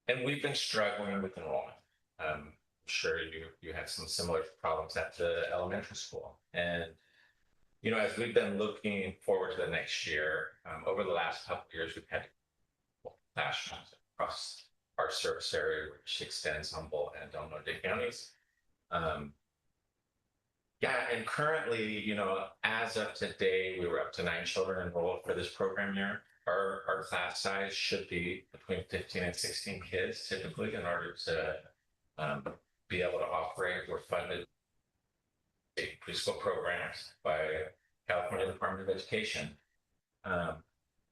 And we've been struggling with enrollment. I'm sure you had some similar problems at the elementary school. And, you know, as we've been looking forward to the next year, over the last couple of years, we've had classrooms across our service area, which extends Humboldt and Del Norte counties. Yeah, and currently, you know, as of today, we were up to 9 children enrolled for this program year. Our class size should be between 15 and 16 kids typically in order to be able to operate. We're funded preschool programs by California Department of Education.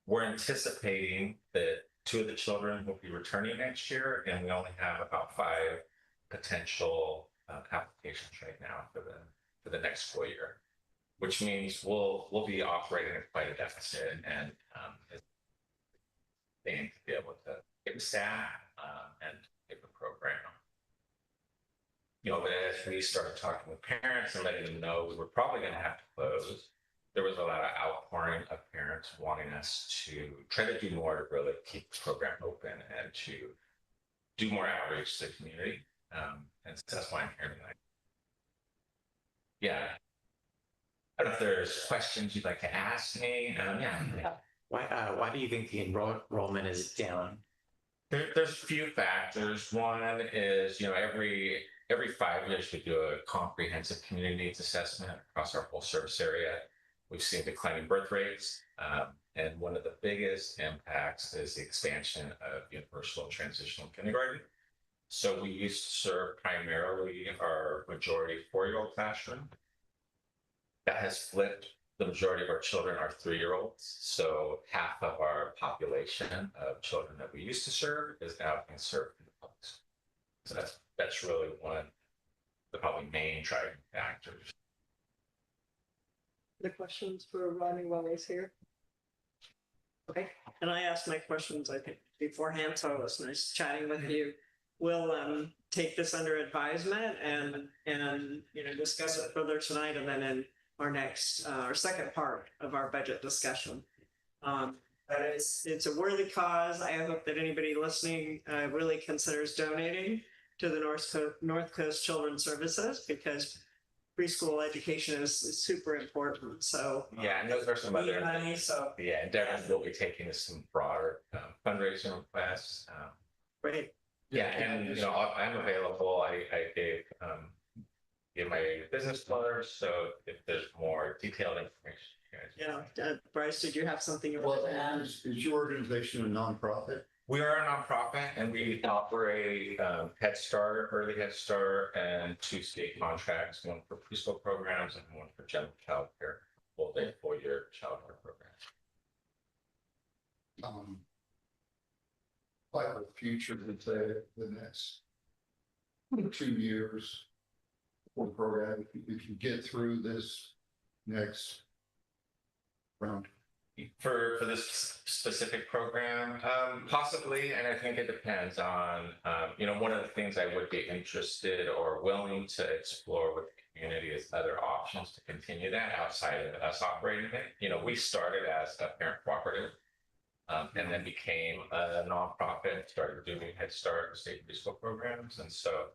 We're anticipating that 2 of the children will be returning next year, and we only have about 5 potential applications right now for the next school year, which means we'll be operating at quite a deficit, and they need to be able to get the staff and get the program. You know, but as we started talking with parents and letting them know we were probably going to have to close, there was a lot of outpouring of parents wanting us to try to do more to really keep the program open and to do more outreach to the community. And so that's why I'm here tonight. Yeah. I don't know if there's questions you'd like to ask me. Yeah. Why do you think the enrollment is down? There's a few factors. One is, you know, every 5 years we do a comprehensive community needs assessment across our whole service area. We've seen declining birth rates, and one of the biggest impacts is the expansion of universal and transitional kindergarten. So we used to serve primarily our majority 4-year-old classroom. That has flipped. The majority of our children are 3-year-olds. So half of our population of children that we used to serve is now being served in the public school. So that's really one of the probably main driving factors. The questions for Rodney while he's here? Okay, and I asked my questions, I think, beforehand, so it was nice chatting with you. We'll take this under advisement and discuss it further tonight, and then in our next our second part of our budget discussion. But it's a worthy cause. I hope that anybody listening really considers donating to the North Coast Children's Services, because preschool education is super important. So yeah, and those are some other money, so yeah, endeavors we'll be taking is some broader fundraising requests. Great. Yeah, and I'm available. I gave my business card, so if there's more detailed information, you guys. Yeah, Bryce, did you have something you Well, wanted to add? is your organization a nonprofit? We are a nonprofit, and we operate Head Start, Early Head Start, and 2 state contracts, one for preschool programs and one for general child care, full day, full-year child care programs. Like the future, let's say, the next 2 years for the program, if you get through this next round? For this specific program, possibly, and I think it depends on, one of the things I would be interested or willing to explore with the community is other options to continue that outside of us operating it. We started as a parent cooperative, and then became a nonprofit, started doing Head Start state preschool programs, and so,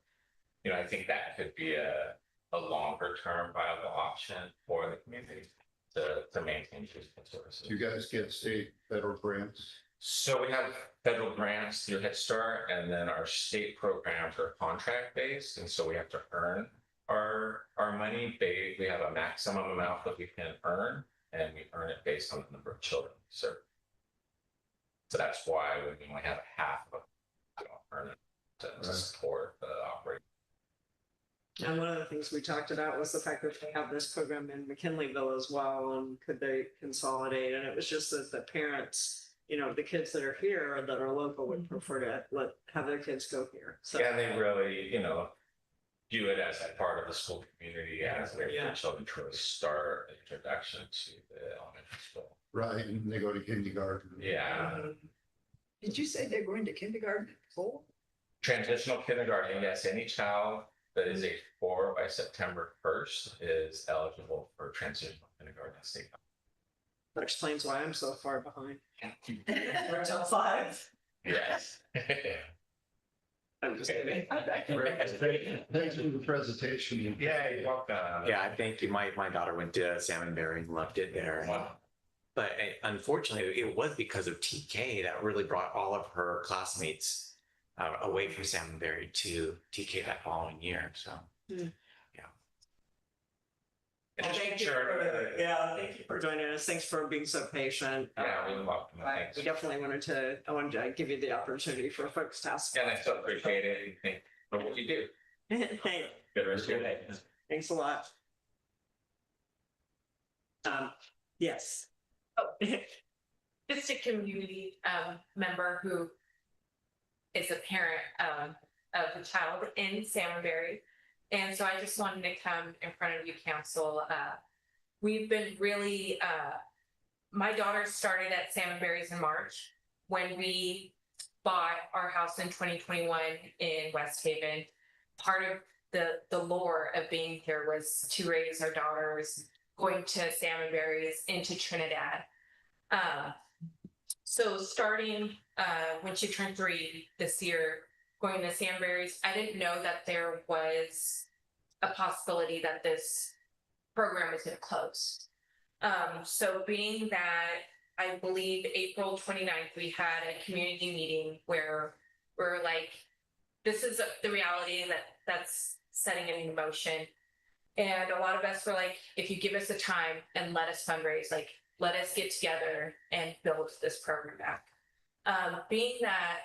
I think that could be a longer term viable option for the community to maintain preschool services. Do you guys get state, federal grants? So we have federal grants through Head Start, and then our state programs are contract based, and so we have to earn our money. We have a maximum amount that we can earn, and we earn it based on the number of children we serve. So that's why we only have half of it earn it to support the operating. And one of the things we talked about was the fact that they have this program in McKinleyville as well, and could they consolidate? And it was just that the parents, the kids that are here or that are local would prefer to have their kids go here. So yeah, they really, view it as a part of the school community as their children try to start an introduction to the elementary school. Right, and they go to kindergarten. Yeah. Did you say they're going to kindergarten at 4? Transitional kindergarten, yes. Any child that is age 4 by September 1st is eligible for transitional kindergarten at state. that explains why I'm so far behind. Until 5. Yes. I'm just kidding. Thanks for the presentation. Yeah, you're welcome. Yeah, I think my daughter went to Salmonberry and loved it there. Wow. But unfortunately, it was because of TK that really brought all of her classmates away from Salmonberry to TK that following year. So, yeah. Well, thank you for joining us. Thanks for being so patient. Yeah, you're welcome. Thanks. We definitely wanted to give you the opportunity for folks to ask. And I so appreciate it. And thank you for what you do. Hey, Good rest of your day. thanks a lot. Yes. Oh, just a community member who is a parent of a child in Salmonberry. And so I just wanted to come in front of you, council. We've been really, my daughter started at Salmonberry's in March when we bought our house in 2021 in West Haven. Part of the lure of being here was to raise our daughters going to Salmonberry's into Trinidad. So starting when she turned 3 this year, going to Salmonberry's, I didn't know that there was a possibility that this program was going to close. So being that I believe April 29th, we had a community meeting where we're like, this is the reality that's setting it in motion. And a lot of us were like, if you give us the time and let us fundraise, like, let us get together and build this program back. Being that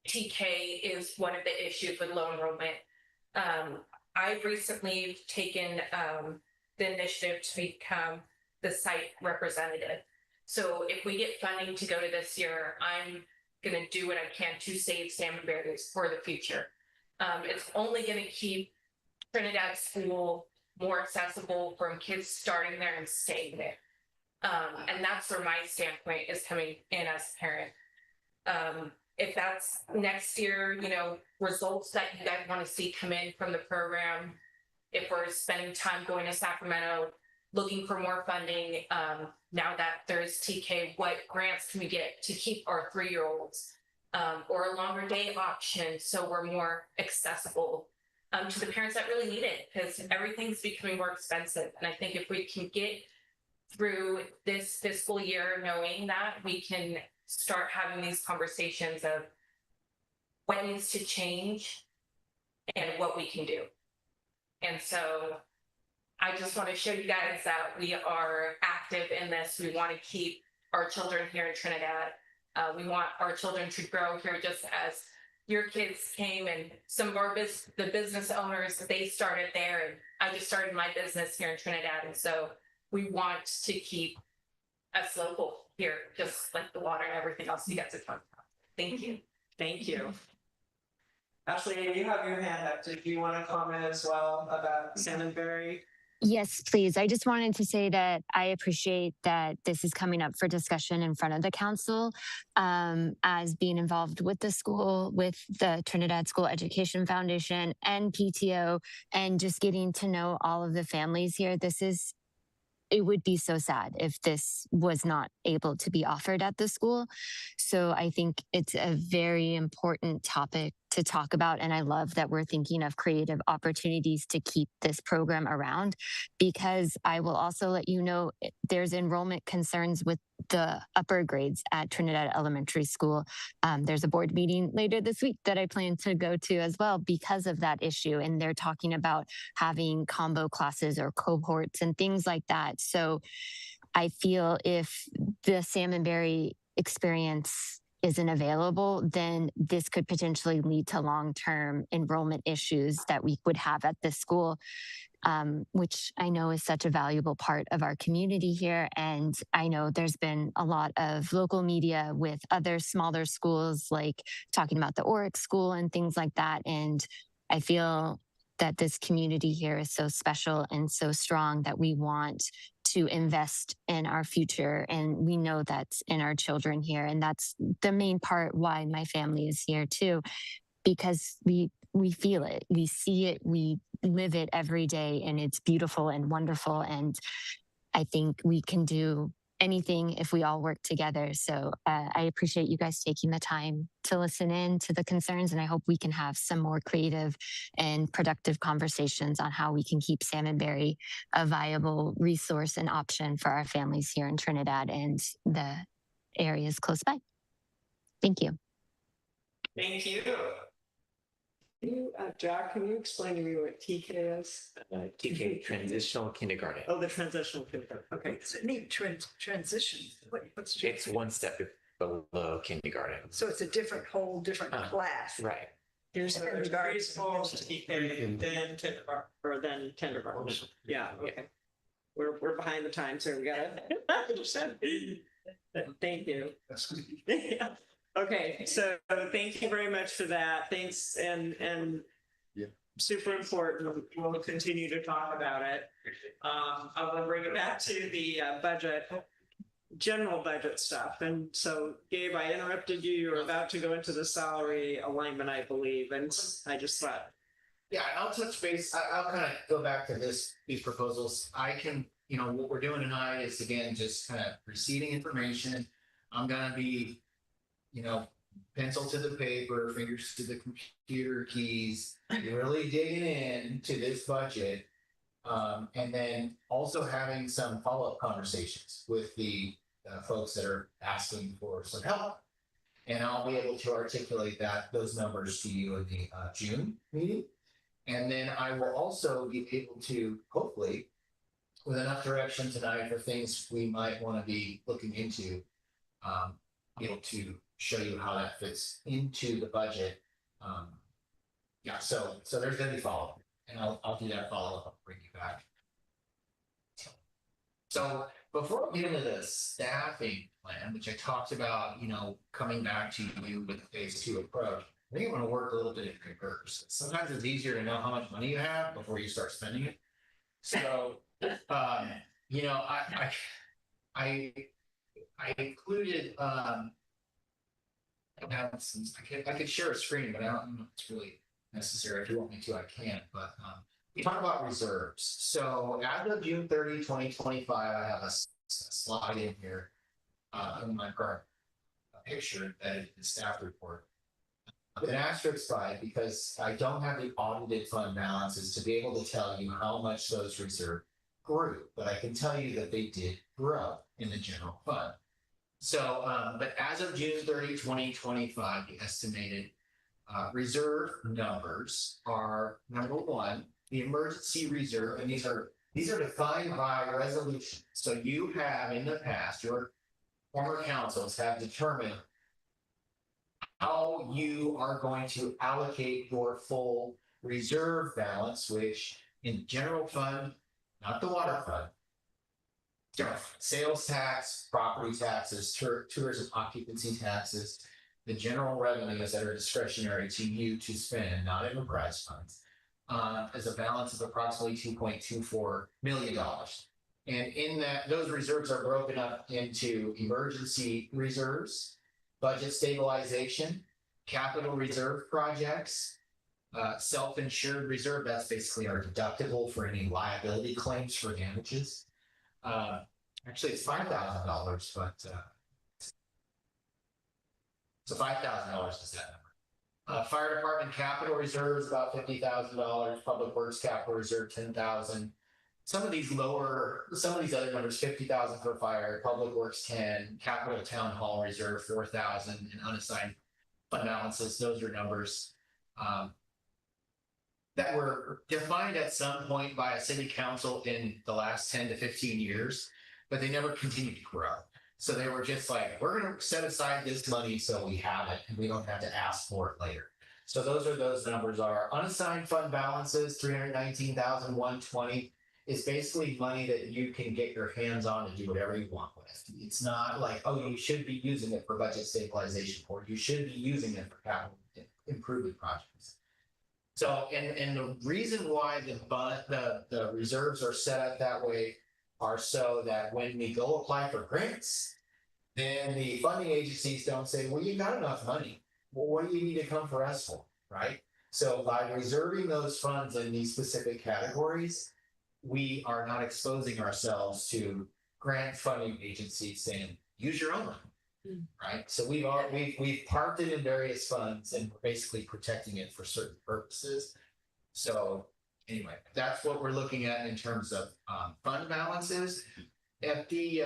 TK is one of the issues with low enrollment, I've recently taken the initiative to become the site representative. So if we get funding to go to this year, I'm going to do what I can to save Salmonberry's for the future. It's only going to keep Trinidad School more accessible from kids starting there and staying there. And that's where my standpoint is coming in as a parent. If that's next year, you know, results that you guys want to see come in from the program, if we're spending time going to Sacramento, looking for more funding, now that there's TK, what grants can we get to keep our 3-year-olds, or a longer day option so we're more accessible to the parents that really need it, because everything's becoming more expensive. And I think if we can get through this fiscal year knowing that, we can start having these conversations of what needs to change and what we can do. And so I just want to show you guys that we are active in this. We want to keep our children here in Trinidad. We want our children to grow here just as your kids came, and some of our the business owners, they started there, and I just started my business here in Trinidad. And so we want to keep us local here, just like the water and everything else you guys are talking about. Thank you. Thank you. Ashley, you have your hand up. Did you want to comment as well about Salmonberry? Yes, please. I just wanted to say that I appreciate that this is coming up for discussion in front of the council, as being involved with the school, with the Trinidad School Education Foundation and PTO, and just getting to know all of the families here. It would be so sad if this was not able to be offered at the school. So I think it's a very important topic to talk about. And I love that we're thinking of creative opportunities to keep this program around, because I will also let you know there's enrollment concerns with the upper grades at Trinidad Elementary School. There's a board meeting later this week that I plan to go to as well because of that issue. And they're talking about having combo classes or cohorts and things like that. So I feel if the Salmonberry experience isn't available, then this could potentially lead to long-term enrollment issues that we would have at this school, which I know is such a valuable part of our community here. And I know there's been a lot of local media with other smaller schools, like talking about the Oric School and things like that. And I feel that this community here is so special and so strong that we want to invest in our future. And we know that's in our children here. And that's the main part why my family is here too, because we feel it, we see it, we live it every day, and it's beautiful and wonderful. And I think we can do anything if we all work together. So I appreciate you guys taking the time to listen in to the concerns, and I hope we can have some more creative and productive conversations on how we can keep Salmonberry a viable resource and option for our families here in Trinidad and the areas close by. Thank you. Thank you. Jack, can you explain to me what TK is? TK, Transitional Kindergarten. Oh, the transitional kindergarten. Okay. It's a neat transition. What's It's one step below kindergarten. So it's a whole different class. Right. Here's the preschool, TK, and then kindergarten, or then kindergarten. Yeah, okay. We're behind the times here. We got it. Thank you. Yeah. Okay, so thank you very much for that. Thanks, and super important. We'll continue to talk about it. I will bring it back to the general budget stuff. And so, Gabe, I interrupted you. You were about to go into the salary alignment, I believe, and I just thought. Yeah, I'll touch base. I'll kind of go back to these proposals. I can, what we're doing tonight is, again, just kind of receiving information. I'm going to be, pencil to the paper, fingers to the computer keys, really digging into this budget. And then also having some follow-up conversations with the folks that are asking for some help. And I'll be able to articulate those numbers to you in the June meeting. And then I will also be able to, hopefully, with enough direction tonight for things we might want to be looking into, be able to show you how that fits into the budget. So there's going to be follow-up, and I'll do that follow-up. I'll bring you back. So before we get into the staffing plan, which I talked about, coming back to you with the phase 2 approach, I think I'm going to work a little bit in reverse. Sometimes it's easier to know how much money you have before you start spending it. So, you know, I included, I could share a screen, but I don't know if it's really necessary. If you want me to, I can, but, we talk about reserves. So as of June 30, 2025, I have a slide in here, in my current picture that is the staff report. An asterisk by because I don't have the audited fund balances to be able to tell you how much those reserves grew, but I can tell you that they did grow in the general fund. So, but as of June 30, 2025, the estimated reserve numbers are number one, the emergency reserve, and these are defined by resolution. So you have in the past, your former councils have determined how you are going to allocate your full reserve balance, which in general fund, not the water fund, sales tax, property taxes, tourism occupancy taxes, the general revenues that are discretionary to you to spend, not enterprise funds, as a balance of approximately $2.24 million. And in that, those reserves are broken up into emergency reserves, budget stabilization, capital reserve projects, self-insured reserve, that's basically our deductible for any liability claims for damages. Actually, it's $5,000, but so $5,000 is that number. Fire department capital reserve is about $50,000. Public works capital reserve $10,000. Some of these other numbers, 50,000 for fire, public works 10, capital town hall reserve 4,000, and unassigned fund balances. Those are numbers that were defined at some point by a city council in the last 10 to 15 years, but they never continued to grow. So they were just like, we're going to set aside this money so we have it and we don't have to ask for it later. So those numbers are unassigned fund balances, 319,120 is basically money that you can get your hands on and do whatever you want with. It's not like, oh, you should be using it for budget stabilization, or you should be using it for capital improvement projects. So, and the reason why the reserves are set up that way are so that when we go apply for grants, then the funding agencies don't say, well, you got enough money. Well, what do you need to come for us for, right? So by reserving those funds in these specific categories, we are not exposing ourselves to grant funding agencies saying, use your own money, right? So we've parked it in various funds and we're basically protecting it for certain purposes. So anyway, that's what we're looking at in terms of fund balances. At the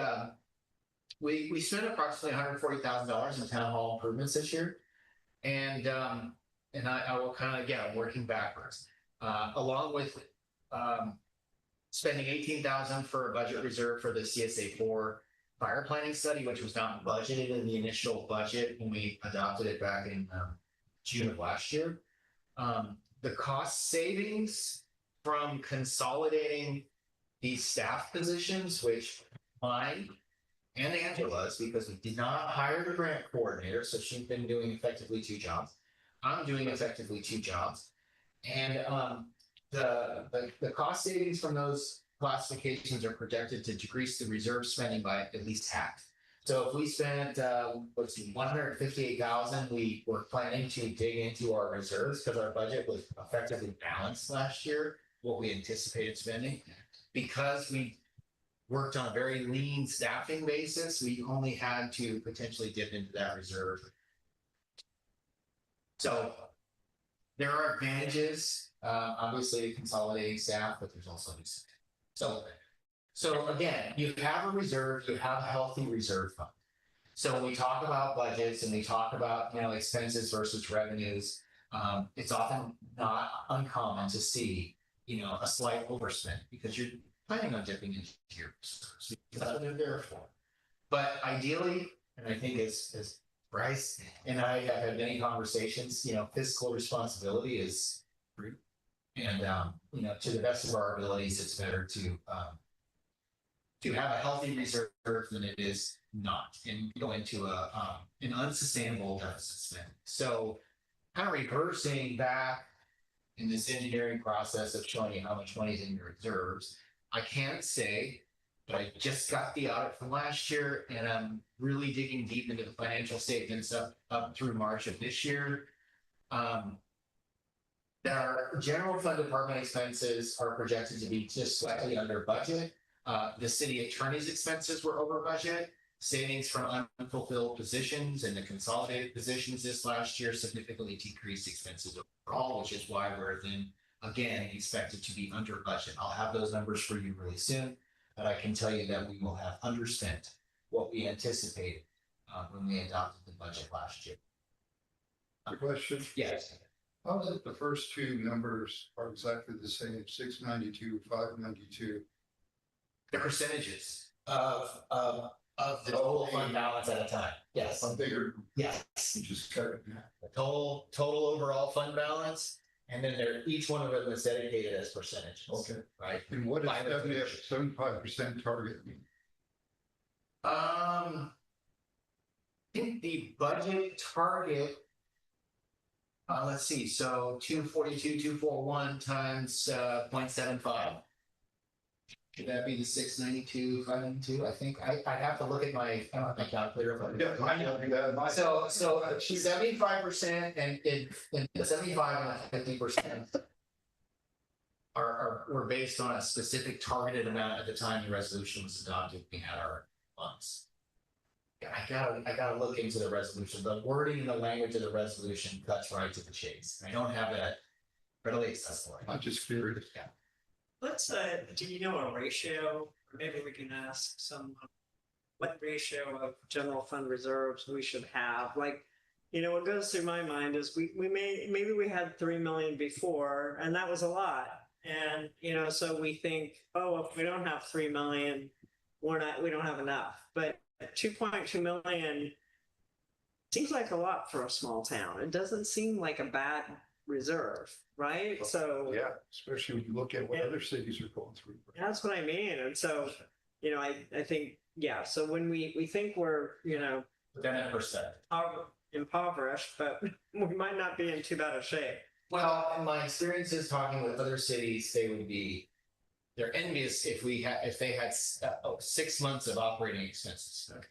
we spent approximately $140,000 in town hall improvements this year, and I will kind of I'm working backwards, along with spending $18,000 for a budget reserve for the CSA4 fire planning study, which was not budgeted in the initial budget when we adopted it back in June of last year. The cost savings from consolidating these staff positions, which mine and Angela's, because we did not hire the grant coordinator, so she's been doing effectively 2 jobs. I'm doing effectively 2 jobs. And the cost savings from those classifications are projected to decrease the reserve spending by at least half. So if we spent, $158,000, we were planning to dig into our reserves because our budget was effectively balanced last year, what we anticipated spending. Because we worked on a very lean staffing basis, we only had to potentially dip into that reserve. So there are advantages, obviously consolidating staff, but there's also these. So again, you have a reserve, you have a healthy reserve fund. So when we talk about budgets and we talk about, expenses versus revenues, it's often not uncommon to see, a slight overspend because you're planning on dipping into your reserves. That's what they're there for. But ideally, and I think as Bryce and I have had many conversations, fiscal responsibility is free. And, to the best of our abilities, it's better to have a healthy reserve than it is not and go into an unsustainable deficit spending. So kind of reversing back in this engineering process of showing you how much money is in your reserves. I can't say, but I just got the audit from last year and I'm really digging deep into the financial statements up through March of this year. Our general fund department expenses are projected to be just slightly under budget. The city attorney's expenses were over budget. Savings from unfulfilled positions and the consolidated positions this last year significantly decreased expenses overall, which is why we're then again expected to be under budget. I'll have those numbers for you really soon, but I can tell you that we will have underspent what we anticipated when we adopted the budget last year. Question? Yes. How is it the first two numbers are exactly the same, 692, 592? The percentages of the total fund balance at a time. Yes. I'm bigger. Yes. You just cut it. The total overall fund balance, and then each one of them is dedicated as percentages. Okay. Right. And what does 75% target mean? I think the budget target, let's see, so 242,241 times 0.75. Should that be the 692, 592? I think I have to look at my calculator. Yeah, I know that. So 75% and 75 and 50% were based on a specific targeted amount at the time the resolution was adopted. We had our funds. I gotta look into the resolution. The wording and the language of the resolution cuts right to the chase. I don't have that readily accessible. I'm just curious. Yeah. Let's, do you know a ratio, or maybe we can ask someone, what ratio of general fund reserves we should have? Like, you know, what goes through my mind is maybe we had 3 million before, and that was a lot. And, you know, so we think, oh, if we don't have 3 million, we don't have enough. But 2.2 million seems like a lot for a small town. It doesn't seem like a bad reserve, right? So yeah, especially when you look at what other cities are going through. That's what I mean. And so, you know, I think, yeah. So when we think we're, you know, 10%. Impoverished, but we might not be in too bad a shape. Well, in my experiences talking with other cities, they're envious if they had 6 months of operating expenses. Okay.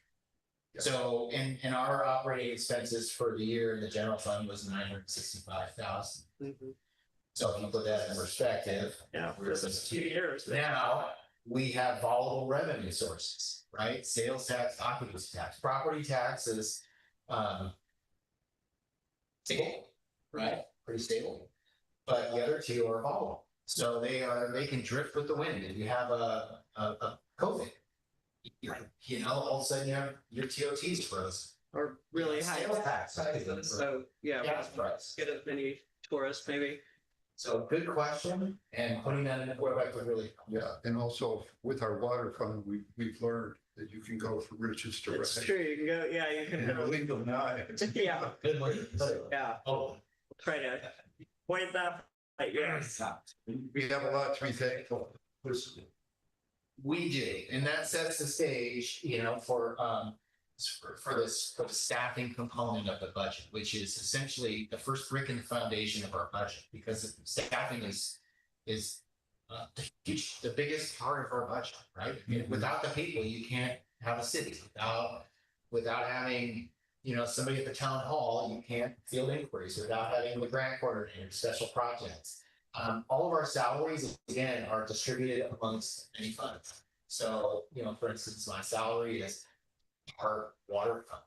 So in our operating expenses for the year in the general fund was 965,000. Mm-hmm. So if you put that in perspective, yeah, for 2 years now we have volatile revenue sources, right? Sales tax, occupancy tax, property taxes, stable, right? Pretty stable. But the other two are volatile. So they can drift with the wind. If you have a COVID, you know, all of a sudden you have your TOTs frozen. Or really high tax. So yeah, price. Get as many tourists maybe. So good question, and putting that in the quarterback would really. Yeah, and also with our water fund, we've learned that you can go from riches to riches. It's true, you can go, yeah, you can And go. illegal now. Yeah. Good one. Yeah. Oh. Try to point that, yes. We have a lot to be thankful. We do, and that sets the stage, you know, for the staffing component of the budget, which is essentially the first brick in the foundation of our budget, because staffing is the biggest part of our budget, right? Mm-hmm. Without the people, you can't have a city. Without having, you know, somebody at the town hall, you can't field inquiries. Without having the grant coordinator, special projects. All of our salaries, again, are distributed amongst any funds. So, you know, for instance, my salary is part water fund,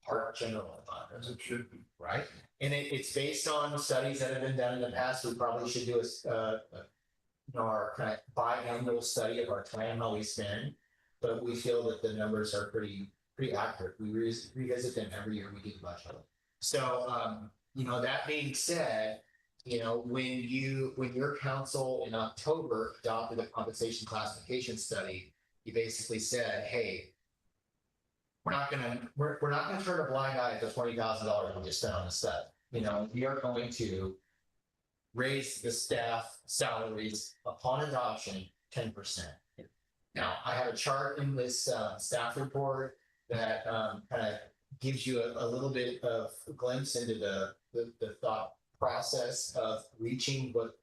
part general fund. As it should be. Right? And it's based on studies that have been done in the past. We probably should do our kind of biannual study of our time, how we spend. But we feel that the numbers are pretty accurate. We revisit them every year we do the budget. So, you know, that being said, you know, when your council in October adopted the compensation classification study, you basically said, hey, we're not gonna turn a blind eye at the $20,000 we just spent on the stuff. You know, we are going to raise the staff salaries upon adoption 10%. Now, I have a chart in this staff report that kind of gives you a little bit of a glimpse into the thought process of reaching what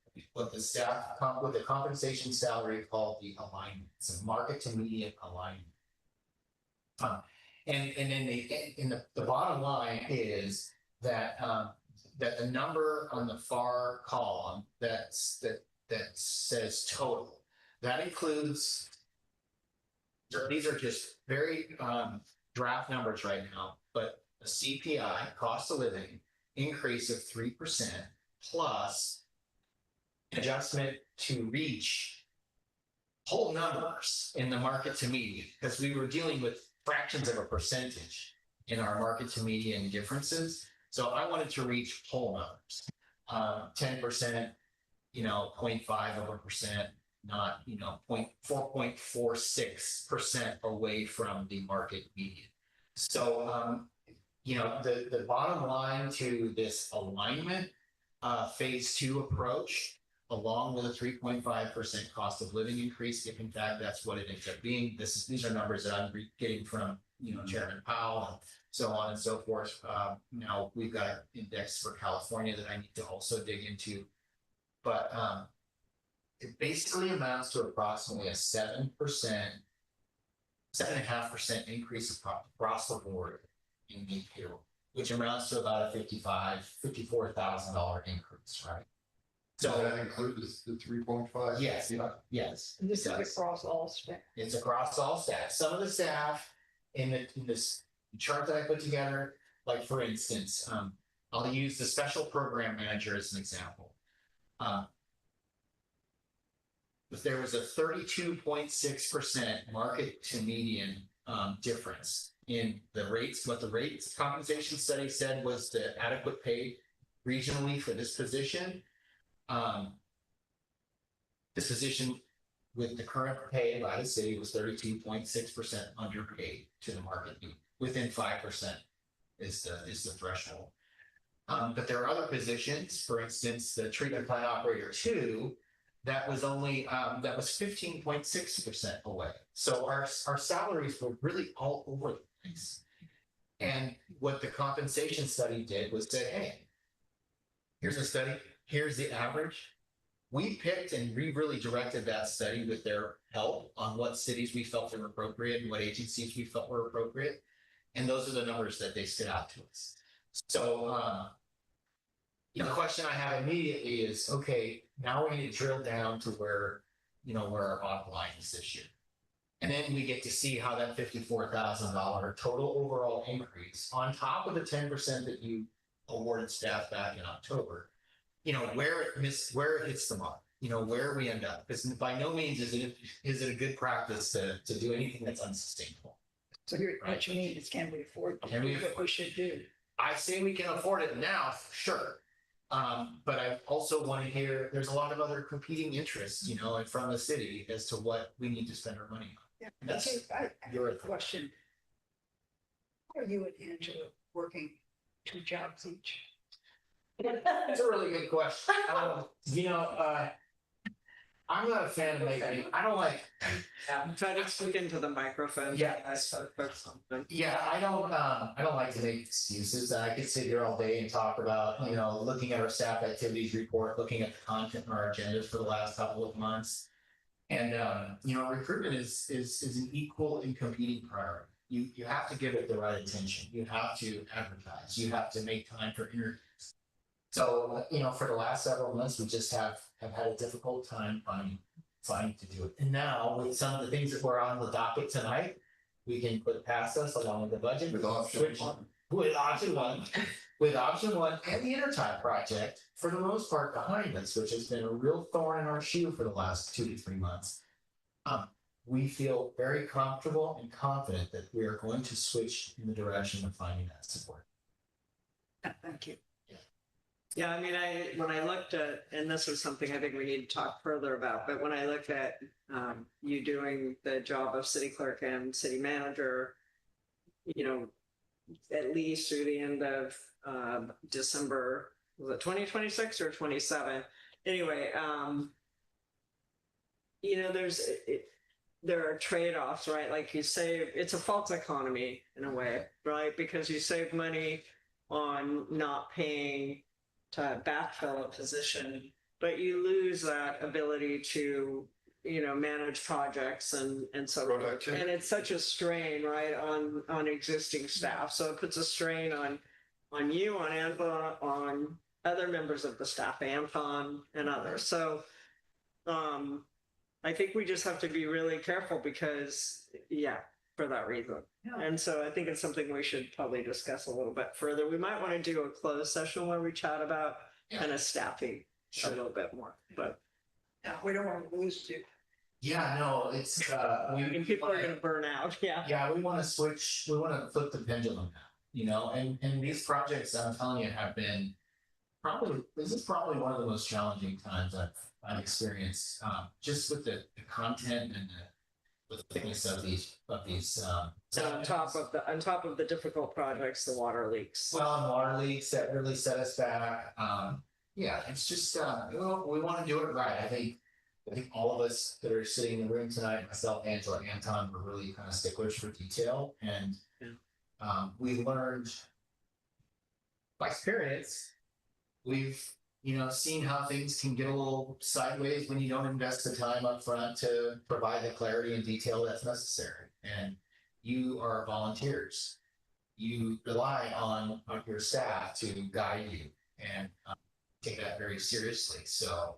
the staff, what the compensation salary called the alignment. It's a market to median alignment. And then the bottom line is that that the number on the far column that says total, that includes, these are just very draft numbers right now, but a CPI, cost of living, increase of 3% plus adjustment to reach whole numbers in the market to median, because we were dealing with fractions of a percentage in our market to median differences. So I wanted to reach whole numbers, 10%, 0.5%, not, 4.46% away from the market median. So, the bottom line to this alignment phase 2 approach, along with a 3.5% cost of living increase, if in fact that's what it ends up being. These are numbers that I'm getting from Chairman Powell and so on and so forth. Now we've got an index for California that I need to also dig into, but it basically amounts to approximately a 7.5% increase across the board in the payroll, which amounts to about a $54,000 increase, right? So that includes the 3.5? Yes, yes. And this is across all staff. It's across all staff. Some of the staff in this chart that I put together, like for instance, I'll use the special program manager as an example. If there was a 32.6% market to median difference in the rates, what the rates compensation study said was the adequate pay regionally for this position. This position with the current pay by the city was 32.6% underpaid to the market median. Within 5% is the threshold. But there are other positions, for instance, the treatment plant operator 2, that was only that was 15.6% away. So our salaries were really all over the place. And what the compensation study did was say, hey, here's the study, here's the average. We picked and we really directed that study with their help on what cities we felt were appropriate and what agencies we felt were appropriate. And those are the numbers that they stood out to us. So the question I have immediately is, okay, now we need to drill down to where our bottom line is this year. And then we get to see how that $54,000 total overall increase on top of the 10% that you awarded staff back in October, where it hits the mark, where we end up. Because by no means is it a good practice to do anything that's unsustainable. So what you mean is, can we afford to do what we should do? I say we can afford it now, sure. But I also want to hear, there's a lot of other competing interests, from the city as to what we need to spend our money on. Yeah, I have a question. How are you and Angela working 2 jobs each? That's a really good question. I'm not a fan of making. I don't like. Try to speak into the microphone. Yeah, I don't like to make excuses. I could sit here all day and talk about, looking at our staff activities report, looking at the content in our agendas for the last couple of months, and recruitment is an equal and competing priority. You have to give it the right attention. You have to advertise. You have to make time for interviews. So, for the last several months, we just have had a difficult time finding to do it. And now, with some of the things that were on the docket tonight, we can put past us along with the budget. With option one. With option one and the Intertime project, for the most part, behind us, which has been a real thorn in our shoe for the last 2 to 3 months. We feel very comfortable and confident that we are going to switch in the direction of finding that support. Thank you. Yeah, when I looked at, and this was something I think we need to talk further about, but when I looked at you doing the job of city clerk and city manager, at least through the end of December, was it 2026 or 27? Anyway, there are trade-offs, right? Like you save, it's a false economy in a way, right? Because you save money on not paying to backfill a position, but you lose that ability to, manage projects and so forth. Productivity. And it's such a strain, right, on existing staff. So it puts a strain on you, on Anva, on other members of the staff, Anton and others. So I think we just have to be really careful because, for that reason. And so I think it's something we should probably discuss a little bit further. We might want to do a closed session where we chat about kind of staffing a little bit more, but. Yeah, we don't want to lose you. Yeah, no, it's, people are going to burn out. Yeah. Yeah, we want to switch, we want to flip the pendulum now, and these projects, I'm telling you, have been this is probably one of the most challenging times I've experienced, just with the content and the thickness of these. So on top of the difficult projects, the water leaks. Well, and water leaks that really set us back. It's just we want to do it right. I think all of us that are sitting in the room tonight, myself, Angela, Anton, were really kind of sticklers for detail, and we learned by experience. We've seen how things can get a little sideways when you don't invest the time up front to provide the clarity and detail that's necessary. And you are volunteers. You rely on your staff to guide you and take that very seriously. So,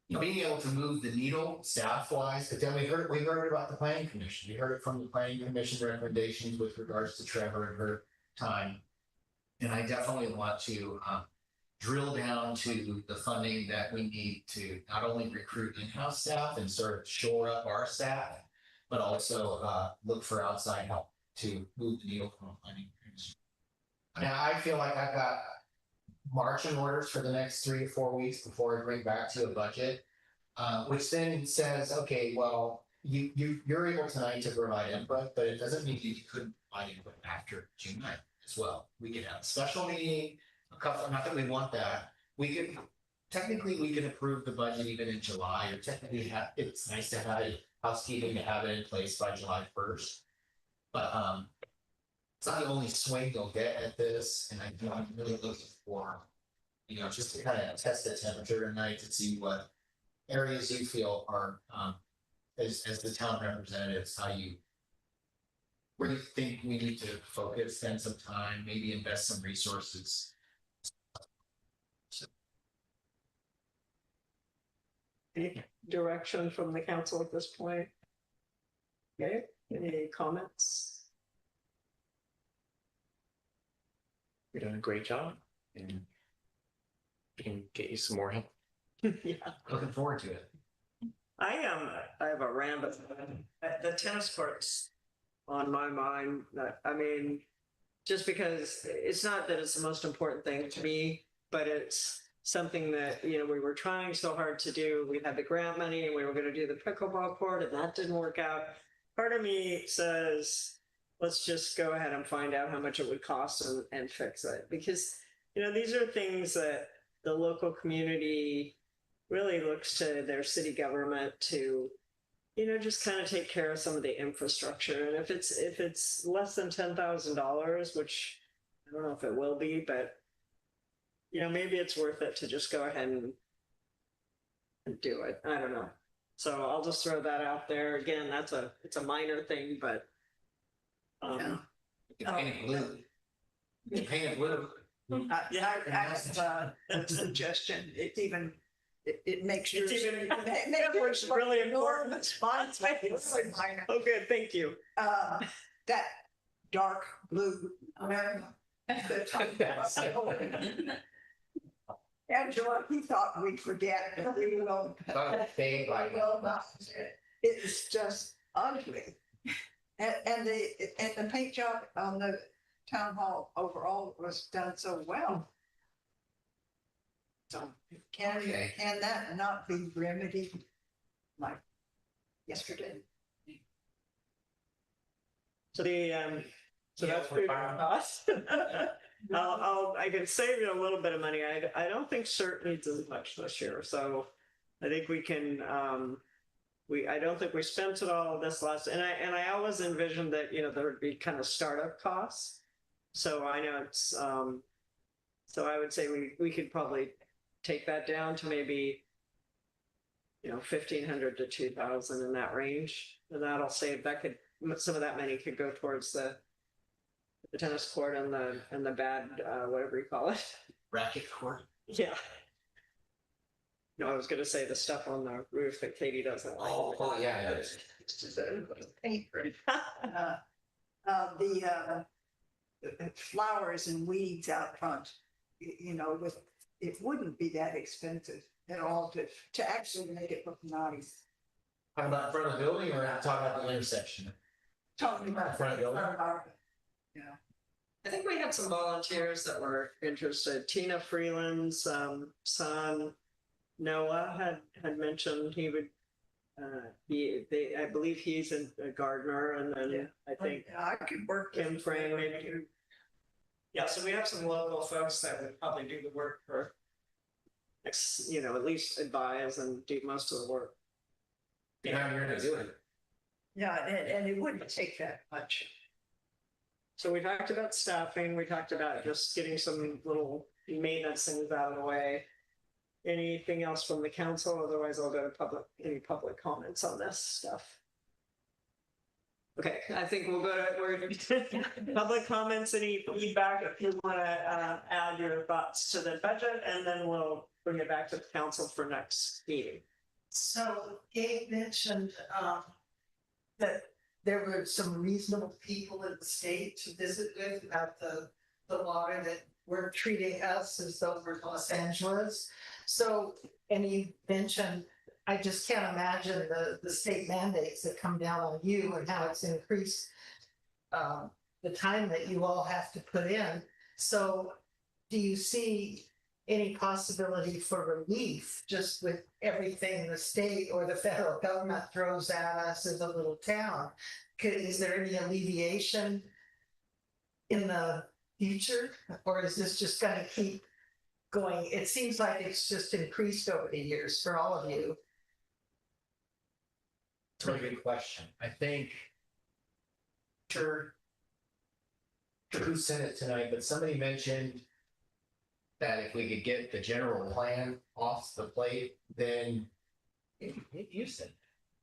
being able to move the needle staff-wise, but then we heard about the Planning Commission. We heard it from the Planning Commission recommendations with regards to Trevor and her time. And I definitely want to drill down to the funding that we need to not only recruit in-house staff and sort of shore up our staff, but also look for outside help to move the needle from a planning commission. Now, I feel like I've got marching orders for the next 3 to 4 weeks before I bring back to a budget, which then says, okay, well, you're able tonight to provide input, but it doesn't mean you couldn't provide input after June 9th. As well, we could have a special meeting, not that we want that. We could approve the budget even in July, or technically it's nice to have it, housekeeping to have it in place by July 1st. But it's not the only swing you'll get at this, and I'm really looking for, just to kind of test the temperature tonight to see what areas you feel are, as the town representatives, where you think we need to focus, spend some time, maybe invest some resources. Any direction from the council at this point? Okay, any comments? You're doing a great job, and we can get you some more help. Yeah, looking forward to it. I have a random, the tennis courts on my mind. I mean, just because it's not that it's the most important thing to me, but it's something that, we were trying so hard to do. We had the grant money and we were going to do the pickleball court, and that didn't work out. Part of me says, let's just go ahead and find out how much it would cost and fix it. Because, these are things that the local community really looks to their city government to, just kind of take care of some of the infrastructure. And if it's less than $10,000, which I don't know if it will be, but maybe it's worth it to just go ahead and do it. I don't know. So I'll just throw that out there. Again, it's a minor thing, but you can paint it blue. You can paint it blue. I have a suggestion. It makes yours. It makes yours really important. Okay, thank you. That dark blue. Angela, he thought we'd forget, but we will. It's just ugly. And the paint job on the town hall overall was done so well. So can that not be remedied like yesterday? So that's food cost. I can save you a little bit of money. I don't think CERT needs as much this year, so I think we can. I don't think we spent it all this last, and I always envisioned that there would be kind of startup costs. So I know it's So I would say we could probably take that down to maybe, 1,500 to 2,000 in that range. And that'll save, some of that money could go towards the tennis court and the bad, whatever you call it. Racket court. Yeah. No, I was gonna say the stuff on the roof that Katie doesn't like. Oh, yeah. The flowers and weeds out front, it wouldn't be that expensive at all to actually make it look nice. Talking about in front of the building or talking about the intersection? Talking about In front of the building? Yeah. I think we had some volunteers that were interested. Tina Freeland's son, Noah, had mentioned he would I believe he's a gardener, and then I think I could work Kim Frame maybe. Yeah, so we have some local folks that would probably do the work for, at least advise and do most of the work. Yeah, you're gonna do it. Yeah, and it wouldn't take that much. So we talked about staffing, we talked about just getting some little maintenance things out of the way. Anything else from the council? Otherwise, I'll go to any public comments on this stuff. Okay, I think we'll go to public comments, any feedback if you want to add your thoughts to the budget, and then we'll bring it back to the council for next meeting. So Gabe mentioned that there were some reasonable people in the state to visit with about the water, that were treating us as though we're Los Angeles. So, and you mentioned, I just can't imagine the state mandates that come down on you and how it's increased the time that you all have to put in. So do you see any possibility for relief just with everything the state or the federal government throws at us as a little town? Is there any alleviation in the future, or is this just going to keep going? It seems like it's just increased over the years for all of you. It's a really good question. I think, sure who said it tonight, but somebody mentioned that if we could get the general plan off the plate, then you said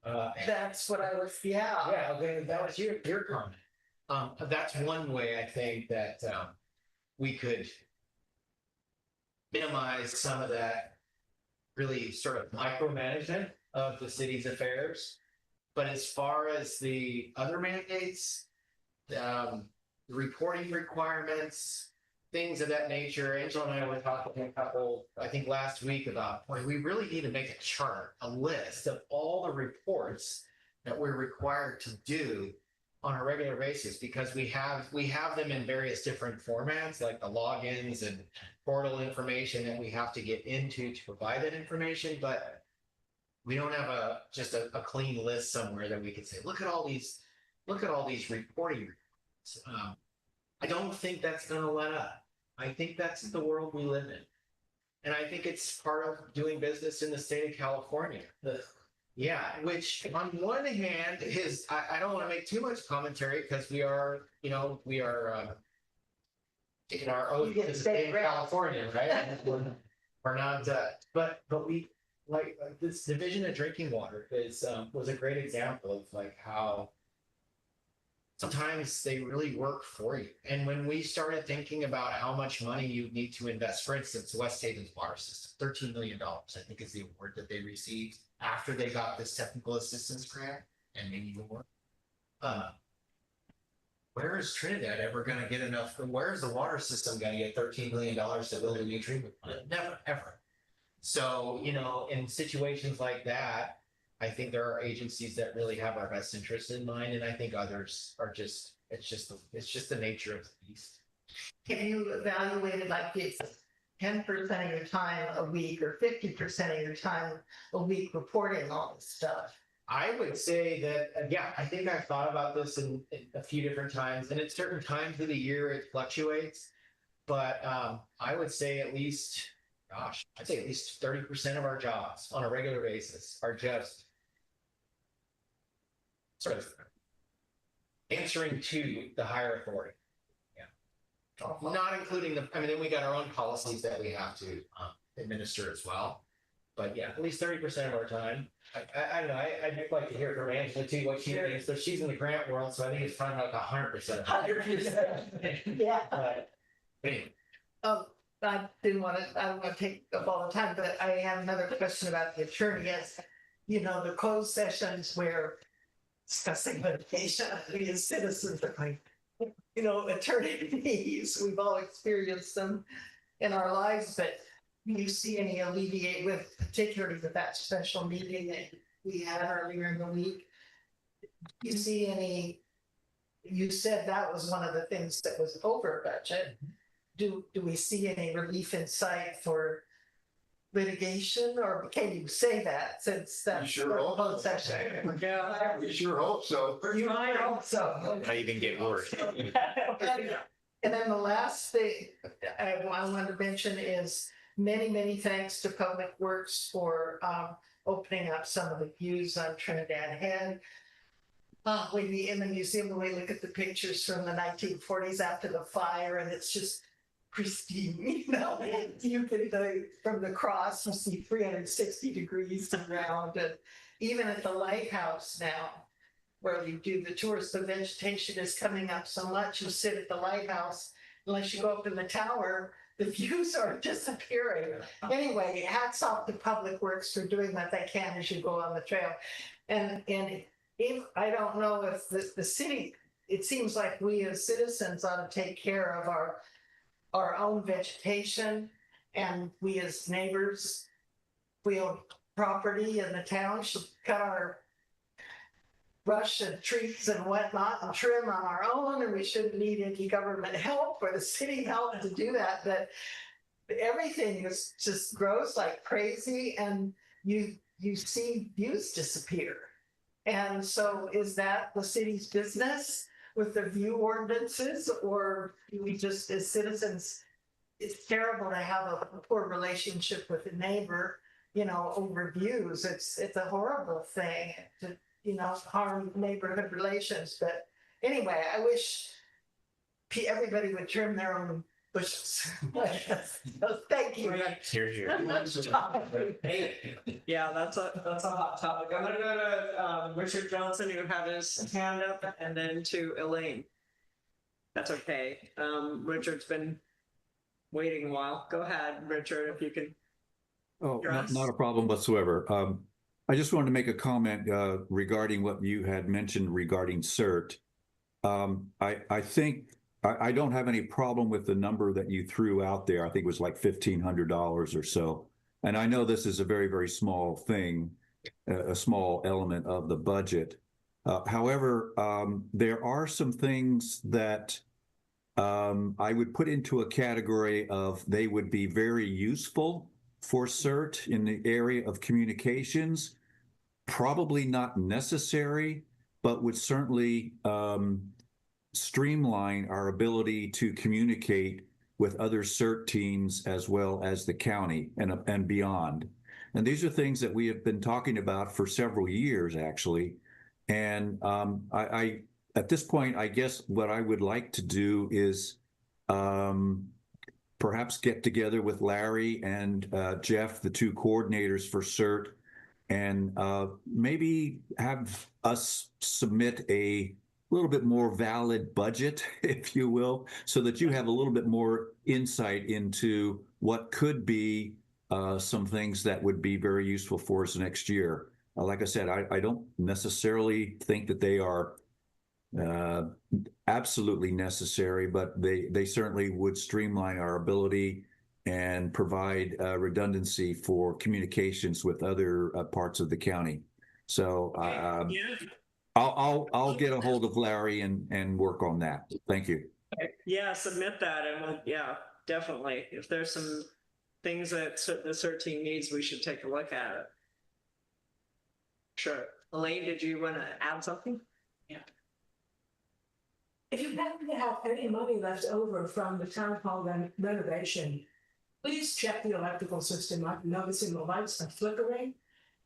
that's what I was, yeah. Okay, that was your comment. That's one way I think that we could minimize some of that really sort of micromanagement of the city's affairs. But as far as the other mandates, the reporting requirements, things of that nature, Angela and I were talking I think last week about, boy, we really need to make a chart, a list of all the reports that we're required to do on a regular basis, because we have them in various different formats, like the logins and portal information that we have to get into to provide that information, but we don't have just a clean list somewhere that we could say, look at all these reporting reports. I don't think that's going to let up. I think that's the world we live in. And I think it's part of doing business in the state of California. Yeah, which on one hand is, I don't want to make too much commentary because we are taking our oath to the state of California, right? We're not, but we like this division of drinking water was a great example of like how sometimes they really work for you. And when we started thinking about how much money you need to invest, for instance, West Haven's water system, $13 million, I think is the award that they received after they got this technical assistance grant and maybe more. Where is Trinidad ever going to get enough? Where is the water system going to get $13 million to build a new treatment plant? Never, ever. So, in situations like that, I think there are agencies that really have our best interest in mind, and I think others are it's just the nature of the beast. Have you evaluated like it's 10% of your time a week or 50% of your time a week reporting all this stuff? I would say that, I think I've thought about this in a few different times, and at certain times of the year it fluctuates, but I would say at least 30% of our jobs on a regular basis are just sort of answering to the higher authority. Yeah. Not including the, I mean, then we got our own policies that we have to administer as well. But yeah, At least 30% of our time. I don't know, I'd like to hear from Angela too, what she thinks, so she's in the grant world, so I think it's probably like 100%. 100%. Yeah. But anyway. I don't want to take up all the time, but I have another question about the attorney. Yes, you know, the closed sessions where discussing litigation, we as citizens are like, you know, attorney fees, we've all experienced them in our lives, but do you see any alleviate with, particularly with that special meeting that we had earlier in the week? Do you see any, you said that was one of the things that was over budget. Do we see any relief in sight for litigation, or can you say that since that's Sure hope closed session? Yeah, we sure hope so. You might hope so. Might even get worse. And then the last thing I wanted to mention is many thanks to Public Works for opening up some of the views on Trinidad Head. When we in the museum, when we look at the pictures from the 1940s after the fire, and it's just pristine, you know, you can, from the cross, you see 360 degrees around, and even at the lighthouse now, where you do the tours, the vegetation is coming up so much, you sit at the lighthouse, unless you go up in the tower, the views are disappearing. Anyway, hats off to Public Works for doing what they can as you go on the trail. And if, I don't know if the city, it seems like we as citizens ought to take care of our own vegetation, and we as neighbors, we own property in the town, should cut our brush and trees and whatnot and trim on our own, and we shouldn't need any government help or the city help to do that. But everything is just grows like crazy, and you see views disappear. And so is that the city's business with the view ordinances, or do we just as citizens, it's terrible to have a poor relationship with a neighbor, you know, over views. It's a horrible thing to, you know, harm neighborhood relations. But anyway, I wish everybody would trim their own bushes. So thank you. Here's your. Yeah, that's a hot topic. I'm gonna go to Richard Johnson, who had his hand up, and then to Elaine. That's okay. Richard's been waiting a while. Go ahead, Richard, if you can. Oh, not a problem whatsoever. I just wanted to make a comment regarding what you had mentioned regarding CERT. I think I don't have any problem with the number that you threw out there. I think it was like $1,500 or so. And I know this is a very small thing, a small element of the budget. However, there are some things that I would put into a category of they would be very useful for CERT in the area of communications, probably not necessary, but would certainly streamline our ability to communicate with other CERT teams as well as the county and beyond. And these are things that we have been talking about for several years, actually. And I at this point, I guess what I would like to do is perhaps get together with Larry and Jeff, the two coordinators for CERT, and maybe have us submit a little bit more valid budget, if you will, so that you have a little bit more insight into what could be some things that would be very useful for us next year. Like I said, I don't necessarily think that they are absolutely necessary, but they certainly would streamline our ability and provide redundancy for communications with other parts of the county. So I'll get a hold of Larry and work on that. Thank you. Yeah, submit that, and we'll, yeah, definitely. If there's some things that the CERT team needs, we should take a look at it. Sure. Elaine, did you want to add something? Yeah. If you happen to have any money left over from the town hall renovation, please check the electrical system. I'm noticing the lights are flickering.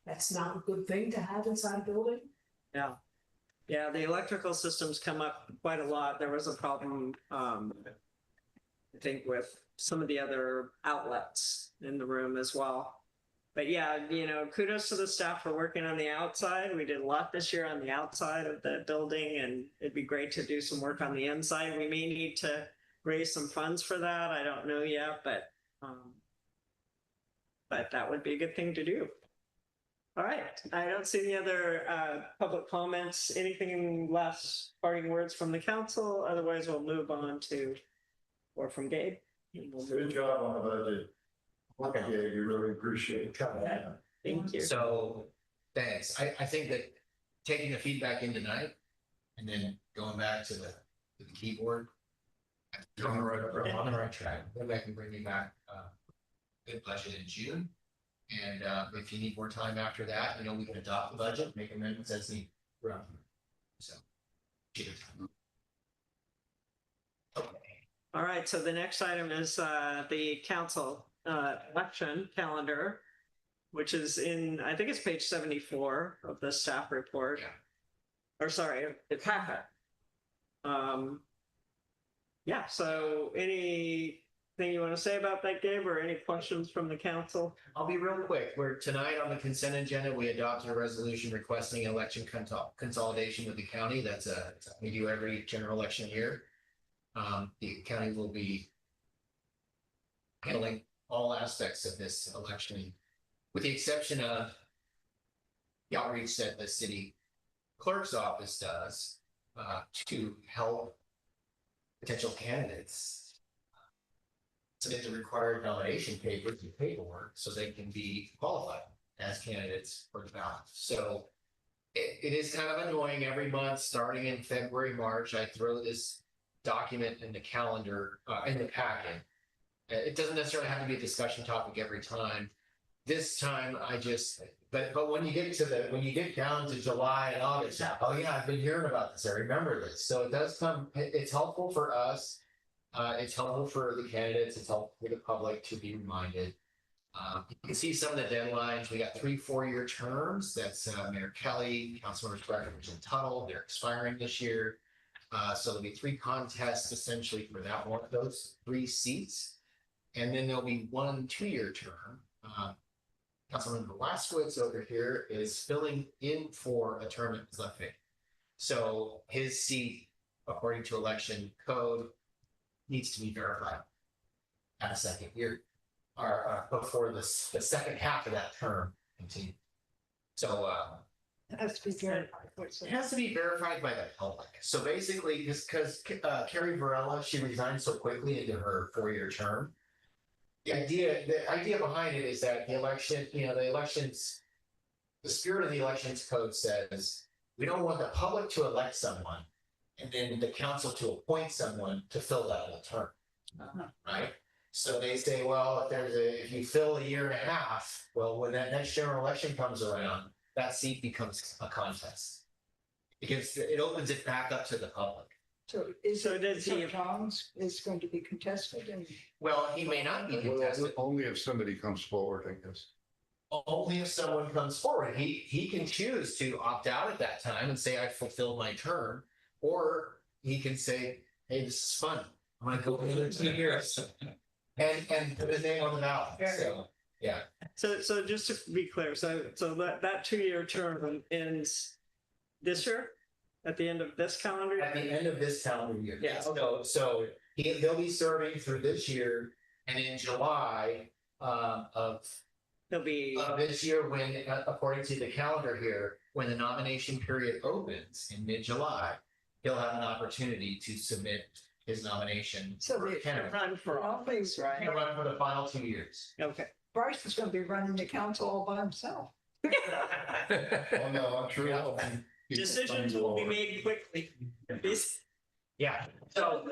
That's not a good thing to have inside a building. Yeah. Yeah, the electrical systems come up quite a lot. There was a problem I think with some of the other outlets in the room as well. But yeah, kudos to the staff for working on the outside. We did a lot this year on the outside of the building, and it'd be great to do some work on the inside. We may need to raise some funds for that. I don't know yet, but that would be a good thing to do. All right. I don't see any other public comments. Anything last parting words from the council? Otherwise, we'll move on to, or from Gabe. Good job on the budget. Okay, yeah, you really appreciate it. Thank you. So, thanks. I think that taking the feedback in tonight and then going back to the keyboard. You're on the right track. Then I can bring you back good budget in June. And if you need more time after that, we can adopt the budget, make amendments as needed. So, okay. All right. So the next item is the council election calendar, which is in, I think it's page 74 of the staff report. Yeah. Or sorry, the packet. Yeah. So anything you want to say about that, Gabe, or any questions from the council? I'll be real quick. We're tonight on the consent agenda. We adopted a resolution requesting election consolidation with the county. That's we do every general election year. The county will be handling all aspects of this election, with the exception of the outreach that the city clerk's office does to help potential candidates submit the required nomination papers and paperwork so they can be qualified as candidates for the ballot. So it is kind of annoying every month, starting in February, March, I throw this document in the calendar, in the packet. It doesn't necessarily have to be a discussion topic every time. This time but when you get down to July and August, oh yeah, I've been hearing about this. I remember this. So it does come, it's helpful for us. It's helpful for the candidates. It's helpful for the public to be reminded. You can see some of the deadlines. We got 3 4-year terms. That's Mayor Kelly, Councilmembers Breckenridge and Tuttle. They're expiring this year. So there'll be 3 contests essentially for that one, those 3 seats. And then there'll be 1 2-year term. Councilmember Laskowitz over here is filling in for a term that was left vacant. So his seat, according to election code, needs to be verified at a second year or before the second half of that term continues. So it has to be verified. It has to be verified by the public. So basically, because Carrie Varela, she resigned so quickly into her 4-year term. The idea behind it is that the election, the spirit of the elections code says we don't want the public to elect someone and then the council to appoint someone to fill that whole term, right? So they say, well, if you fill a year and a half, well, when that next general election comes around, that seat becomes a contest because it opens it back up to the public. So John's is going to be contested? Well, he may not be contested. Only if somebody comes forward, I guess. Only if someone comes forward. He can choose to opt out at that time and say, I fulfilled my term. Or he can say, hey, this is fun. I'm going to go for another 2 years. And put his name on the ballot. So, yeah. So just to be clear, so that 2-year term ends this year? At the end of this calendar year? At the end of this calendar year. Yeah. So he'll be serving through this year, and in July of this year, when according to the calendar here, when the nomination period opens in mid-July, he'll have an opportunity to submit his nomination. So they run for office, right? He'll run for the final 2 years. Okay. Bryce is going to be running the council all by himself. Oh no, I'm sure. Decisions will be made quickly. Yeah. So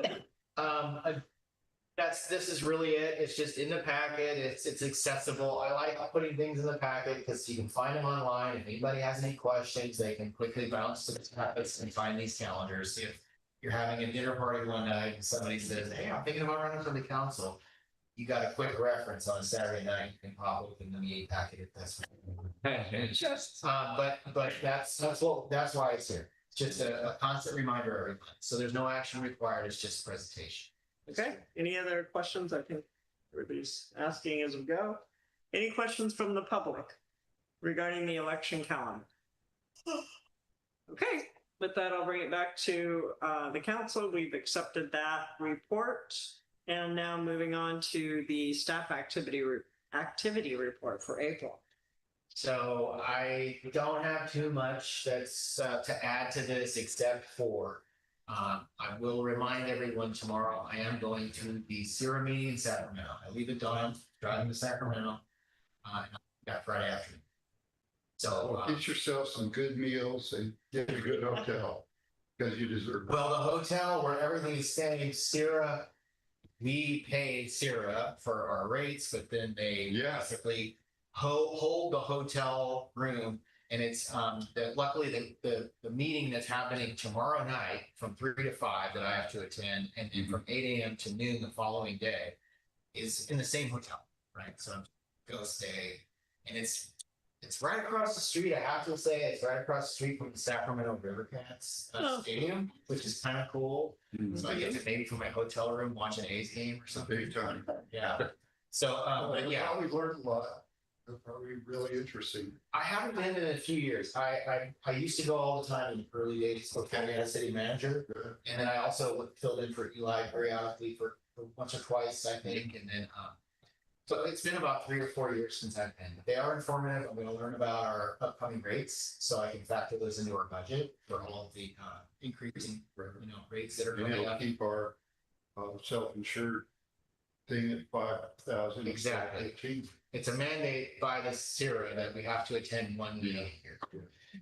this is really it. It's just in the packet. It's accessible. I like putting things in the packet because you can find them online. If anybody has any questions, they can quickly bounce to the packets and find these calendars. If you're having a dinner party one night and somebody says, hey, I'm thinking about running for the council, you got a quick reference on a Saturday night, you can pop open the meeting packet if that's but that's why it's here. It's just a constant reminder every month. So there's no action required, it's just a presentation. Okay, any other questions? I think everybody's asking as we go. Any questions from the public regarding the election calendar? Okay, with that, I'll bring it back to the council. We've accepted that report. And now moving on to the staff activity report for April. So I don't have too much that's to add to this except for I will remind everyone tomorrow I am going to the CIRA meeting in Sacramento. I leave at dawn, driving to Sacramento, got Friday afternoon. So get yourself some good meals and get a good hotel because you deserve it. Well, the hotel where everything is staying, CIRA, we pay CIRA for our rates, but then they basically hold the hotel room. And it's luckily the meeting that's happening tomorrow night from 3 to 5 that I have to attend, and then from 8 a.m. to noon the following day is in the same hotel, right? So I'm go stay, and it's right across the street. I have to say, it's right across the street from the Sacramento River Cats stadium, which is kind of cool. So I get to maybe from my hotel room watch an A's game or something. Big time. Yeah. So but yeah, we learned a lot. They're probably really interesting. I haven't been in a few years. I used to go all the time in the early days of county as city manager, and then I also filled in for Eli periodically for once or twice, I think, and then so it's been about 3 or 4 years since I've been. They are informative. I'm going to learn about our upcoming rates, so I can factor those into our budget for all of the increasing rates that are coming up. Keep our self-insured thing at 5,000. Exactly. It's a mandate by the CIRA that we have to attend one meeting a year.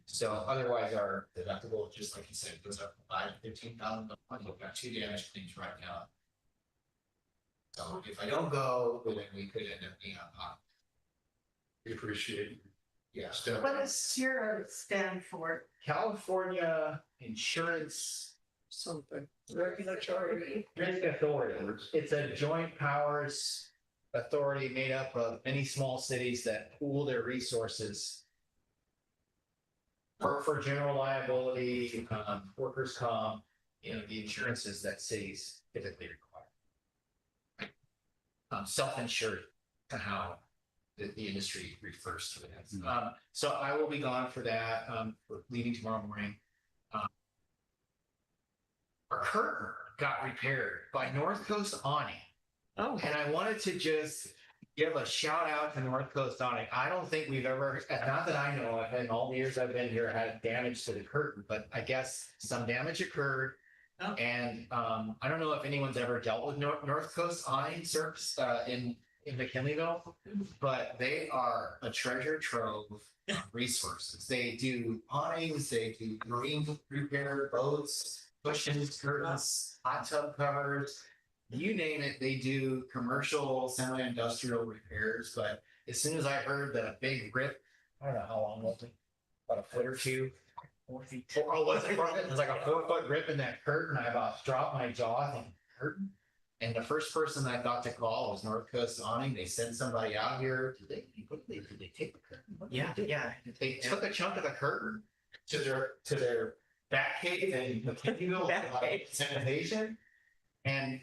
So otherwise, our deductible, just like you said, goes up from $5,000 to $15,000. We've got 2 damage claims right now. So if I don't go, then we could end up being on pot. We appreciate it. Yeah. What does CIRA stand for? California Insurance something. Regulatory Risk Authority. It's a joint powers authority made up of many small cities that pool their resources for general liability, workers' comp, the insurances that cities typically require. Self-insured to how the industry refers to it. So I will be gone for that, leaving tomorrow morning. Our curtain got repaired by North Coast Awning. Oh. And I wanted to just give a shout out to North Coast Awning. I don't think we've ever, not that I know of, in all the years I've been here, had damage to the curtain, but I guess some damage occurred. Oh. And I don't know if anyone's ever dealt with North Coast Awning service in McKinleyville, but they are a treasure trove of resources. They do awnings, they do marine repair, boats, cushions, curtains, hot tub covers, you name it. They do commercial, semi-industrial repairs. But as soon as I heard the big rip, I don't know how long was it, about a foot or two. 4 feet. Oh, was it? It was like a 4-foot rip in that curtain. I about dropped my jaw thinking, curtain? And the first person I thought to call was North Coast Awning. They sent somebody out here. Did they take the curtain? Yeah. They took a chunk of the curtain to their back cave in McKinneyville sanitation. And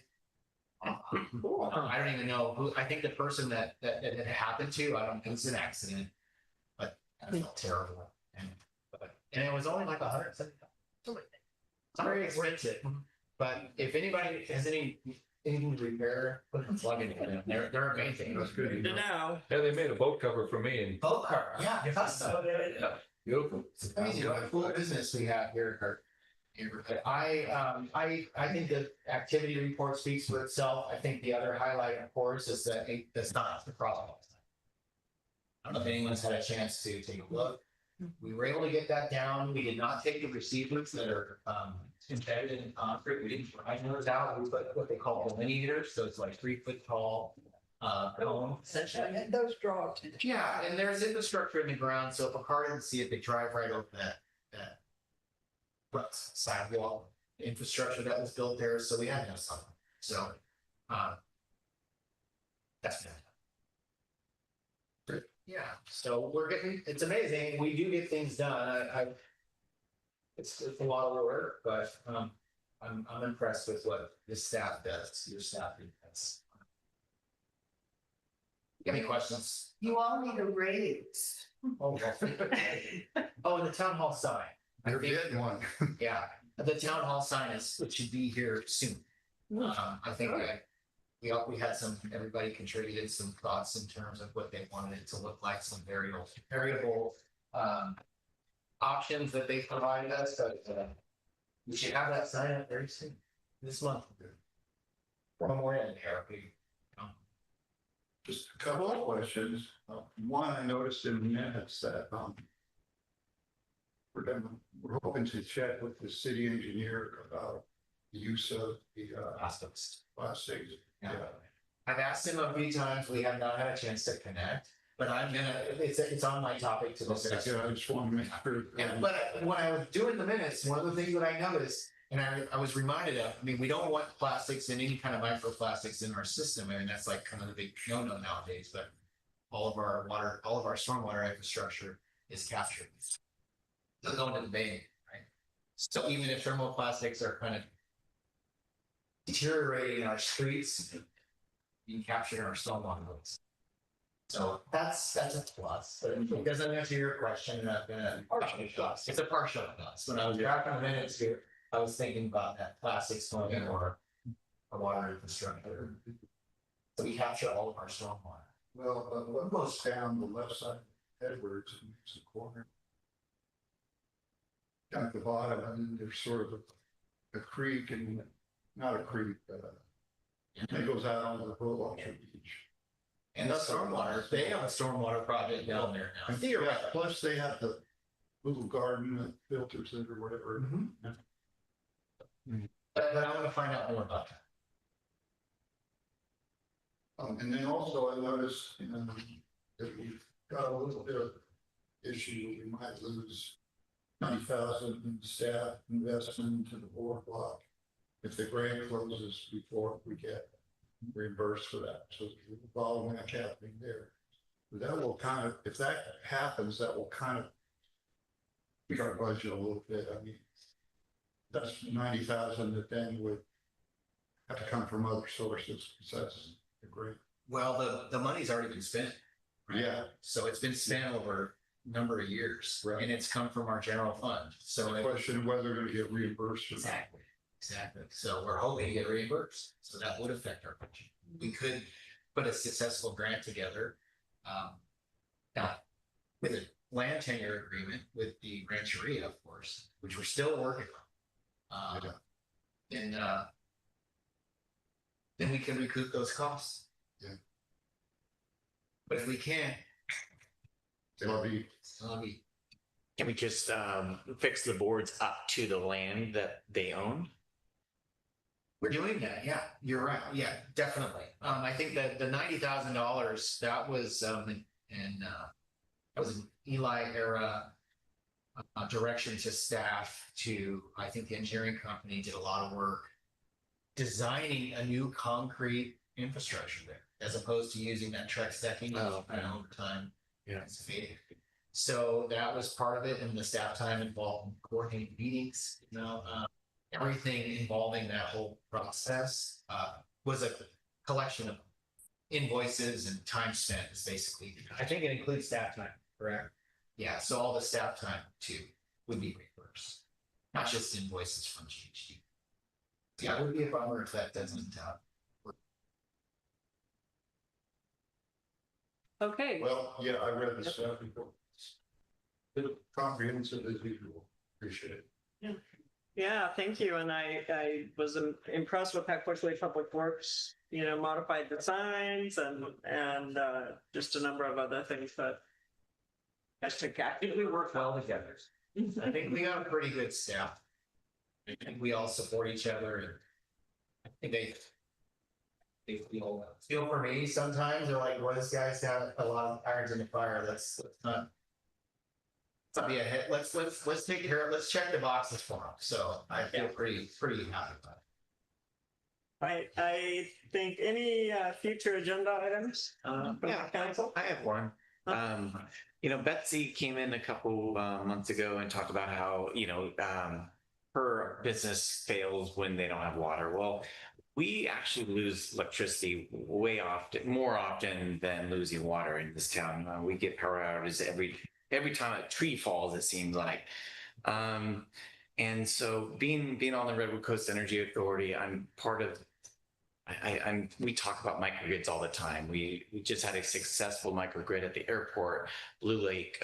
cool. I don't even know who. I think the person that it happened to, I don't think it was an accident, but I felt terrible. And it was only like $170. It's not very expensive. But if anybody has anything to repair, put a plug in it. They're amazing. That's good. Now. Yeah, they made a boat cover for me. And boat cover, yeah, custom. Yeah, beautiful. It's amazing what a cool business we have here, Kurt. I think the activity report speaks for itself. I think the other highlight, of course, is the signs, the crosswalks. I don't know if anyone's had a chance to take a look. We were able to get that down. We did not take the receivers that are embedded in concrete. We didn't drive those out. We put what they call delineators. So it's like 3 foot tall cone, essentially. And those draw attention. Yeah, and there's infrastructure in the ground. So if a car didn't see it, they drive right over that sidewalk infrastructure that was built there. So we had no something. So that's good. Yeah, so we're getting, it's amazing. We do get things done. It's a lot of work, but I'm impressed with what this staff does, your staff does. Any questions? You all need a raise. Oh, oh, and the town hall sign. You're getting one. Yeah, the town hall sign it should be here soon. I think we had everybody contributed some thoughts in terms of what they wanted it to look like, some variable options that they provided us, but we should have that sign up very soon, this month. One more in there. Just a couple of questions. One, I noticed in the minutes that we're hoping to check with the city engineer about the use of the plastics. Yeah. I've asked him a few times. We have not had a chance to connect, but it's on my topic to discuss. Yeah, I just want to make sure. But when I was doing the minutes, one of the things that I noticed, and I was reminded of, I mean, we don't want plastics and any kind of microplastics in our system. I mean, that's like kind of the big no-no nowadays, but all of our stormwater infrastructure is captured. They'll go into the bay, right? So even if thermoplastics are kind of deteriorating in our streets, being captured in our stormwater roads. So that's a plus, but it doesn't answer your question. It's a partial plus. When I was drafting the minutes here, I was thinking about that plastics going in or a water infrastructure. So we capture all of our stormwater. Well, what goes down the left side of Edwards and makes the corner? Down at the bottom, I mean, there's sort of a creek and not a creek, but it goes out onto the Humboldt Beach. And the stormwater, they have a stormwater project down there now. Yeah, plus they have the little garden that filters it or whatever. But I want to find out more about that. And then also I noticed, that we've got a little bit of issue, we might lose 90,000 in staff investment into the boardwalk if the grant closes before we get reimbursed for that. So there's a bottleneck happening there. But that will kind of, if that happens, that will kind of beat our budget a little bit. I mean, that's 90,000 that then would have to come from other sources besides the grant. Well, the money's already been spent. Right? Yeah. So it's been spent over a number of years, right, and it's come from our general fund. So the question of whether they're going to get reimbursed or not. Exactly. So we're hoping to get reimbursed. So that would affect our budget. We could put a successful grant together. Now, with a land tenure agreement with the rancheria, of course, which we're still working on. Then we can recoup those costs. Yeah. But if we can't, can we just fix the boards up to the land that they own? We're doing that. Yeah, you're right. Yeah, definitely. I think that the $90,000 that was that was an Eli era direction to staff to, I think the engineering company did a lot of work designing a new concrete infrastructure there, as opposed to using that Trex decking over time. Yeah, it's fading. So that was part of it, and the staff time involved in coordinating meetings. Everything involving that whole process was a collection of invoices and time spent. Is basically, I think it includes staff time, correct? Yeah, so all the staff time too would be reimbursed, not just invoices from GHD. Yeah, it would be a bummer if that doesn't work. Okay. Well, yeah, I read the staff report. Comprehensive as usual. Appreciate it. Yeah. Yeah, thank you. And I was impressed with how quickly Public Works, modified the signs and just a number of other things that I think we work well together. I think we got a pretty good staff. I think we all support each other, and I think they feel for me sometimes. They're like, "Well, this guy's got a lot of irons in the fire. Let's not be a hit. Let's take care of. Let's check the boxes for him." So I feel pretty happy about it. I think any future agenda items from the council? I have one. Betsy came in a couple months ago and talked about how, her business fails when they don't have water. Well, we actually lose electricity more often than losing water in this town. We get power outages every time a tree falls, it seems like. And so being on the Redwood Coast Energy Authority, I'm part of. We talk about microgrids all the time. We just had a successful microgrid at the airport. Blue Lake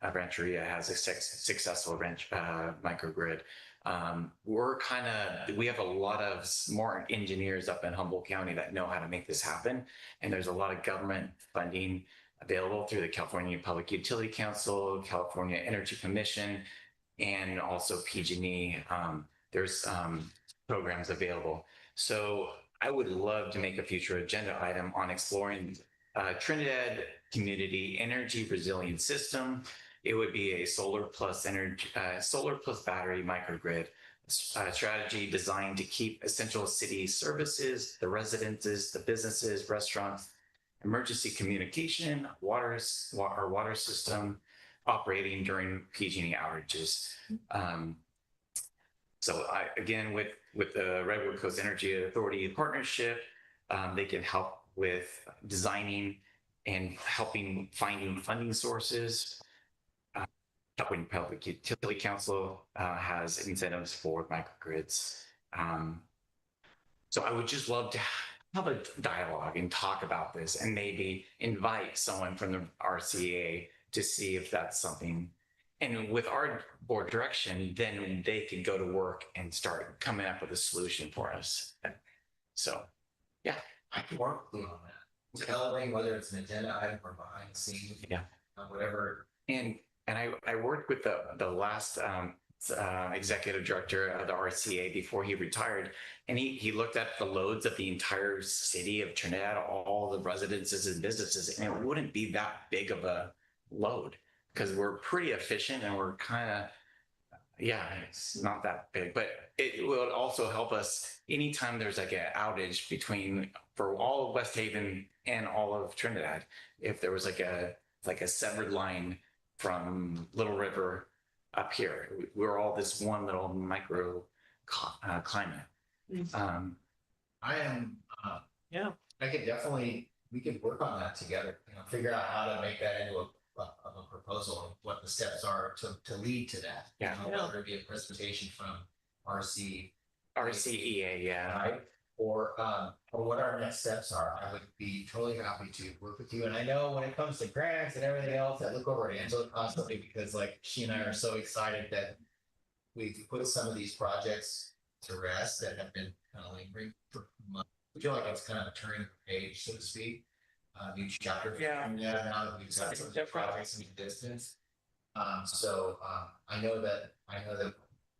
Rancheria has a successful microgrid. We have a lot of smart engineers up in Humboldt County that know how to make this happen. And there's a lot of government funding available through the California Public Utility Council, California Energy Commission, and also PG&E. There's programs available. So I would love to make a future agenda item on exploring Trinidad Community Energy Resilience System. It would be a solar plus battery microgrid strategy designed to keep essential city services, the residences, the businesses, restaurants, emergency communication, water system operating during PG&E outages. So again, with the Redwood Coast Energy Authority partnership, they can help with designing and helping finding funding sources. California Public Utility Council has incentives for microgrids. So I would just love to have a dialogue and talk about this and maybe invite someone from the RCA to see if that's something. And with our board direction, then they can go to work and start coming up with a solution for us. So, yeah. I can work with you on that. Developing, whether it's an agenda item or behind the scenes, whatever. And I worked with the last executive director of the RCA before he retired, and he looked at the loads of the entire city of Trinidad, all the residences and businesses, and it wouldn't be that big of a load because we're pretty efficient and we're kind of, it's not that big, but it will also help us anytime there's like an outage for all of West Haven and all of Trinidad. If there was like a severed line from Little River up here, we're all this one little micro climate. I am, we could work on that together, figure out how to make that into a proposal and what the steps are to lead to that. Whether it be a presentation from RCEA, right? Or what our next steps are. I would be totally happy to work with you. And I know when it comes to grants and everything else, I look over at Angela constantly because like she and I are so excited that we've put some of these projects to rest that have been kind of lingering for months. I feel like it's kind of a turning the page, so to speak. New chapter. Now that we've got some projects in the distance. I know that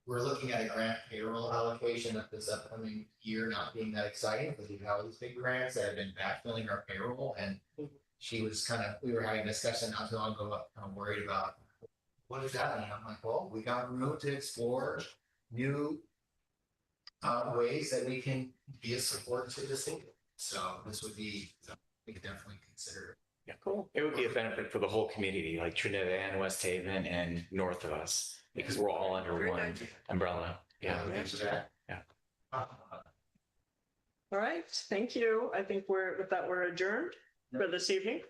we're looking at a grant payroll allocation of this upcoming year not being that exciting because we've had all these big grants that have been backfilling our payroll. And we were having a discussion not too long ago, I'm worried about what does that mean? I'm like, well, we got room to explore new ways that we can be a support to the city. So this would be, we could definitely consider it. Yeah, cool. It would be a benefit for the whole community, like Trinidad and West Haven and north of us, because we're all under one umbrella. Yeah. All right, thank you. I think we're adjourned for this evening.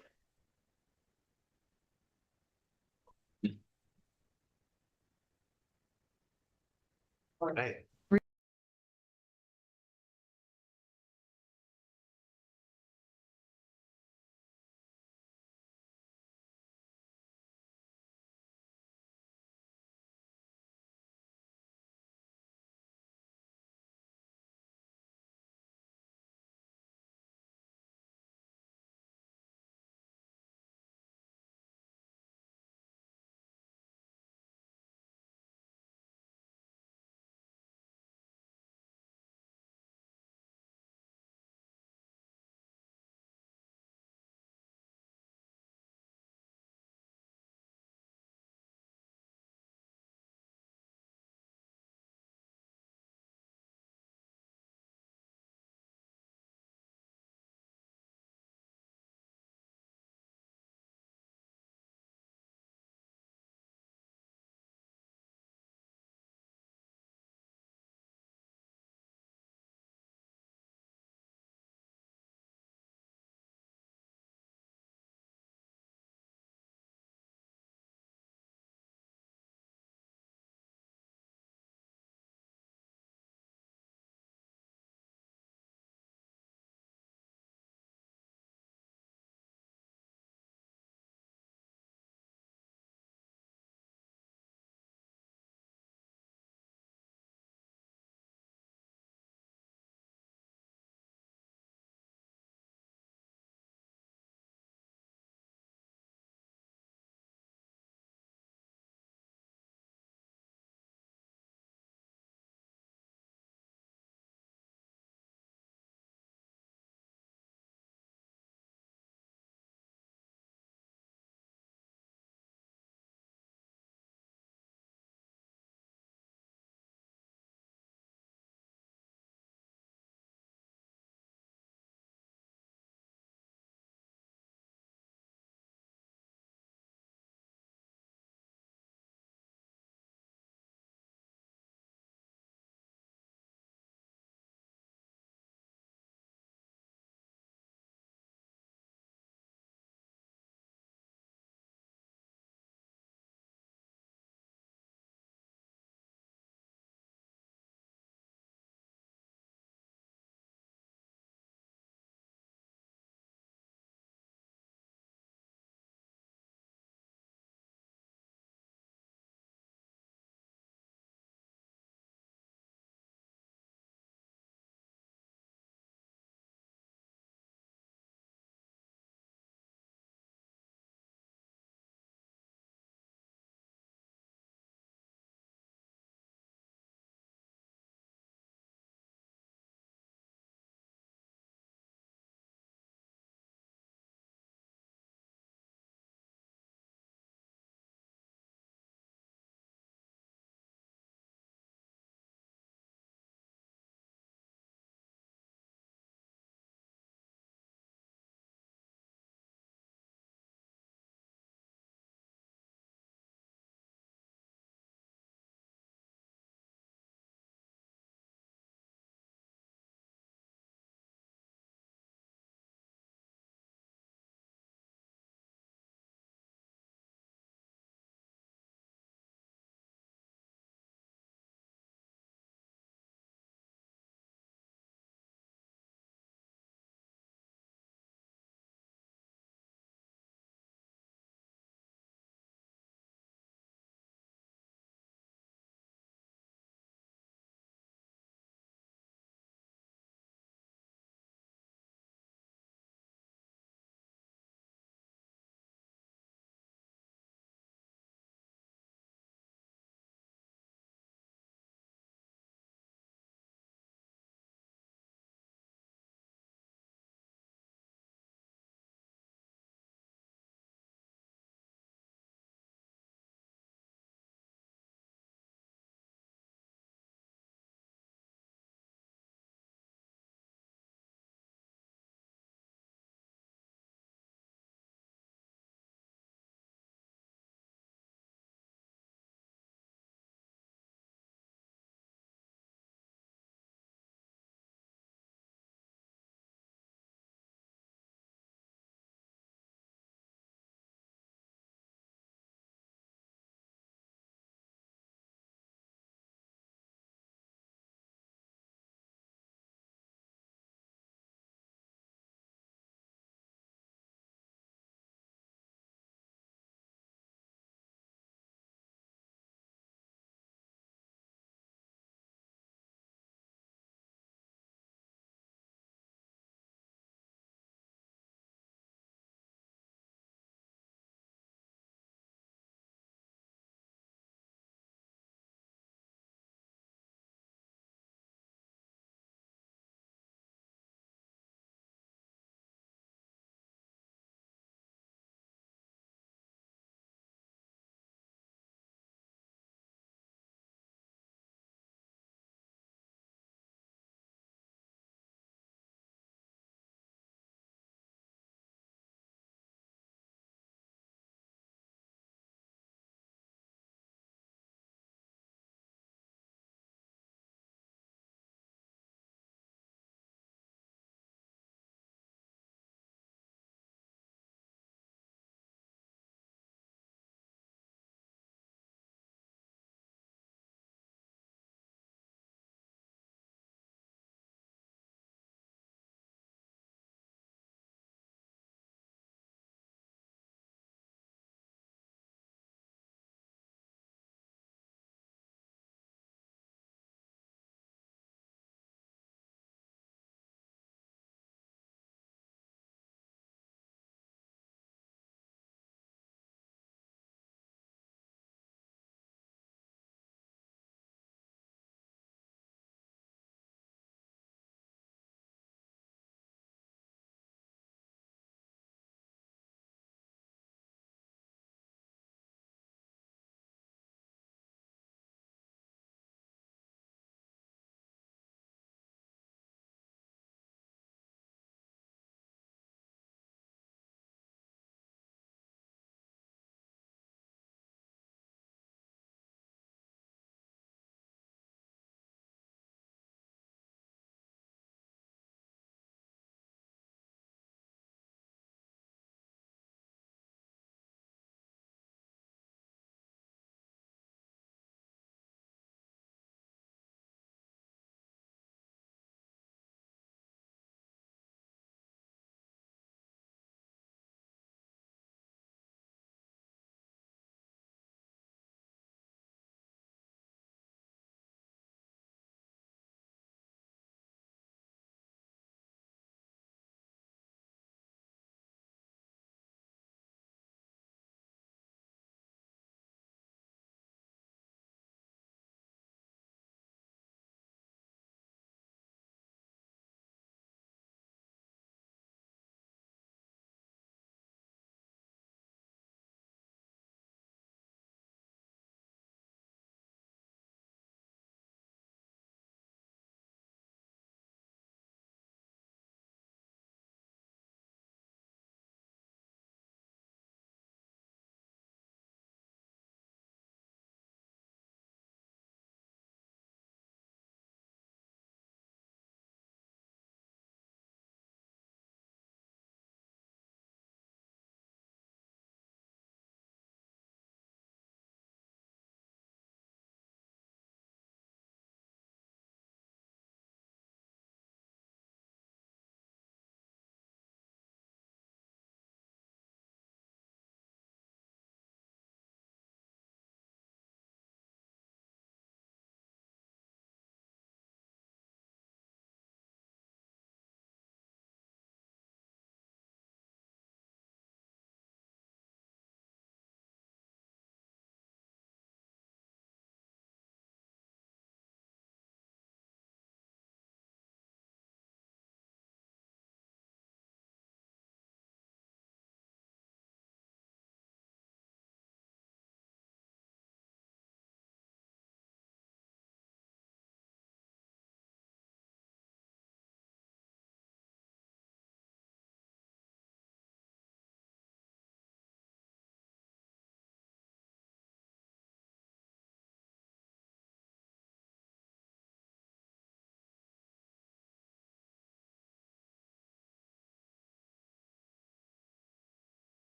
All right.